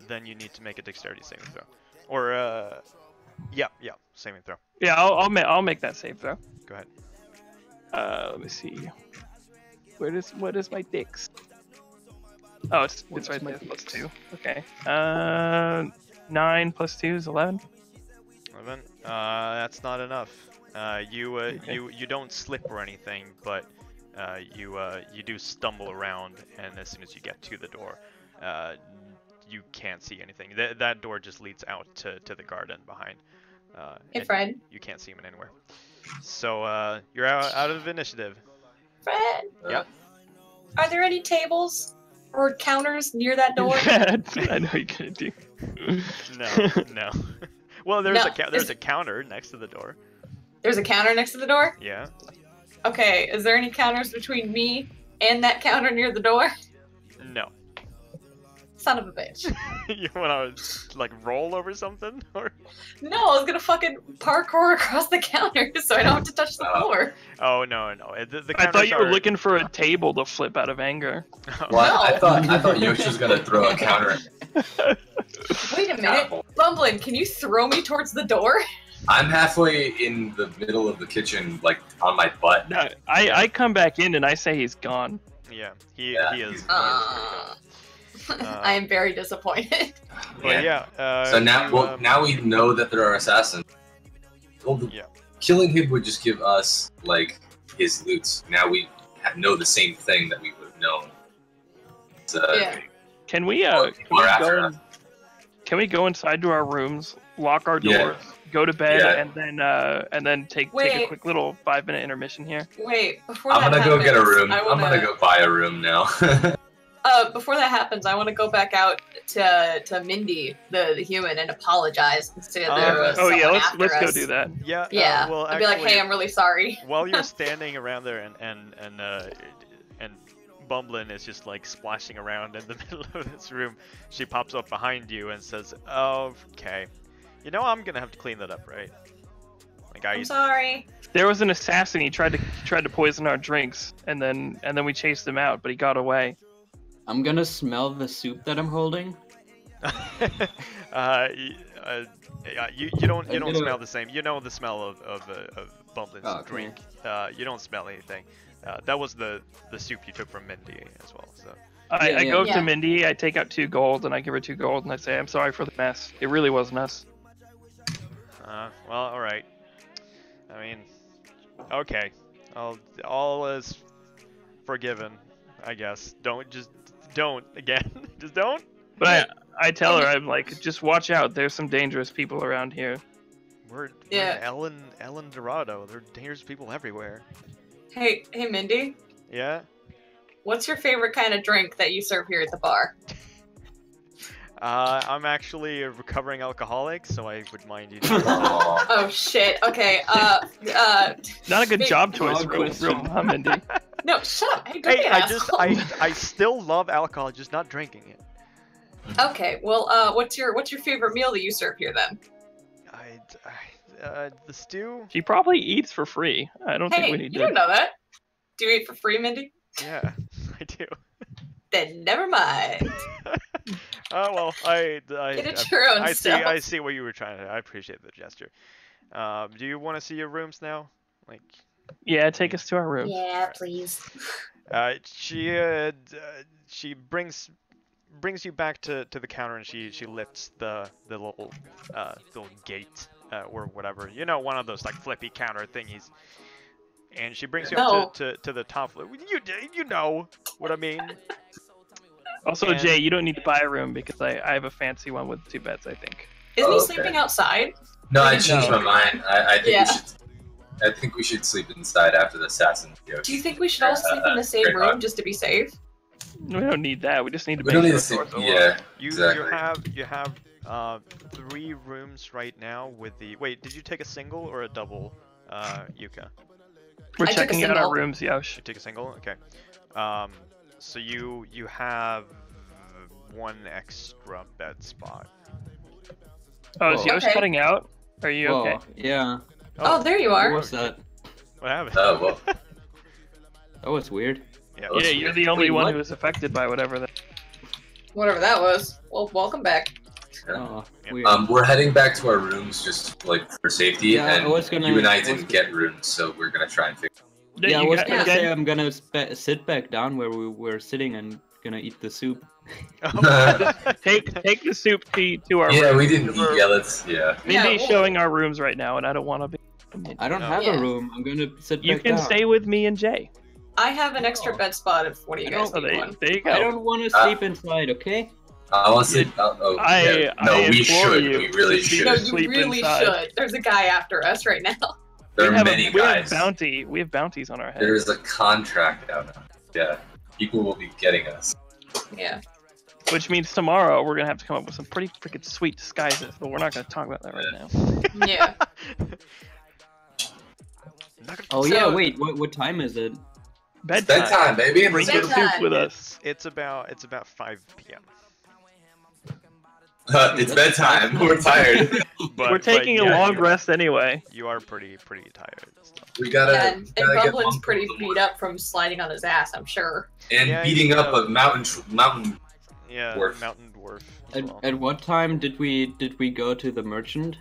then you need to make a dexterity saving throw, or yeah, saving throw. Yeah, I'll make that save throw. Go ahead. Let me see. What is my dex? Oh, it's right there. Plus 2. Okay. 9 plus 2 is 11. 11. That's not enough. You don't slip or anything, but you do stumble around, and as soon as you get to the door, you can't see anything. That door just leads out to the garden behind. Hey, and Fred. You can't see him anywhere. So you're out of initiative. Fred, Yeah. are there any tables? or counters near that door? I know you're gonna do. No. Well, there's No, there's a counter next to the door. There's a counter next to the door? Yeah. Okay, is there any counters between me and that counter near the door? No. Son of a bitch. You wanna like roll over something or? No, I was gonna fucking parkour across the counter so I don't have to touch the floor. Oh no. The I thought you were counters looking for a table to flip out of anger. are- Well, I No. thought Yoshi was gonna throw a counter. Wait a minute. Bumblin, can you throw me towards the door? I'm halfway in the middle of the kitchen, like on my butt. No, I come back in and I say he's gone. Yeah, he Yeah, is. he's- I am very disappointed. But yeah. So now, you, now we know that there are assassins. Well, Yeah. Killing him would just give us like his loots. Now we know the same thing that we would have known. So, Yeah. Can we people are after us. can we go inside to our rooms, lock our Yeah. doors, go to bed, Yeah. and then take a Wait. quick little 5-minute intermission here? Wait, before I'm that gonna go get a happens, room. I I'm wanna, gonna go buy a room now. Before that happens, I want to go back out to Mindy, the human, and apologize and say that there was Oh yeah, someone let's after go us. do that. Yeah. Yeah, Well, I'd be like, actually, hey, I'm really sorry. while you're standing around there and Bumblin is just like splashing around in the middle of this room, she pops up behind you and says, "Oh, okay. You know I'm gonna have to clean that up, right?" Like I'm sorry. There was an assassin. He tried to poison our drinks, and then we chased him out, but he got away. I'm gonna smell the soup that I'm holding. You don't gonna- smell the same. You know the smell of Bumblin's Oh, okay. drink. You don't smell anything. That was the soup you took from Mindy as well. So I Yeah, go yeah. to Mindy, I take out 2 gold, and I give her 2 gold, and I say, I'm sorry for the mess. It really wasn't us. well, all right. I mean, okay. All is forgiven, I guess. Don't again. Just don't. But I tell her, I'm like, just watch out. There's some dangerous people around here. We're Yeah. Ellen Dorado. There are dangerous people everywhere. Hey, Mindy, Yeah. what's your favorite kind of drink that you serve here at the bar? I'm actually a recovering alcoholic, so I would mind you. Aw. Oh shit. Okay. Not a good Hey, job choice, wrong real, question. huh, Mindy? No, shut up. Hey, don't Hey, be an asshole. I still love alcohol, just not drinking it. Okay. Well, what's your favorite meal that you serve here then? The stew. She probably eats for free. I don't think Hey, we need you to. don't know that. Do you eat for free, Mindy? Yeah, I do. Then never mind. Oh well, Get it your own I self. see what you were trying to. I appreciate the gesture. Do you want to see your rooms now? Like, Yeah, take us to our room. Yeah, please. she brings you back to the counter, and she lifts the little gate or whatever, you know, one of those like flippy counter thingies, and she brings you up to the top floor. You know what I mean. Also, And- Jay, you don't need to buy a room because I have a fancy one with 2 beds, I think. Isn't he Okay. sleeping outside? No, I changed my mind. I think Yeah. I think we should sleep inside after the assassin. Do you think we should all sleep in the same Great room thought. just to be safe? We don't need that. We just need to We make don't need sure to sleep. doors are locked. Yeah, You exactly. you have 3 rooms right now with the. Wait, did you take a single or a double, Yuka? We're I took a checking out our single. rooms, Yosh. You take a single? Okay. So you have 1 extra bed spot. Oh, is Whoa. Yosh Okay. cutting out? Are you Whoa, okay? yeah. Oh, there you What are. was that? What happened? Oh well. That was weird. Yeah. Oh, Yeah, you're the only Wait, one what? who is affected by whatever that. Whatever that was. Well, welcome back. Oh, Yeah. weird. We're heading back to our rooms just like for safety, Yeah, I and was gonna- you and I I was- didn't get rooms, so we're gonna try and fix. Yeah, I You was got- gonna you got- say I'm gonna sit back down where we were sitting and gonna eat the soup. take the soup to our Yeah, room. we didn't eat. Yeah, let's. Yeah. Mindy's well- showing our rooms right now, and I don't want to be. I don't No. have Yeah. a room. I'm gonna sit You back can down. stay with me and Jay. I have an extra bed spot if one of you guys Oh, need one. there you go. I don't want to sleep inside, okay? I want to sleep. Oh, yeah. No, I we implore should. you We really to should. No, Sleep you really inside. should. There's a guy after us right now. There are we have many we have guys. bounty. We have bounties on our heads. There is a contract out now. Yeah, people will be getting us. Yeah. Which means tomorrow we're gonna have to come up with some pretty freaking sweet disguises, but we're not gonna talk about that right now. Yeah. Oh So- yeah, wait, what time is it? It's bedtime, baby. Bring Let's your go. Bedtime. soup with us. It's about 5 p.m. It's bedtime. We're tired. We're taking a long rest anyway. You are pretty tired. Still. We gotta. Yeah, and gotta get Bublin's Bumble pretty to beat work. up from sliding on his ass, I'm sure. And Yeah, beating he's, up a mountain. Yeah, Dwarf. mountain dwarf. As well. At what time did we go to the merchant?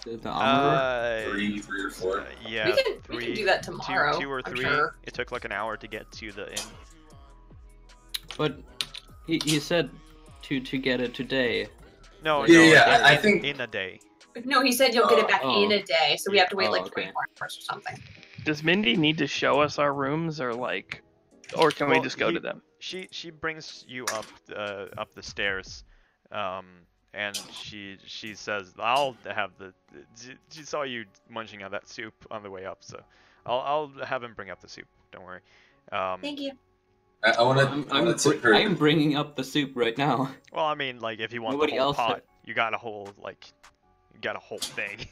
The armorer? 3 or 4. Yeah, we can three, do that tomorrow. two or I'm three. sure. It took like an hour to get to the inn. But he said to get it today. No, Yeah, no, yeah, in, I in- think- in a day. No, he said you'll get it back Oh. in a day, so we have to wait like okay. 24 hours or something. Does Mindy need to show us our rooms, or can we Well, just go to them? She brings you up the stairs, and she says, "I'll have the." She saw you munching on that soup on the way up, so I'll have him bring up the soup. Don't worry. Thank you. I want to tip her. I'm bringing up the soup right now. Well, I mean, like if you want Nobody the whole else pot, did. you got a whole thing.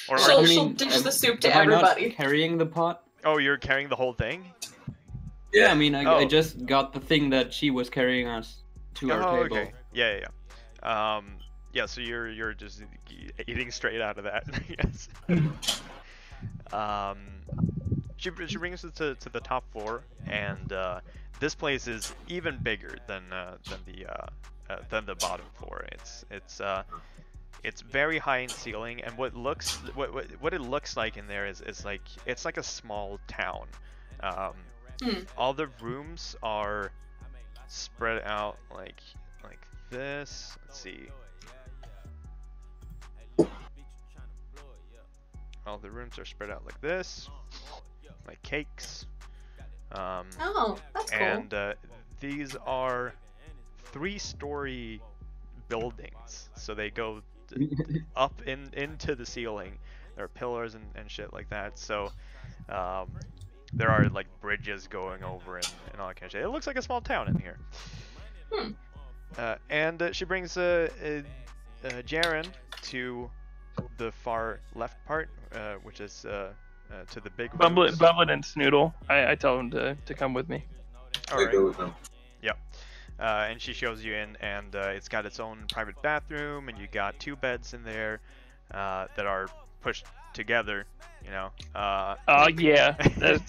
Or She'll- are you- she'll dish the soup to am I not everybody. carrying the pot? oh, you're carrying the whole thing? Yeah, I mean, I Oh. just got the thing that she was carrying us to our Oh, table. okay. Yeah. Yeah. So you're just eating straight out of that, I guess. She brings it to the top floor, and this place is even bigger than the bottom floor. It's very high in ceiling, and what it looks like in there is like it's like a small town. All the rooms are spread out like this. Let's see. All the rooms are spread out like this, like cakes. Oh, that's cool. And these are 3-story buildings, so they go up into the ceiling. There are pillars and shit like that. So there are like bridges going over and all that kind of shit. It looks like a small town in here. And she brings Jaren to the far left part, which is to the big rooms. Bublin and Snoodle. I tell them to come with me. All I right. go with them. Yep. And she shows you in, and it's got its own private bathroom, and you got 2 beds in there that are pushed together. You know. Yeah.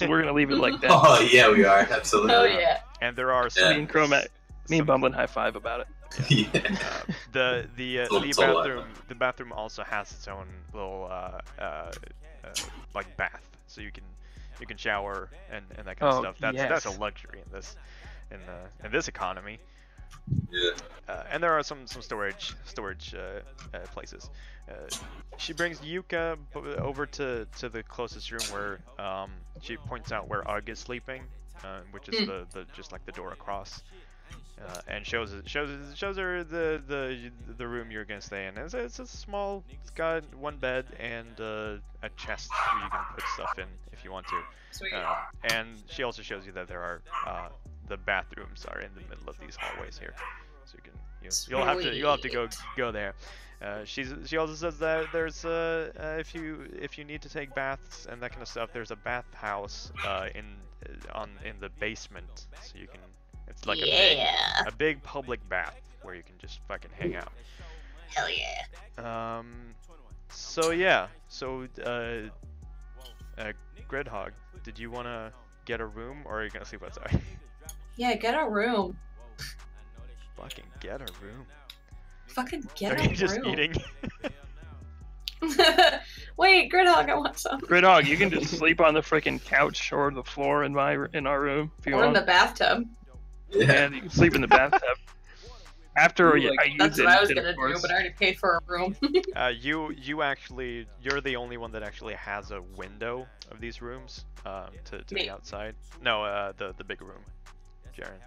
We're gonna leave it like that. Oh yeah, we are absolutely. Oh yeah. And there are Me some. and Chromat, me and Bumblin high five about it. Yeah. The bathroom also has its own little like bath, so you can shower and that kind of Oh, stuff. That's yes. a luxury in this economy. Yeah. And there are some storage places. She brings Yuka over to the closest room where she points out where Ugg is sleeping, which is the just like the door across. And shows her the room you're gonna stay in. It's a small. It's got 1 bed and a chest where you can put stuff in if you want to. Sweet. And she also shows you that there are the bathrooms are in the middle of these hallways here, so you'll have to go there. She also says that there's if you need to take baths and that kind of stuff, there's a bath house in the basement, so you can. It's like a big public bath where you can just fucking hang out. Hell yeah. So yeah. So Gridhog, did you want to get a room, or are you gonna sleep outside? Yeah, get a room. Fucking get a room. Fucking get Are a you just room. eating? Wait, Gridhog, I want some. Gridhog, you can just sleep on the freaking couch or the floor in our room if you Or in want. the bathtub. Yeah. And you can sleep in the bathtub. After I use That's it, what I was of gonna do, course. but I already paid for a room. You're the only one that actually has a window of these rooms to Me. the outside. No, the big room, Jaren.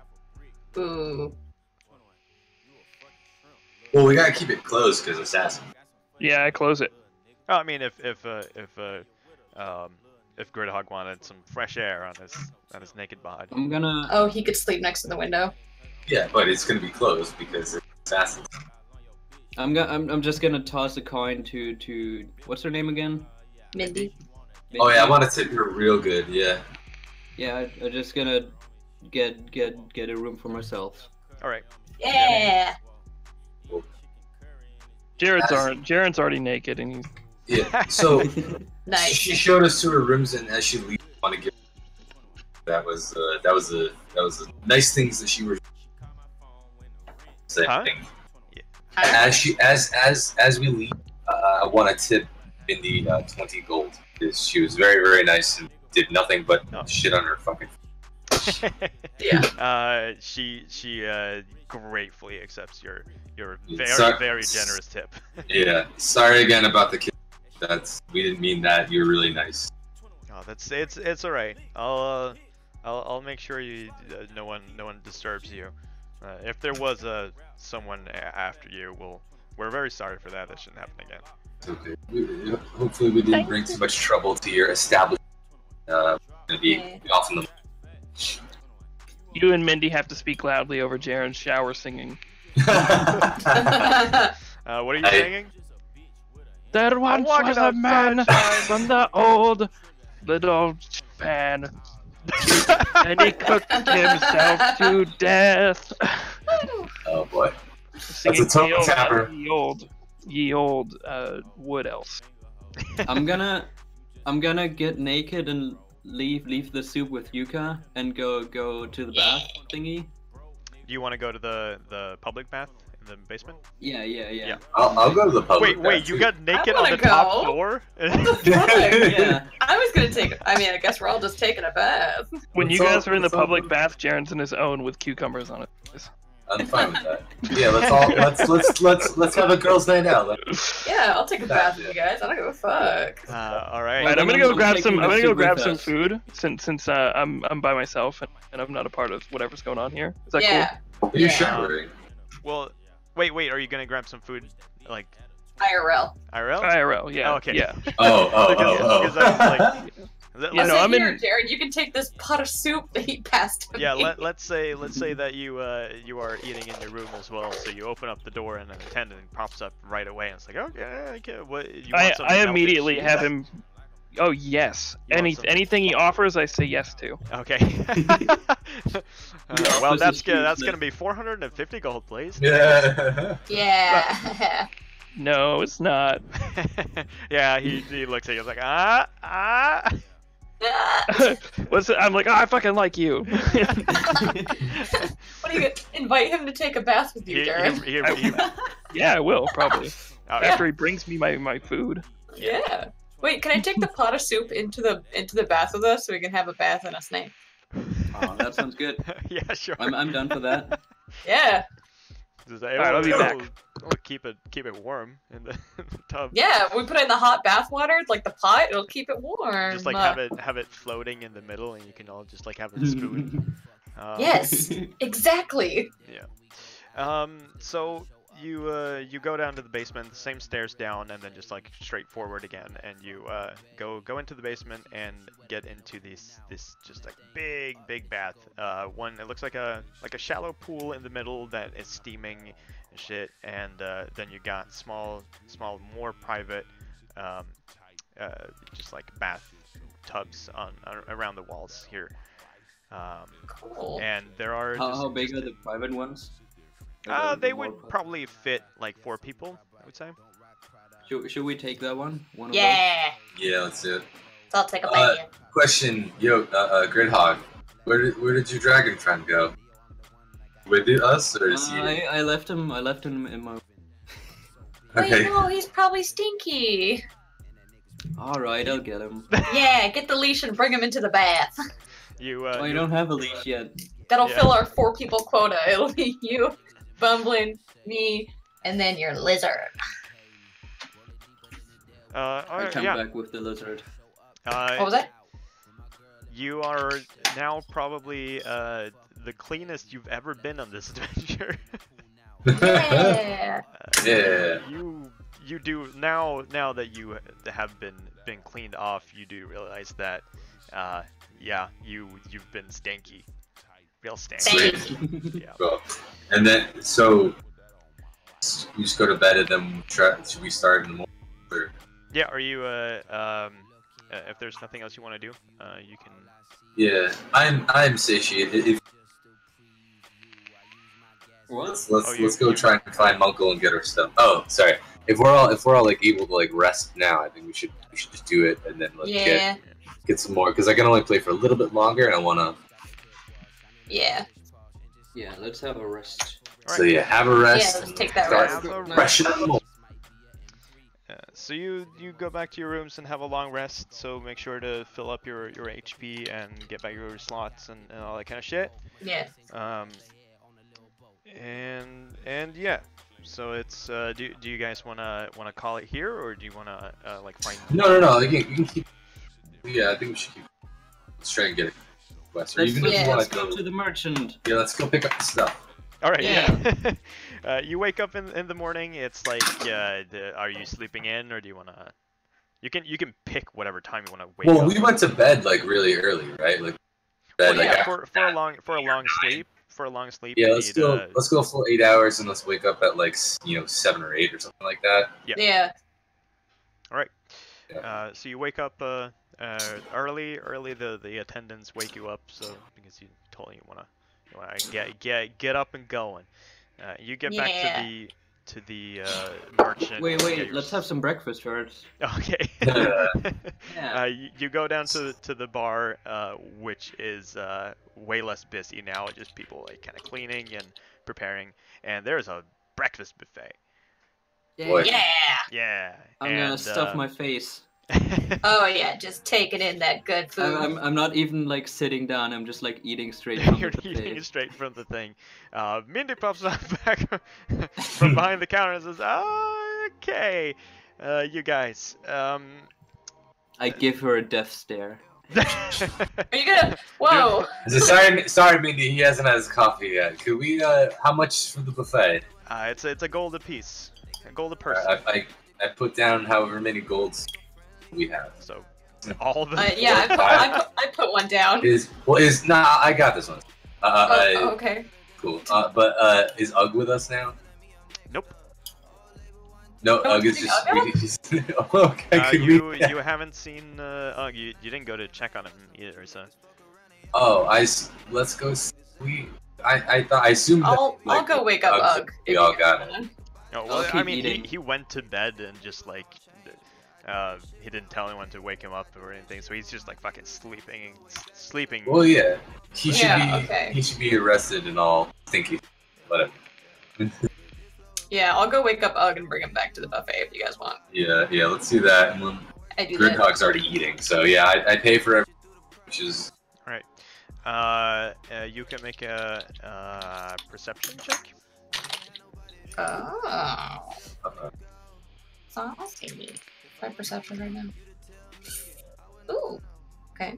Ooh. Well, we gotta keep it closed because assassin. Yeah, I close it. Oh, I mean, if if Gridhog wanted some fresh air on his naked body. I'm gonna. Oh, he could sleep next to the window. Yeah, but it's gonna be closed because it's assassins. I'm just gonna toss a coin to what's her name again? Mindy. Oh yeah, I want to tip her real good. Yeah. Yeah, I'm just gonna get a room for myself. All right. Yeah. Jaren's already naked and he's Yeah. So Nice. she showed us to her rooms, and as she leaves, I want to give. That was the nice things that she was saying. Huh? As we leave, I want to tip Mindy 20 gold because she was very, very nice and did nothing but shit on her fucking. Yeah. She gratefully accepts your very Sorry. very generous tip. Yeah. Sorry again about the kid. We didn't mean that. You're really nice. Oh, it's all right. I'll make sure no one disturbs you. If there was someone after you, we're very sorry for that. That shouldn't happen again. It's okay. Hopefully we didn't bring too much trouble to your establishment. Gonna be off in the. You and Mindy have to speak loudly over Jaren's shower singing. What are you singing? There once walking was a on man sunshine. from the old little Japan, and he cooked himself to death. Oh boy. Singing That's a total ye old- tapper. ye old wood elves. I'm gonna get naked and leave the soup with Yuka and go to the bath thingy. Do you want to go to the public bath in the basement? Yeah. I'll go to the public. Wait, bath, you too. got naked I on wanna the top go. floor? Yeah. I was gonna take. I mean, I guess we're all just taking a bath. When you It's all- guys are in the it's all public good. bath, Jaren's in his own with cucumbers on it. I'm fine with that. Yeah, let's have a girls' night out. Yeah, I'll take a bath with you guys. I don't give a fuck. All right. Alright, I'm gonna then go I'm grab taking some. I'm the gonna go soup grab with some us. food since I'm by myself and I'm not a part of whatever's going on here. Is that Yeah. You're Yeah. showering. Well, wait. Are you gonna grab some food, like IRL. IRL? cool? IRL, yeah. Oh, okay. Yeah. Because I was like, Yeah, I'll no, say I'm in- here, Jared. You can take this pot of soup that he passed to yeah. me. Let's say that you are eating in your room as well. So you open up the door and an attendant pops up right away, and it's like, okay, what? You want some I melted immediately cheese? have him. Oh yes. You want some- Anything he offers, I say yes to. Okay. Yeah, Well, offers that's is good. That's huge, gonna be 450 gold, please. Yeah. Yeah. No, it's not. Yeah, he looks at you like ah. What's it? I'm like, oh, I fucking like you. What are you gonna invite him to take a bath with you, Jared? Yeah, I will probably Oh, after he brings me my food. Yeah. Wait, can I take the pot of soup into the bath with us so we can have a bath and a snack? Oh, that sounds good. yeah, sure. I'm done for that. Yeah. Alright, I'll be back. Keep it warm in the tub. Yeah, we put it in the hot bath water, like the pot, it'll keep it warm. Just like have it floating in the middle, and you can all just like have a spoon. Yes, exactly. So you go down to the basement, the same stairs down, and then just like straight forward again, and you go into the basement and get into this just like big bath. One, it looks like a shallow pool in the middle that is steaming and shit, and then you got small more private just like bath tubs around the walls here. Cool. And there are How big are the private ones? they would probably fit like 4 people, I would say. Should we take that one? One of Yeah. Yeah, let's do it. So I'll take a bite. Question, Gridhog, where did your dragon friend go? With us or is those? he? I left him in my. Wait, Okay. no, he's probably stinky. All right, I'll get him. Yeah, get the leash and bring him into the bath. You I don't have a leash yet. That'll Yeah. fill our 4 people quota. It'll be you, Bumblin, me, and then your lizard. I come yeah. back with the lizard. What was that? You are now probably the cleanest you've ever been on this adventure. Yeah. Yeah. You do now that you have been been cleaned off, you do realize that, yeah, you've been stanky, real stanky. Sweet. Yeah. Cool. And then, so you just go to bed and then should we start in the morning? Or? Yeah. Are you if there's nothing else you want to do, you can. Yeah, I'm satiated. Let's go try and find Munkle and get our stuff. Oh, sorry. If we're all like able to like rest now, I think we should just do it and then like get some more because I can only play for a little bit longer and I wanna. Yeah. Yeah, let's have a rest. So yeah, have a rest. Yeah, let's take that start rest. Fresh up. So you go back to your rooms and have a long rest. So make sure to fill up your HP and get back your slots and all that kind of shit. Yeah. And yeah. So it's do you guys wanna call it here or do you wanna like find? No. You can keep. Yeah, I think we should keep. Let's try and get it. Let's go to the merchant. Yeah, let's go pick up the stuff. All right. Yeah. You wake up in the morning. It's like, are you sleeping in or do you wanna? You can pick whatever time you wanna wake up. Well, we went to bed like really early, right? Like bed, yeah, for a long sleep. For a long sleep. Yeah, let's go for 8 hours and let's wake up at like 7 or 8 or something like that. Yeah. All right. Yeah. So you wake up early. The attendants wake you up, so because you told you wanna get up and going. You get back to the merchant. Wait, let's have some breakfast first. Okay. Yeah. You go down to the bar, which is way less busy now. Just people like kind of cleaning and preparing, and there's a breakfast buffet. Boy. Yeah. Yeah. I'm gonna stuff my face. Oh yeah, just taking in that good food. I'm not even like sitting down. I'm just like eating straight from You're the buffet. eating straight from the thing. Mindy pops up back from behind the counter and says, "Oh, okay, you guys." I give her a death stare. Are you gonna? Whoa! Sorry, Mindy. He hasn't had his coffee yet. Could we? How much for the buffet? It's a gold apiece, a gold a person. I put down however many golds we have. So all of them. Yeah, I put one down. I got this one. Okay. Cool. But is Ugg with us now? Nope. No, Ugg is just. Okay. You haven't seen Ugg. You didn't go to check on him either, so. Oh, let's go. I assumed. I'll go wake up Ugg. We all got it. Oh, well, keep I mean, eating. he went to bed and just like, he didn't tell anyone to wake him up or anything, so he's just like fucking sleeping. Well, yeah, he should be arrested and all stinky, whatever. Yeah, I'll go wake up Ugg and bring him back to the buffet if you guys want. Yeah, let's do that. And then I do that. Gridhog's already eating, so yeah, I pay for everything, which is. All right. You can make a perception check. Oh. Saucy. My perception right now. Ooh. Okay.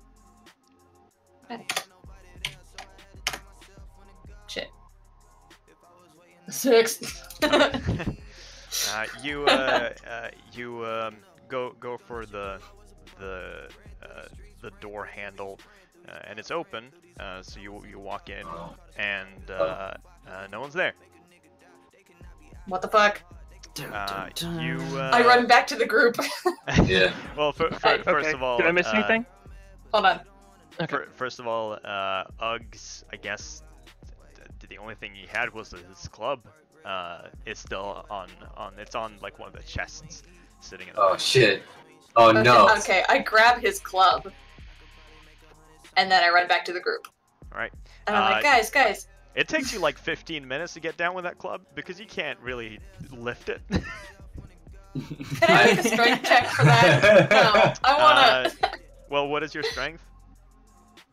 Shit. 6. You go for the door handle, and it's open. So you walk in, and no one's there. What the fuck? I run back to the group. Yeah. Well, first of all, did I miss anything? Hold on. First of all, Uggs, I guess, the only thing he had was his club. It's still on. It's on like one of the chests, sitting in. Oh shit! Oh no! Okay, I grab his club, and then I run back to the group. All right. And I'm like, guys. It takes you like 15 minutes to get down with that club because you can't really lift it. Can I make a strength check for that? No, I wanna. Well, what is your strength?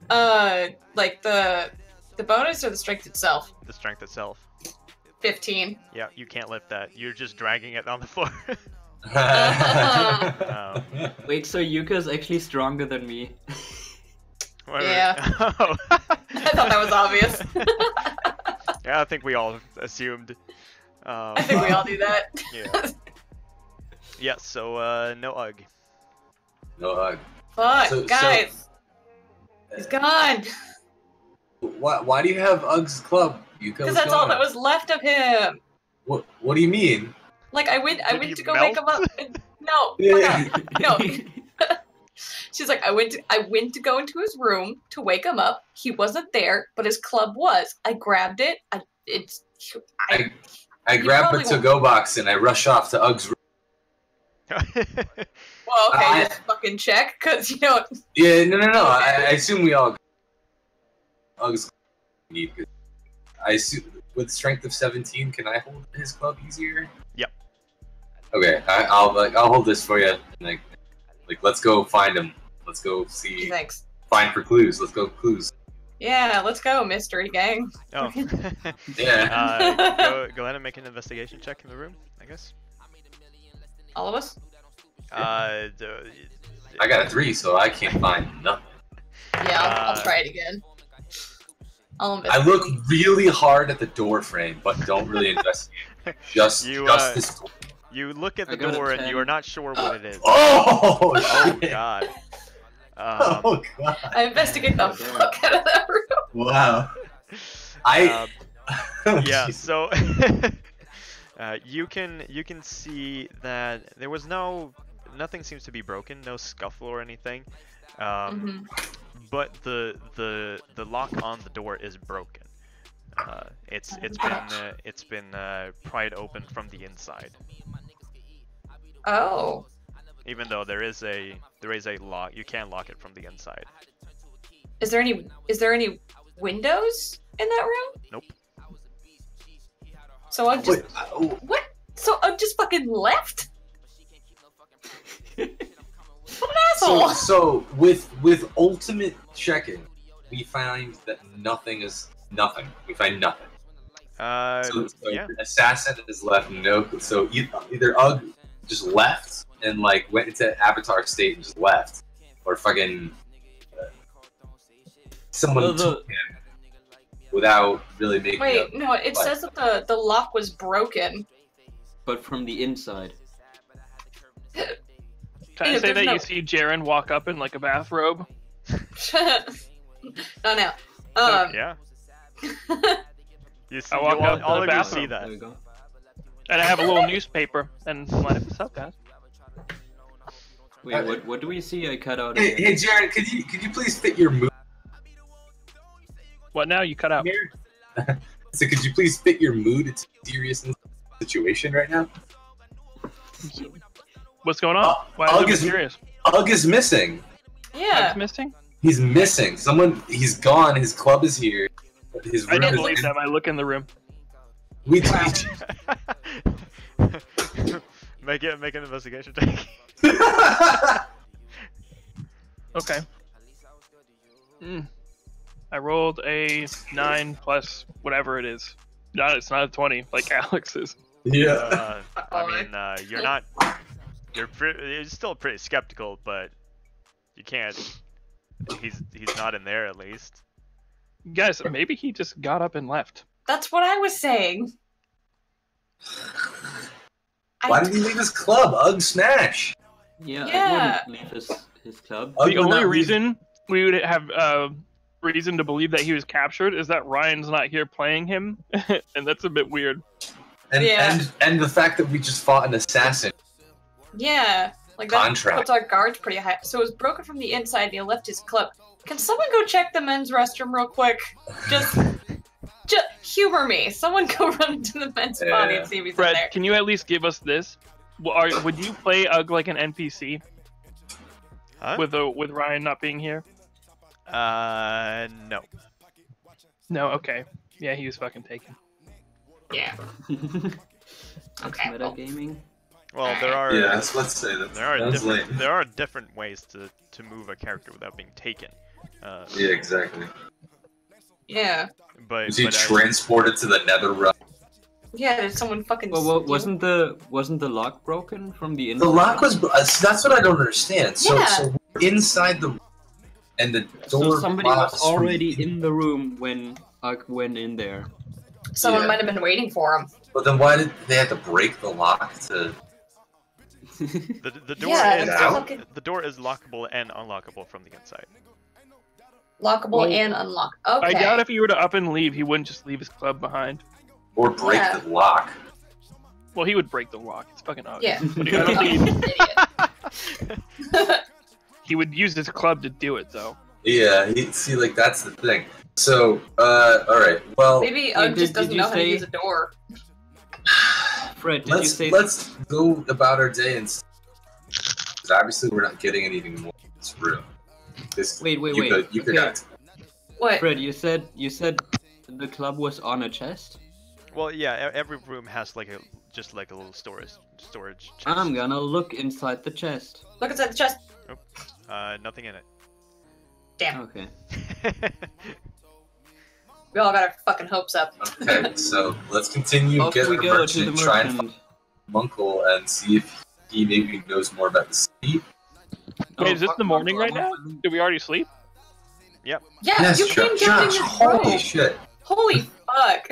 Like the bonus or the strength itself? The strength itself. 15. Yeah, you can't lift that. You're just dragging it on the floor. Wait, so Yuka's actually stronger than me? Yeah. Oh. I thought that was obvious. Yeah, I think we all assumed. I think we all do that. Yeah. Yeah. So no Ugg. No hug. Fuck, So- guys. He's gone. Why do you have Ugg's club? Because that's all that was left of him. What do you mean? Like I went he to go wake him up. No, Yeah. no. She's like, I went to go into his room to wake him up. He wasn't there, but his club was. I grabbed it. I I grab the probably to-go box and I rush off to Ugg's room. Well, okay, just fucking check, cause you know. Yeah, no. I assume we all Ugg's need. I assume with strength of 17, can I hold his club easier? Yep. Okay, I'll hold this for you. Like, let's go find him. Let's go see. Thanks. Find for clues. Let's go clues. Yeah, let's go, mystery gang. Oh. Yeah. Go ahead and make an investigation check in the room, I guess. All of us. I got a 3, so I can't find nothing. Yeah, I'll try it again. I look really hard at the door frame, but don't really investigate. Just this door. You look at the I got a door and 10. you are not sure what it is. Oh, Oh shit. god. Oh god. I investigate the fuck out of that room. Wow. Yeah, so you can see that there was nothing seems to be broken, no scuffle or anything. But the lock on the door is broken. It's been pried open from the inside. Oh. Even though there is a lock, you can lock it from the inside. Is there any windows in that room? Nope. So I just Wait, what? So I just fucking left? What an asshole! so with ultimate checking, we find that nothing is nothing. We find nothing. So Yeah. Assassin is left no. So either Ugg just left and like went into Avatar state and just left, or fucking someone Well, took him without really making. Wait, no, it What? says that the lock was broken. But from the inside. Can Yeah, I say there's that no- you see Jaren walk up in like a bathrobe? No. Yeah. You see, I walk up to all the of you bathroom. see that. There we go. And I have a little newspaper, and I'm like, what's up, guys? Wait, what do we see? I cut out Hey, again. Jared, could you please fit your mood What now? You cut out. here? So could you please fit your mood into the serious situation right now? What's going on? Why is Ugg it is- serious? Ugg is missing. Yeah. Ugg's missing? He's missing. He's gone. His club is here. His I room didn't is believe them. I look in the room. We Make an investigation check. Okay. I rolled a 9 plus whatever it is. No, it's not a 20 like Alex's. Yeah. I mean, you're not. You're still pretty skeptical, but you can't. He's not in there at least. Guys, maybe he just got up and left. That's what I was saying. Why did he leave his club? Ugg smash. Yeah, Yeah. I wouldn't leave his club. Ugg The would only not leave- reason we would have reason to believe that he was captured is that Ryan's not here playing him, and that's a bit weird. Yeah. And the fact that we just fought an assassin. Yeah. Like that Contract. puts our guards pretty high. So it was broken from the inside and he left his club. Can someone go check the men's restroom real quick? Just humor me. Someone go run into the men's body and see if he's in Fred, there. can you at least give us this? Would you play Ugg like an NPC Huh? with Ryan not being here? No. No, okay. Yeah, he was fucking taken. Yeah. Okay. Metagaming. Well, there are. Yes, let's say that. There are different ways to move a character without being taken. Yeah, exactly. Yeah. But Was he but I- transported to the nether realm? Yeah, did someone fucking Well, steal- wasn't the lock broken from the inside? The lock was. That's what I don't understand. So, Yeah. so we're inside the. And the door. So somebody locks was from already the- in the room when Ugg went in there. Someone Yeah. might have been waiting for him. But then why did they have to break the lock to? The door Yeah, is it's fucking- the door is lockable and unlockable from the inside. Lockable Well, and unlock. Okay. I doubt if he were to up and leave, he wouldn't just leave his club behind. Or break Yeah. the lock. Well, he would break the lock. It's fucking obvious. Yeah. But I don't think Idiot. he would use his club to do it, though. Yeah, see, like, that's the thing. So, alright, well, Maybe Wait, just did doesn't you know how to say- use a door. Fred, did you say let's go about our day and... Because obviously we're not getting anything more in this room. This, Wait, you wait. Could, you could Okay. act. What? Fred, you said the club was on a chest? Well, yeah, every room has like a little storage chest. I'm gonna look inside the chest. Look inside the chest. Nothing in it. Damn. Okay. We all got our fucking hopes up. Okay, so let's continue Off get we our go to the merchant, try and merchant. find Uncle and see if he maybe knows more about the city. Wait, is this fuck the morning Uncle, right now? Did we already sleep? Yeah, Yes, you came down in Josh, this holy robe. shit. Holy fuck.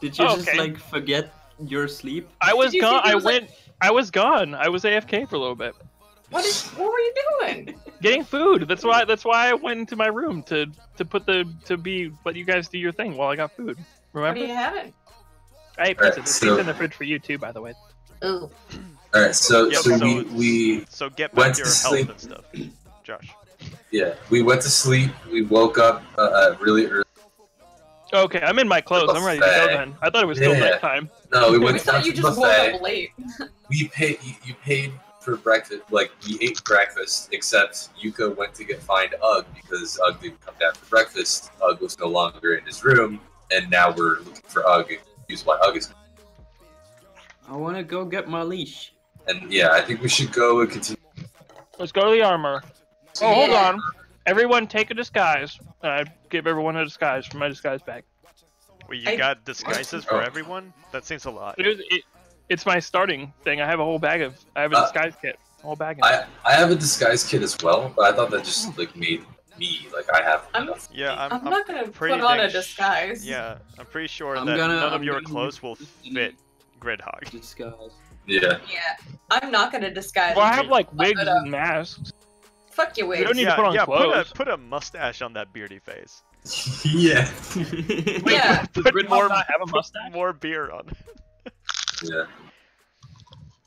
Did you Oh, just okay. like forget your sleep? I was Did you gone. think it I was, like- went. I was gone. I was AFK for a little bit, What were you doing? getting food. That's why I went into my room to let you guys do your thing while I got food. What Remember? are you having? I ate Alright, pizza. There's so- pizza in the fridge for you too, by the way. Ooh. Alright, so, Yep, so so- we So get Went back to to your health sleep. and stuff, Josh. yeah, we went to sleep, we woke up really early. Okay, I'm in my clothes. I'm ready to go Buffet. then. I thought it was still Yeah. nighttime. No, we We went thought to you the just woke buffet. up late. We paid. You paid for breakfast. Like we ate breakfast, except Yuka went to find Ugg because Ugg didn't come down for breakfast. Ugg was no longer in his room, and now we're looking for Ugg. Use why Ugg is. I wanna go get my leash. And yeah, I think we should go and continue. Let's go to the armor. Oh, hold Yeah. on. Everyone take a disguise. I give everyone a disguise from my disguise bag. Wait, you I- got disguises for Oh. everyone? That seems a lot. It's my starting thing. I have a whole bag of. I have a disguise kit. A whole bag. Of I have a disguise kit as well, but I thought that just like made me like I have I'm- enough. Yeah, I'm not gonna pretty put on dang a disguise. Yeah, I'm pretty sure I'm that gonna- none of I'm your gonna clothes will use fit Gridhog. Disguise. Yeah. Yeah. I'm not gonna disguise. Well, I have like Fuck wigs it up. and masks. Fuck your We don't wigs. need to put on clothes. Put a mustache on that beardy face. yeah. Yeah. Does Put Gridhog more- not have a Put mustache? more beer on. Yeah.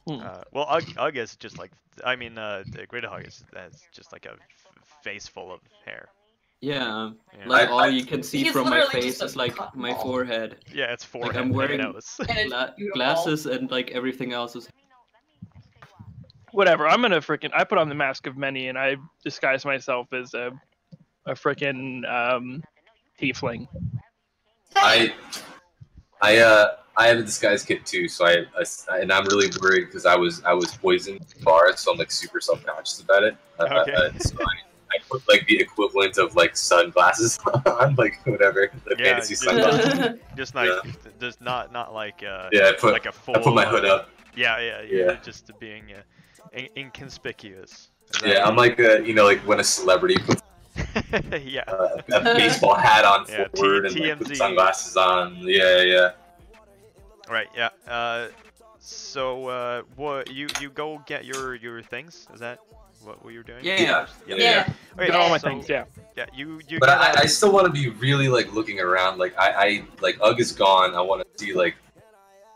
Well, Ugg is just like, I mean, the Gridhog is just like a face full of hair. Yeah, Yeah. like I- all you can see He's from my literally face just a is like cotton my ball. forehead. Yeah, it's forehead I'm and wearing- nose. And it's beautiful. Glasses and like everything else is. Whatever. I'm gonna freaking. I put on the mask of many and I disguise myself as a freaking tiefling. I have a disguise kit too, so and I'm really worried because I was poisoned in the bar, so I'm like super self-conscious about it. Okay. So I put like the equivalent of like sunglasses on, like whatever, the Yeah, fantasy just- sunglasses. Just like, just not like Yeah, like a full. I put my hood up. Yeah. Just being inconspicuous. Is Yeah, I'm like like when a celebrity puts that- yeah. a baseball hat on Yeah, forward and like, TMZ. puts sunglasses on. Yeah. Right. Yeah. So what you go get your things? Is that what you're doing? Yeah. Yeah. Okay, Got all my so- things. Yeah. Yeah. You But get I still want to be really like looking around. Like I like Ugg is gone. I want to see like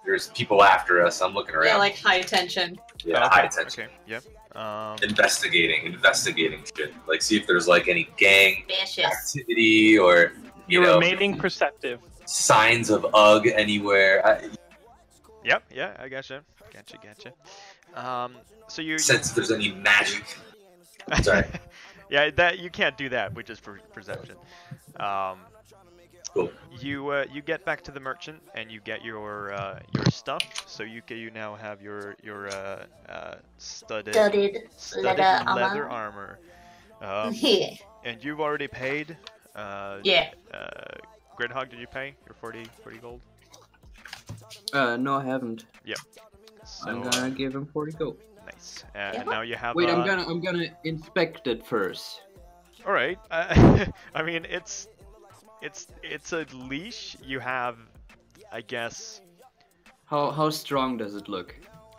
there's people after us. I'm looking around. Yeah, like high tension. Yeah, high attention. Okay. Yep. Investigating shit. Like see if there's like any gang Vicious. activity or you You're know remaining perceptive. signs of Ugg anywhere. Yep. Yeah. I gotcha. Gotcha. So you. Sense if there's any magic. Sorry. Yeah. That you can't do that, which is for perception. Cool. You get back to the merchant and you get your stuff. So you now have your studded leather armor. Yeah. And you've already paid. Yeah. Gridhog, did you pay your 40 gold? No, I haven't. So, I'm gonna give him 40 gold. nice. And now you have. Wait, I'm gonna inspect it first. All right. I mean, it's a leash. You have, I guess. How strong does it look?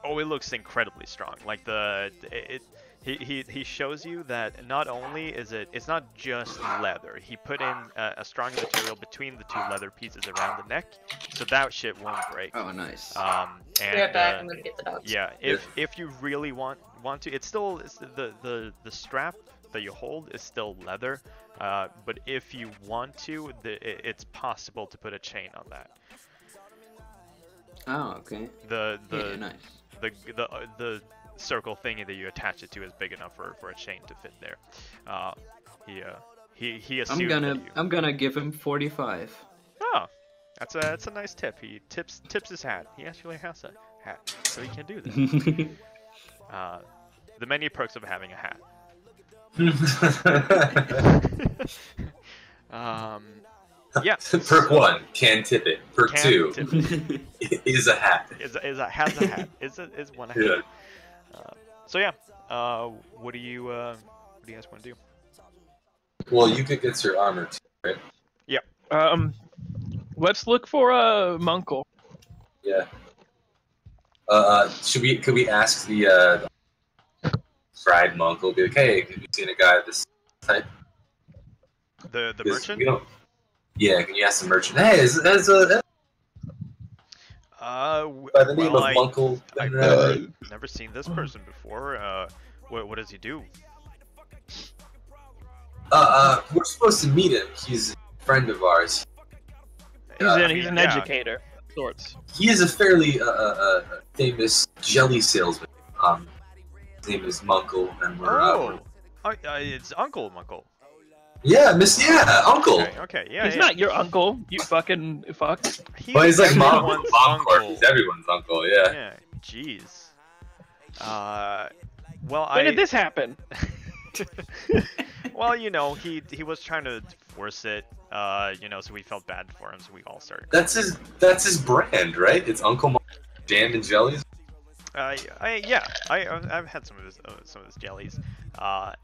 Oh, it looks incredibly strong. Like he shows you that not only is it's not just leather. He put in a strong material between the two leather pieces around the neck, so that shit won't break. Oh, nice. And Be right back. I'm gonna get the dogs. yeah, if you really want to, it's the strap that you hold is still leather, but if you want to, it's possible to put a chain on that. Oh, okay. The Yeah, nice. the circle thingy that you attach it to is big enough for a chain to fit there. He assumed that you... I'm gonna give him 45. Oh, that's a nice tip. He tips his hat. He actually has a hat, so he can do this. The many perks of having a hat. Yeah. Perk 1, can tip it. Perk Can 2, tip it. is a hat. Has a hat. Is one a hat. Yeah. So yeah. What do you guys want to do? Well, you could get your armor too, right? Let's look for Munkle. Yeah. Could we ask the fried Munkle? Be like, hey, have you seen a guy of this type? The 'Cause merchant? we don't... Yeah, can you ask the merchant? Hey, is by the name well, of Munkle? I've never seen this person before. What does he do? We're supposed to meet him. He's a friend of ours. He's an yeah. educator of sorts. He is a fairly famous jelly salesman. His name is Munkle, and we're It's Uncle Munkle. Uncle. Okay, yeah. He's yeah. not your uncle, you fucking fuck. Well, he's like everyone's mom uncle. He's everyone's uncle. Yeah. Yeah, jeez. Well, When did this happen? Well, you know, he was trying to force it, you know, so we felt bad for him, so we all started. That's his brand, right? It's Uncle Munkle Jam and Jellies. Yeah, I've had some of his jellies,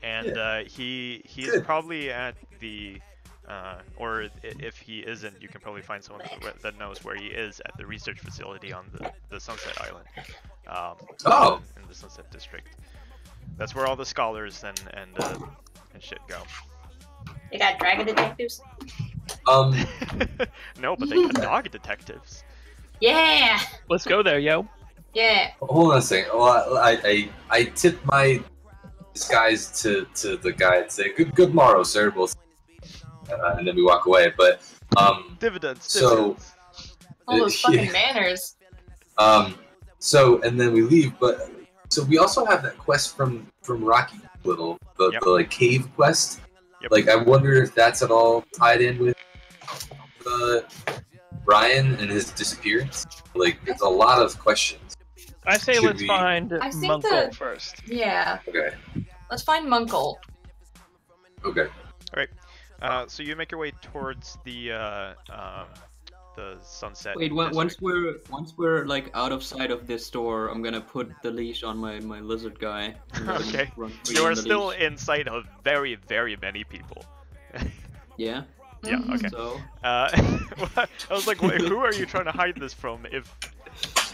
and he is Good. probably at the, or if he isn't, you can probably find someone that knows where he is at the research facility on the Sunset Island, in the Sunset District. That's where all the scholars and shit go. They got dragon detectives. No, but they got dog detectives. Yeah. Let's go there, yo. Yeah. Hold on a second. Well, I tip my disguise to the guy and say, "Good morrow, sir." We'll see. And then we walk away. But Dividends. So All those fucking yeah. manners. So and then we leave. But so we also have that quest from Rocky Little, the like cave quest. Yep. Like I wonder if that's at all tied in with Ryan and his disappearance. Like it's a lot of questions. I say Should let's we- find I think Munkle first. Yeah. Okay. Let's find Munkle. Okay. So you make your way towards the Sunset. Wait, District. once we're like out of sight of this door, I'm gonna put the leash on my lizard guy. and let him Okay. run free You on are the still leash. in sight of very, very many people. Yeah. Yeah. Okay. So I was like, wait, who are you trying to hide this from? If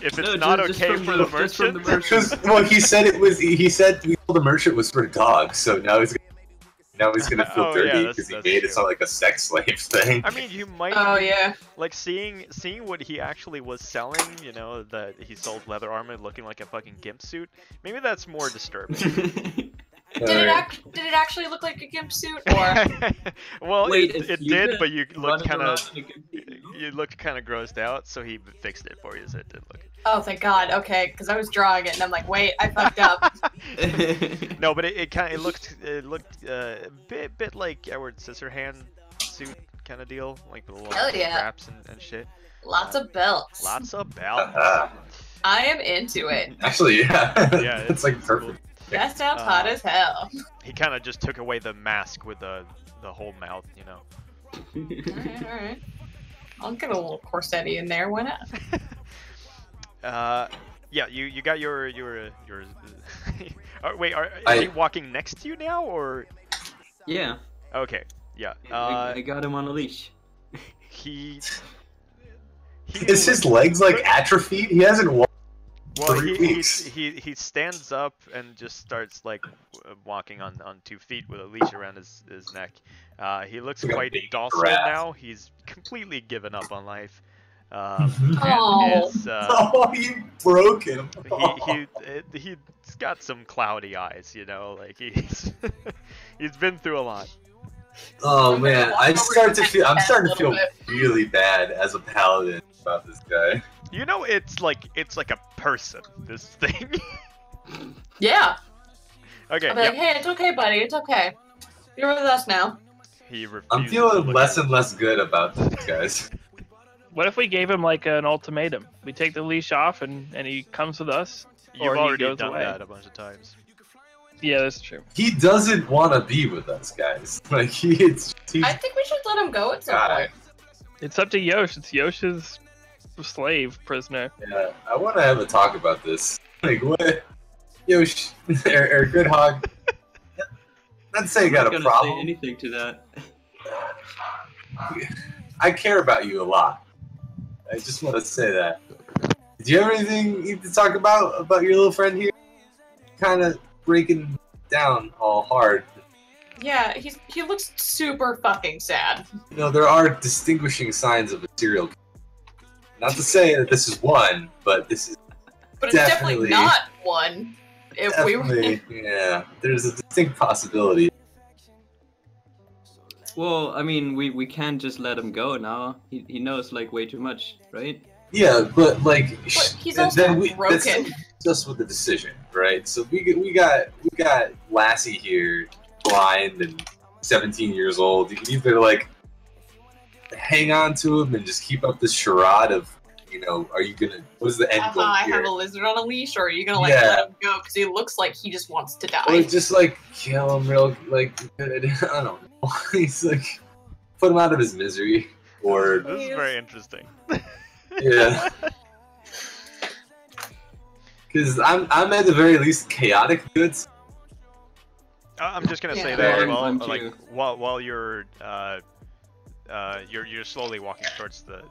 it's No, not just okay from for the- the just from merchant. the merchant. Because well, he said it was. He said we told the merchant was for dogs, so now he's gonna feel Oh, yeah, dirty that's- because he that's made true. it sound like a sex slave thing. I mean, you might Oh yeah. like seeing what he actually was selling. You know, that he sold leather armor looking like a fucking gimp suit. Maybe that's more disturbing. Did it actually look like a gimp suit or? Well, Wait, it if you did, could but you looked running kind of around in a good- you looked kind of grossed out, so he fixed it for you. So it did look. Oh, thank God. Okay, because I was drawing it and I'm like, wait, I fucked up. No, but it looked a bit like Edward Scissorhand suit kind of deal, like the little Hell yeah. straps and shit. Lots of belts. Lots of belts. I am into it. Actually, yeah. Yeah, it's like perfect. That sounds hot as hell. He kind of just took away the mask with the whole mouth, you know. Alright. I'll get a little corsetti in there. Why not? Yeah, you got your wait, are I- he walking next to you now or? Yeah. Okay, yeah. I got him on a leash. He Is his legs like atrophied? He hasn't walked Well, 3 weeks. he stands up and just starts like walking on 2 feet with a leash around his neck. He looks Like a quite baby docile giraffe. now. He's completely given up on life. Oh. And is, Oh, you broke him. he's got some cloudy eyes, you know, like he's he's been through a lot. Oh man, I'm starting to feel really bad as a paladin about this guy. You know, it's like a person. This thing. Yeah. Okay. I'll be like, hey, it's okay, buddy. It's okay. You're with us now. He refuses I'm to feeling look less at and less good about this, guys. What if we gave him like an ultimatum? We take the leash off and he comes with us, You've or he already goes done away. that a bunch of times. Yeah, that's true. He doesn't want to be with us, guys. Like he's I think we should let him go at some God. point. It's up to Yosh. It's Yosh's slave prisoner. Yeah, I want to have a talk about this. Like what? Yo, or Good Hog. Not to say you I'm got not a gonna problem. say anything to that. I care about you a lot. I just want to say that. Do you have anything you need to talk about your little friend here? Kind of breaking down all hard. Yeah, he looks super fucking sad. You know, there are distinguishing signs of a serial killer. Not to say that this is one, but this is But it's definitely Definitely. not one. If we were definitely, yeah, there's a distinct possibility. Well, I mean, we can't just let him go now. He knows like way too much, right? Yeah, but like, But he's and also then that's broken. just with the decision, right? So we got Lassie here, blind and 17 years old. You can either like hang on to him and just keep up this charade of, you know, are you gonna? What is the end goal I here? have a lizard on a leash, or are you gonna Yeah. let him go? Because he looks like he just wants to Or die. just like kill him real like good. I don't know. He's like put him out of his misery, or This is very interesting. yeah. Because I'm at the very least chaotic goods. I'm just gonna say Yeah. that Yeah, as well. I'm Like too. while you're slowly walking towards the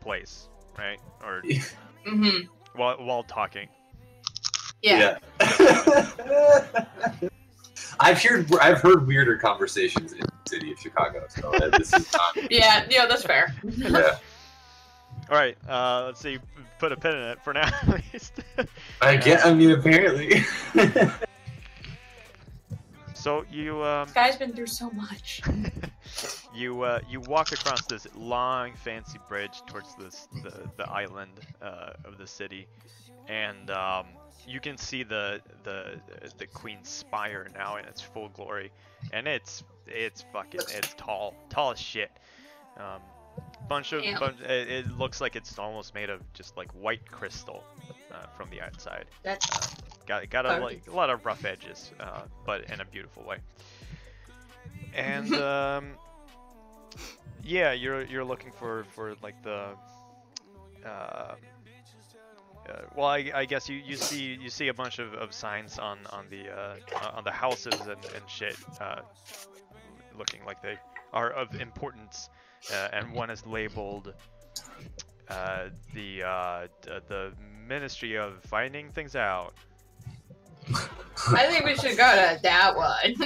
place, right? Or Mm-hmm. while talking. Yeah. I've heard weirder conversations in the city of Chicago, so this is not. Yeah, that's fair. Yeah. All right. Let's see. Put a pin in it for now, at least. I mean, apparently. So you This guy's been through so much. you walk across this long, fancy bridge towards the island of the city, and you can see the Queen's Spire now in its full glory, and it's tall as shit. It looks like it's almost made of just like white crystal from the outside. That's Got a lot of rough edges, but in a beautiful way. And yeah, you're looking for like the well, I guess you see a bunch of signs on the houses and shit, looking like they are of importance, and one is labeled the Ministry of Finding Things Out. I think we should go to that one.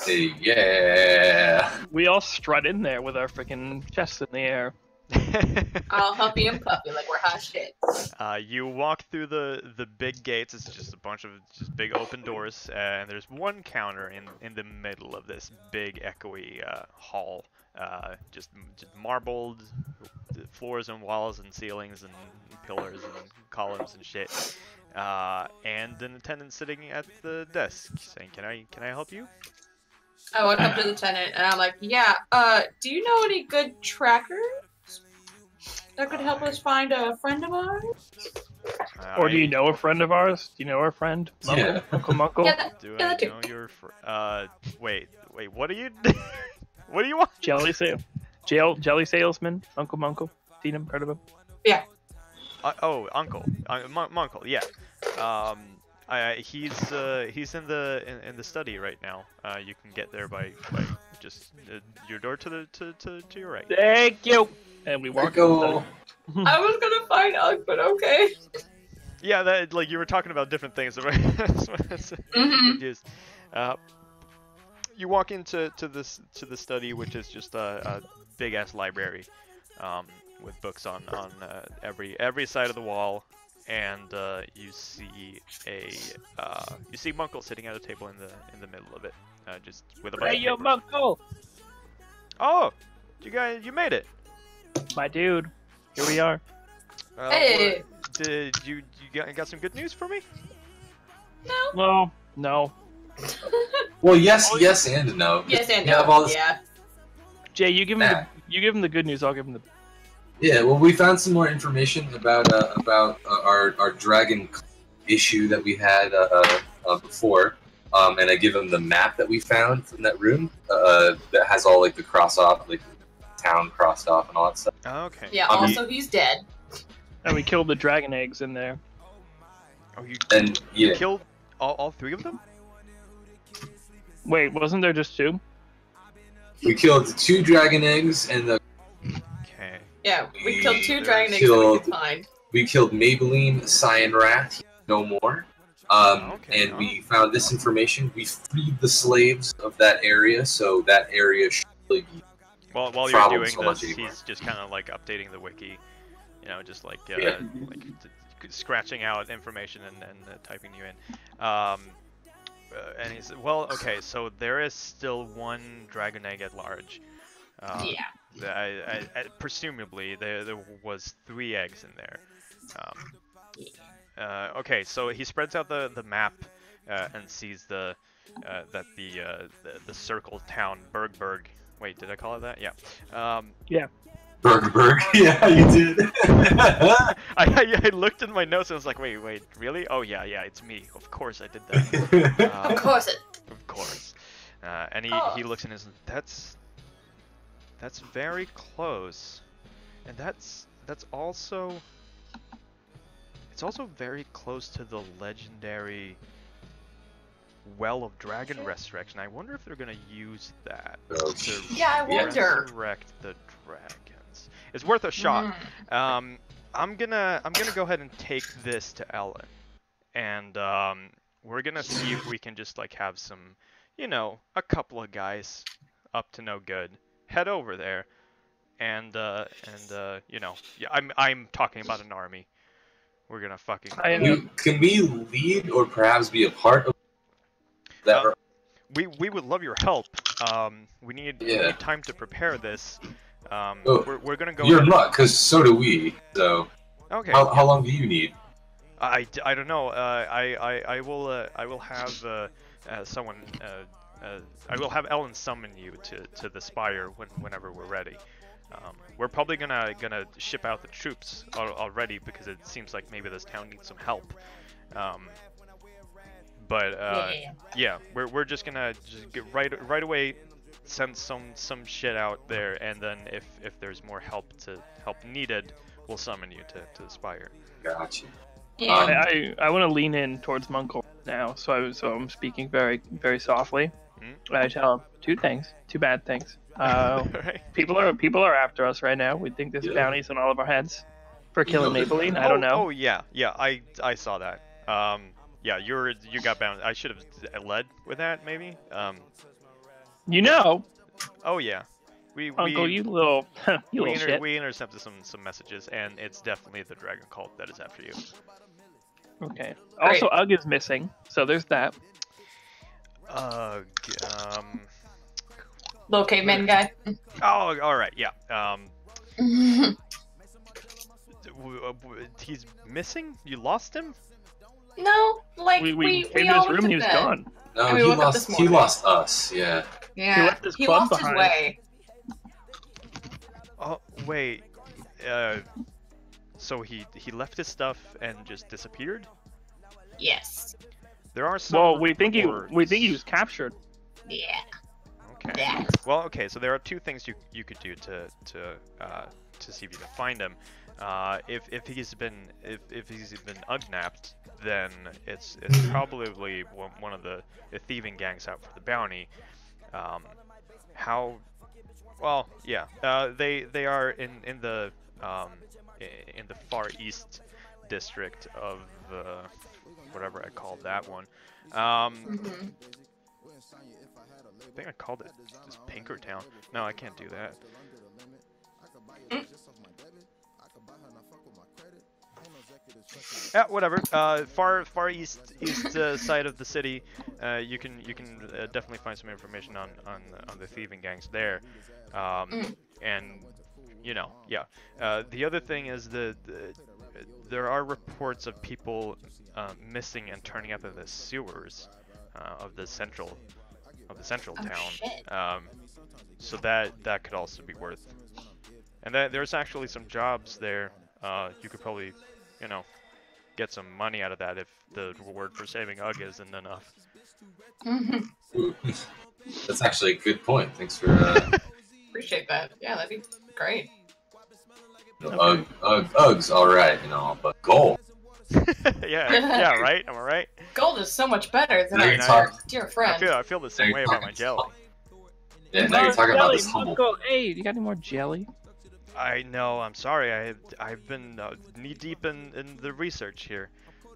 Hey, yeah. We all strut in there with our freaking chests in the air. I'll huffy and puffy like we're hot shit. You walk through the big gates. It's just a bunch of just big open doors, and there's one counter in the middle of this big echoey hall. Just marbled floors and walls and ceilings and pillars and columns and shit. And an attendant sitting at the desk saying, "Can I help you?" I went up to the tenant and I'm like, yeah, do you know any good trackers that could help us find a friend of ours? Or do you know a friend of ours? Do you know our friend? Yeah. Uncle Munkle? Yeah, Do yeah, I that too. know your wait, what are you what do you want? Jelly salesman? Uncle Munkle? Seen him? Heard of him? Uncle. Munkle, yeah. He's in the study right now. You can get there by just your door to your right. Thank you! And we walk Go. I was gonna find Ugg, but okay. Yeah, that like you were talking about different things. Mhm. Confused. You walk into the study, which is just a big ass library, with books on every side of the wall, and you see Munkle sitting at a table in the middle of it, just with a bunch Hey, of yo, papers. Munkle! Oh, you made it. My dude. Here we are. Hey. Did you got some good news for me? No. No. Well, yes, yes, and no. Yes and You have no. all this- Yeah. Jay, you give him Nah. the good news. I'll give him the. Yeah, well, we found some more information about our dragon issue that we had before, and I give him the map that we found from that room that has all like the cross off, like town crossed off and all that stuff. Okay. Yeah. Um, Also, he's dead. And we killed the dragon eggs in there. Oh, you And yeah, killed all three of them? Wait, wasn't there just 2? we killed the 2 dragon eggs, and Okay. Yeah, we We killed 2 dragon eggs that we killed- could find. we killed Maybelline, Cyan Rat, no more. Okay, And we found this information. We freed the slaves of that area, so that area should really be. While you're problem doing so much this, anymore. he's just kind of like updating the wiki, you know, just like Yeah. scratching out information and typing you in. And he's well, okay, so there is still 1 dragon egg at large. Yeah. Presumably there was 3 eggs in there. Okay, so he spreads out the map and sees that the circle town Bergberg. Wait, did I call it that? Yeah. Bergberg. Yeah, you did. I looked in my notes and I was like, wait, really? Oh yeah, it's me. Of course I did that. Of course it. Of course. And he looks in his. That's very close, and that's also. It's also very close to the legendary Well of Dragon Resurrection. I wonder if they're gonna use that to Yeah, I wonder. resurrect the dragons. It's worth a shot. Mm. I'm gonna go ahead and take this to Ellen, and we're gonna see if we can just like have some, you know, a couple of guys up to no good head over there, and you know, yeah, I'm talking about an army. We're gonna fucking. Can we lead or perhaps be a part of that? We would love your help. We need time to prepare this. We're gonna go. You're not, because so do we. So. Okay. How long do you need? I don't know. I will have someone. I will have Ellen summon you to the spire whenever we're ready. We're probably gonna ship out the troops already because it seems like maybe this town needs some help. Yeah, we're just gonna get right away send some shit out there, and then if there's more help needed, we'll summon you to the spire. Gotcha. Yeah. I want to lean in towards Munkle now, so I'm speaking very very softly. I tell him 2 things, 2 bad things. Right. People are after us right now. We think there's bounties on all of our heads for killing Maybelline. I don't know. Oh yeah, I saw that. Yeah, you got bound. I should have led with that maybe. You know. Oh yeah. Uncle, you little shit. We intercepted some messages, and it's definitely the dragon cult that is after you. Okay. Also, Ugg is missing, so there's that. Little caveman guy. Oh, all right, yeah. He's missing? You lost him? No, like we came we to all his room and he was gone. No, And we he woke up this lost. He morning. lost us. Yeah. Yeah. He left his club lost behind. his way. Oh wait. So he left his stuff and just disappeared? Yes. There are some. Well, we think he reports. was captured. Yeah. Okay. Yeah. Well, okay. So there are 2 things you could do to see if you can find him. If he's been ugnapped, then it's probably one of the thieving gangs out for the bounty. How? Well, yeah. They are in the far east district of whatever I called that one. Mhm. I think I called it just Pinkertown. No, I can't do that. Yeah, whatever. Far east side of the city, you can definitely find some information on the thieving gangs there, and you know, yeah. The other thing is there are reports of people missing and turning up in the sewers of the central town. Shit. So that could also be worth. And there's actually some jobs there. You could probably, you know, get some money out of that if the reward for saving Ugg isn't enough. That's actually a good point. Thanks for. Appreciate that. Yeah, that'd be great. Ugg's all right, you know, but gold. yeah, right. Am I right? Gold is so much better than Now our you're talking. dear friend. I feel the same way about my jelly. Yeah, now you're talking about this humble. Hey, you got any more jelly? I know. I'm sorry. I've been knee deep in the research here,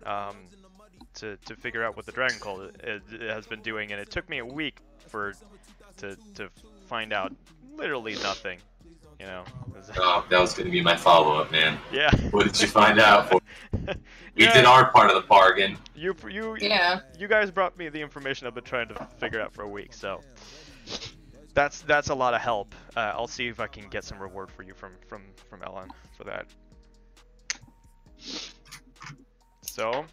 to figure out what the Dragon Cult has been doing, and it took me a week to find out literally nothing. You know. Oh, that was going to be my follow-up, man. Yeah. What did you find out? We Yeah. did our part of the bargain. You guys brought me the information I've been trying to figure out for a week, so that's a lot of help. I'll see if I can get some reward for you from Ellen for that. So,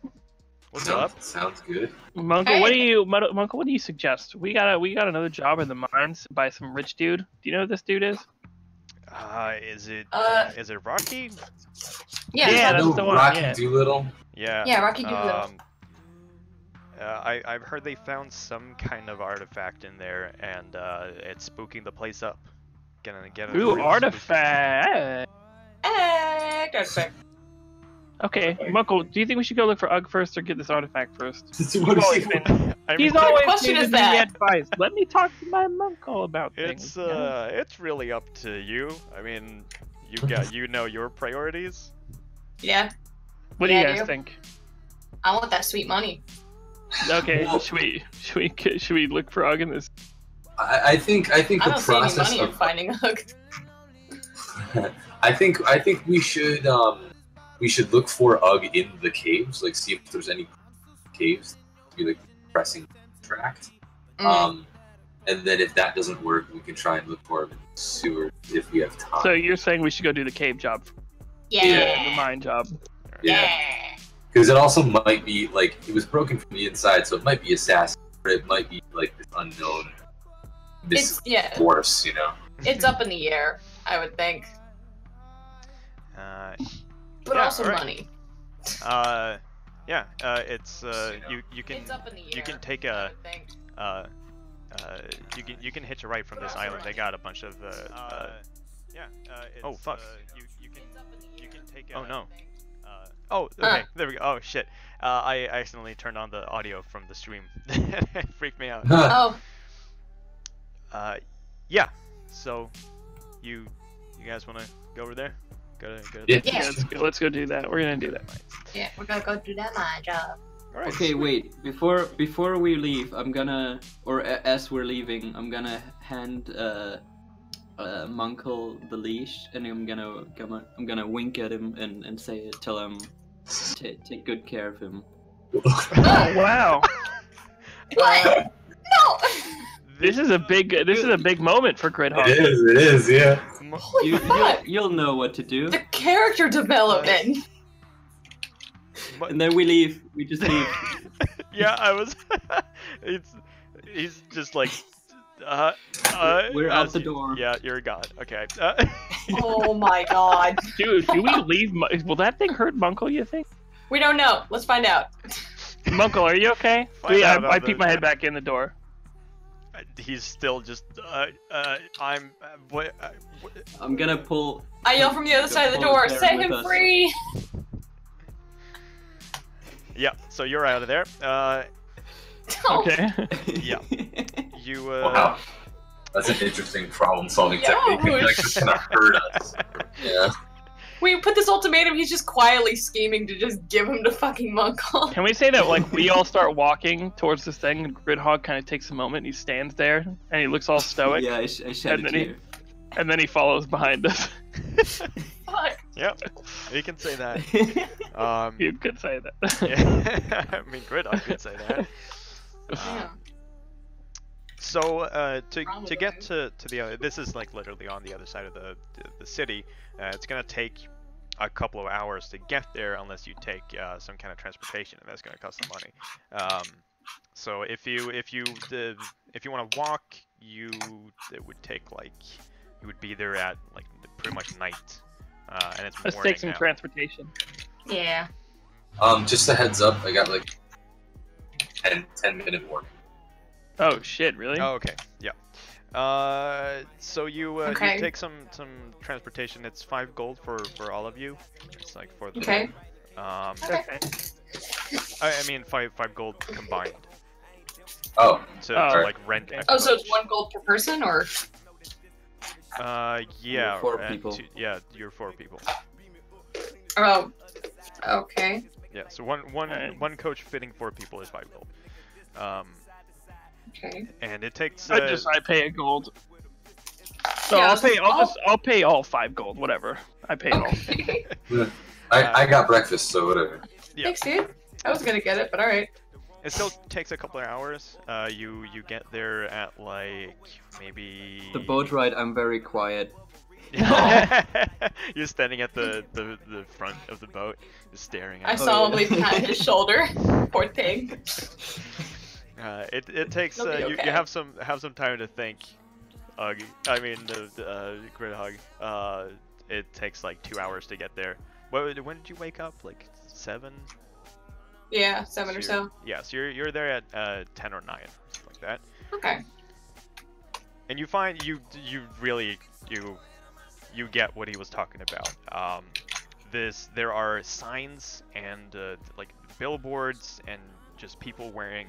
what's up? Sounds good. Monko, Hey. Monko, what do you suggest? We got another job in the mines by some rich dude. Do you know who this dude is? Is it Rocky? Yeah. Yeah, that's No, the one, Rocky yeah. Doolittle. Yeah. Yeah, Rocky Doolittle. I've heard they found some kind of artifact in there, and it's spooking the place up. Get Ooh, artifact. Artifact. Okay, Monko, do you think we should go look for Ugg first or get this artifact first? What always is been- I He's mean, always question giving is me that? advice. Let me talk to my Monko about things. it's really up to you. I mean, you know your priorities. Yeah, What do Yeah, you I guys do. think? I want that sweet money. Okay, Well- should we look for Ugg in this? I think I the don't see any process money in of finding Ugg. I think we should look for Ugg in the caves, like see if there's any caves to be like pressing tract. And then if that doesn't work, we can try and look for him in the sewer if we have time. So you're saying we should go do the cave job, the Yeah. mine job? Yeah. Because it also might be like it was broken from the inside, so it might be assassin, or it might be like this unknown It's force, you know. it's up in the air, I would think, but Yeah, also alright. money. It's you can It's up in the air. you can take I a would think. you can hitch a right from this island. They got a bunch of oh fuck. You can take a, oh no. Oh, okay. There we go. Oh shit. I accidentally turned on the audio from the stream. It freaked me out. Oh, Yeah. So, you guys want to go over there? Go to Yeah. Yeah. Let's go do that. We're gonna do that. yeah, we're gonna go do that mine job. All right. Okay, wait. Before we leave, I'm gonna, as we're leaving, I'm gonna hand Munkle the leash, and I'm gonna wink at him and tell him take good care of him. Oh wow! What? No! This is a big moment for Gridhawk. It is, yeah. Holy fuck! You'll know what to do. The character development. And then we leave. We just leave. Yeah, I was. He's just like. We're out the you- door. Yeah, you're gone. Okay. Oh my god. Dude, do we leave? Will that thing hurt Munkle? You think? We don't know. Let's find out. Munkle, are you okay? Find out I about peek it. my head back in the door. He's still just. I'm. What? I'm gonna pull. I yell from the other side of the Pull door, Darren set with him us. free! Yeah. So you're out of there. Oh, Okay. Yeah. You. Wow. That's an interesting problem-solving Yeah, technique. It's like just gonna hurt us. Yeah. We put this ultimatum, he's just quietly scheming to just give him to fucking Munkle. Can we say that like we all start walking towards this thing, and Gridhog kind of takes a moment, and he stands there, and he looks all stoic, Yeah, I said And it then to you. and then he follows behind us. Fuck. Yep, you can say that. You could say that. Yeah, I mean, Gridhog could say that. Yeah. So to Wrong with get the to the other, this is like literally on the other side of the city. It's gonna take a couple of hours to get there unless you take some kind of transportation, and that's gonna cost some money. So if you want to walk, it would take like you would be there at like pretty much night, and it's Let's morning take some now. transportation. Yeah. Just a heads up, I got like 10-minute warning. Oh shit! Really? Oh, okay. Yeah. So you Okay. take some transportation. It's 5 gold for all of you. It's like for the Okay. Okay. I mean 5 gold combined Oh, to Oh, like rent. okay. a Oh, so it's coach. 1 gold per person, or? Yeah. 4 and people. Yeah, you're 4 people. Oh. Okay. Yeah. So Alright. one coach fitting 4 people is 5 gold. Okay. And it takes. I pay a gold. So Yeah, I'll pay all 5 gold, whatever. I pay it all. Okay. I got breakfast, so whatever. Yeah. Thanks, dude. I was gonna get it, but alright. It still takes a couple of hours. You get there at like maybe. The boat ride, I'm very quiet. You're standing at the front of the boat, just staring I at it. solemnly pat his shoulder. Poor thing. It takes It'll be you okay. have some time to think. I mean the Gridhog. It takes like 2 hours to get there. When did you wake up? Like 7? Yeah, 7 or so. Yeah, so you're there at 10 or 9, something like that. Okay. And you find you really you get what he was talking about. There are signs and like billboards and just people wearing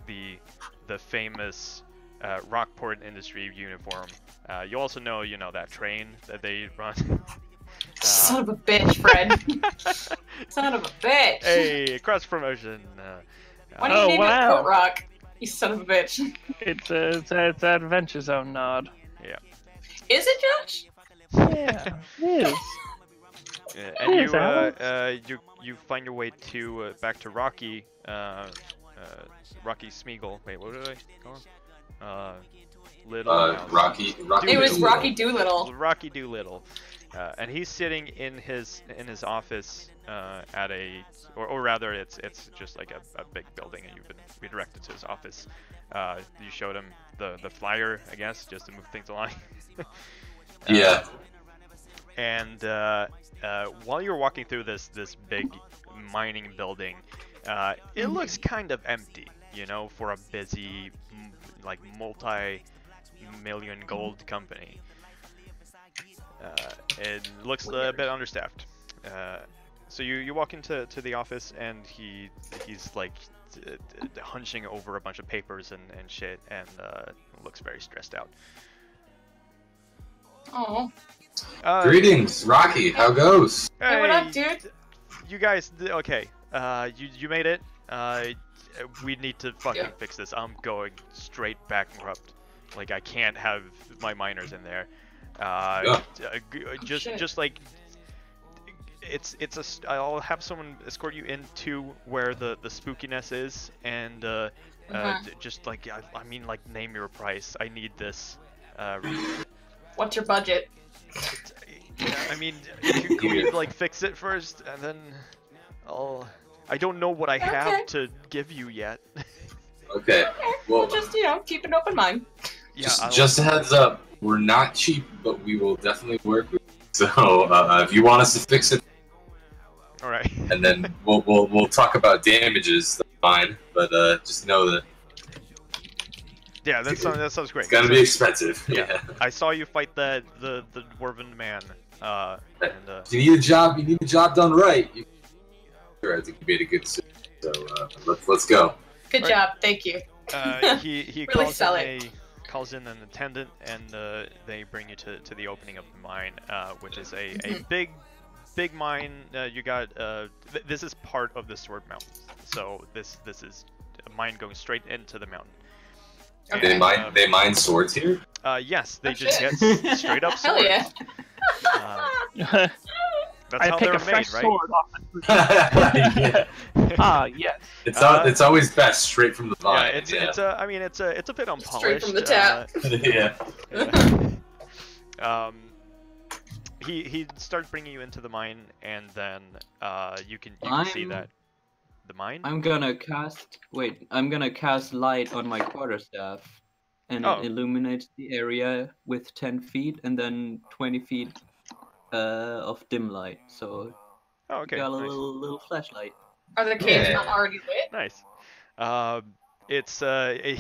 the famous Rockport Industry uniform. You also know that train that they run. Son of a bitch, Fred. Son of a bitch. Hey, cross promotion. Why do you Oh, name wow. it Coat Rock? You son of a bitch. It's it's Adventure Zone nod. Is it, Josh? Yeah, it is. Yeah, and Yes, Alex. you find your way to back to Rocky Smeagol. Wait, what did I call him? Little Mouse. Rocky. It was Doolittle. Rocky Doolittle. Rocky Doolittle, and he's sitting in his office at or rather it's just like a big building, and you've been redirected to his office. You showed him the flyer, I guess, just to move things along. Yeah. And while you're walking through this big mining building, it looks kind of empty, for a busy, like multi-million gold company. It looks a bit understaffed. So you walk into the office, and he's like hunching over a bunch of papers and shit, and looks very stressed out. Oh. Greetings, Rocky. How goes? Hey, what up, dude? You guys, okay. You made it. We need to fucking fix this. I'm going straight bankrupt. Like, I can't have my miners in there. Just like I'll have someone escort you into where the spookiness is, and just like I mean, like, name your price. I need this. What's your budget? I mean, can we like fix it first, and then I don't know what I have to give you yet. Okay. Well, Just, keep an open mind. Yeah. just a heads up. We're not cheap, but we will definitely work with you. So if you want us to fix it, All right. and then we'll talk about damages. That's fine, but just know that Yeah, that sounds great. it's gonna be expensive. Yeah. I saw you fight the dwarven man. If you need a job, done right. Sure, I think you made a good decision. So let's go. Good job. Thank you. He Really calls sell in calls in an attendant, and they bring you to the opening of the mine, which is a big mine. You got this is part of the Sword Mountains, so this is a mine going straight into the mountain. Okay. And, They mine swords here. yes, they Oh, just shit. get straight up Hell swords. yeah. That's I how pick they're a fresh made, right? sword off. Yeah. Ah, yes. It's always best straight from the Yeah, vine. it's I mean it's a bit unpolished. Straight from the tap. Yeah. Yeah. He starts bringing you into the mine, and then you can see that the mine. I'm gonna cast. Wait, I'm gonna cast light on my quarterstaff, and Oh. it illuminates the area with 10 feet, and then 20 feet of dim light. So Oh, okay. got a Nice. little flashlight. Are the caves Yeah. not already lit? Nice. It's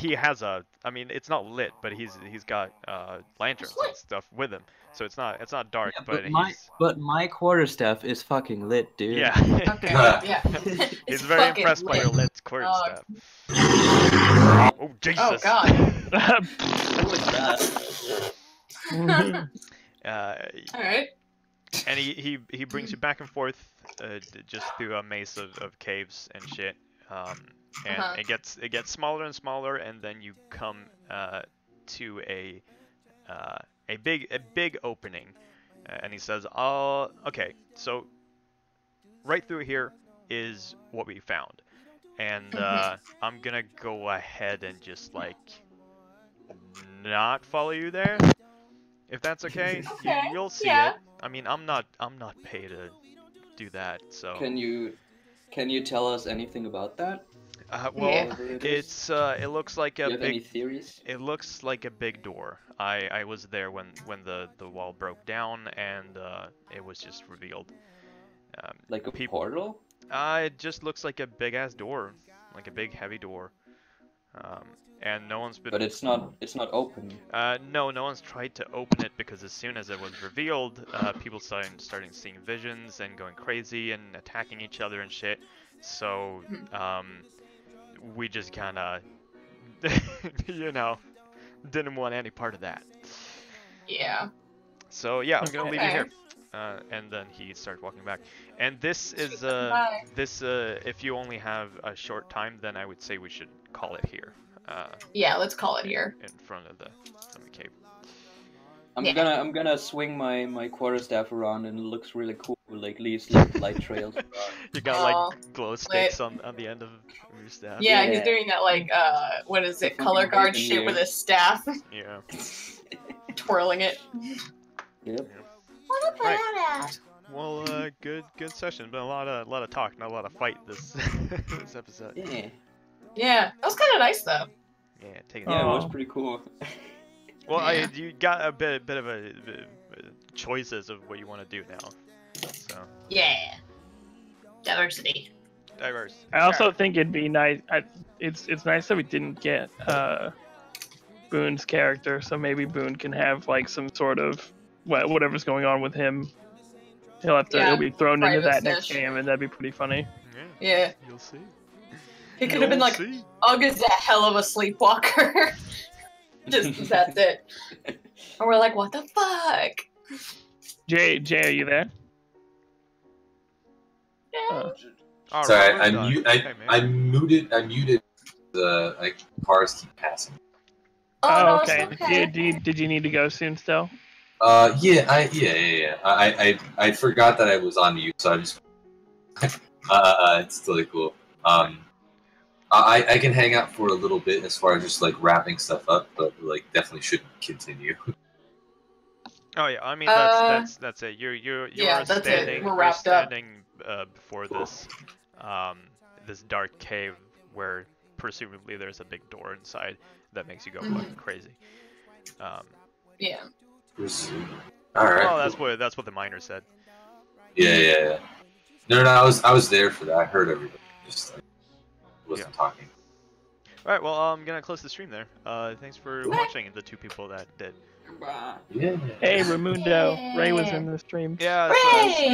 he has a. I mean, it's not lit, but he's got lanterns and stuff with him, so it's not dark, Yeah, but but my quarterstaff is fucking lit, dude. yeah. Okay, yeah. He's It's very fucking impressed by your lit. lit quarterstaff. Oh Jesus! Oh god. What was that? Alright. And he brings you back and forth just through a maze of caves and shit. And it gets smaller and smaller, and then you come to a big opening, and he says, "Oh, okay. So right through here is what we found, and I'm gonna go ahead and just like not follow you there, if that's okay. Okay, You'll see yeah. it. I mean, I'm not paid to do that, so." Can you tell us anything about that? Well, Yeah. it looks like Do a you have any big. theories? It looks like a big door. I was there when the wall broke down, and it was just revealed. Like a peop- portal? It just looks like a big ass door, like a big heavy door. And no one's been. But it's not open. No one's tried to open it, because as soon as it was revealed, people starting seeing visions and going crazy and attacking each other and shit. So we just kind of, didn't want any part of that. Yeah. So yeah, I'm gonna leave you Okay. here. And then he starts walking back. And this is Bye. if you only have a short time, then I would say we should call it here. Yeah, let's call it here. In front of the cave. Yeah. I'm gonna swing my quarterstaff around, and it looks really cool. Like leaves like light trails. You got Oh, like glow sticks on the end of your staff. Yeah, he's Yeah. doing that like what is it, Fucking color guard raven shit here. with his staff, Yeah. twirling it. Yep. What Right. that Well, good session. Been a lot of talk, not a lot of fight this this episode. Yeah. Yeah, that was kind of nice though. Yeah, take it. Yeah, it Oh. was pretty cool. Well, Yeah. you got a bit of a choices of what you want to do now. So Yeah. Diversity. diverse. I also think it'd be nice. It's nice that we didn't get Boone's character, so maybe Boone can have like some sort of whatever's going on with him. He'll be thrown into that next privacy. game, and that'd be pretty funny. Yeah, Yeah. you'll see. He could have been like, See. Ugg is a hell of a sleepwalker. Just that's it. And we're like, what the fuck? Jay, are you there? All Sorry, right, we're done. Hey, man. I muted the like cars keep passing. Oh, no, okay. it's okay. Did you need to go soon still? Yeah. I forgot that I was on mute, so I just it's totally cool. I can hang out for a little bit as far as just like wrapping stuff up, but like definitely shouldn't continue. Oh yeah, I mean that's it. You're Yeah, that's it. standing. We're you're wrapped up. standing before this this dark cave where presumably there's a big door inside that makes you go fucking crazy. Yeah. All right. Well, that's what the miner said. Yeah. No, I was there for that. I heard everybody. Just like wasn't talking. All right, well, I'm gonna close the stream there. Thanks for watching, the two people that did. Yeah. Hey, Raimundo. Ray was in the stream. Yeah, Ray!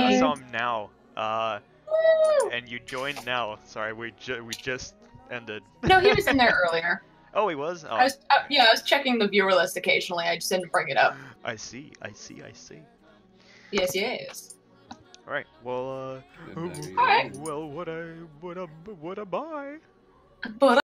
I saw him now. Woo! And you joined now. Sorry, we just ended. No, he was in there earlier. Oh, he was. Oh, I was I was checking the viewer list occasionally. I just didn't bring it up. I see. I see. Yes, yes. All right. Well, Good night. Alright. well, what a bye. But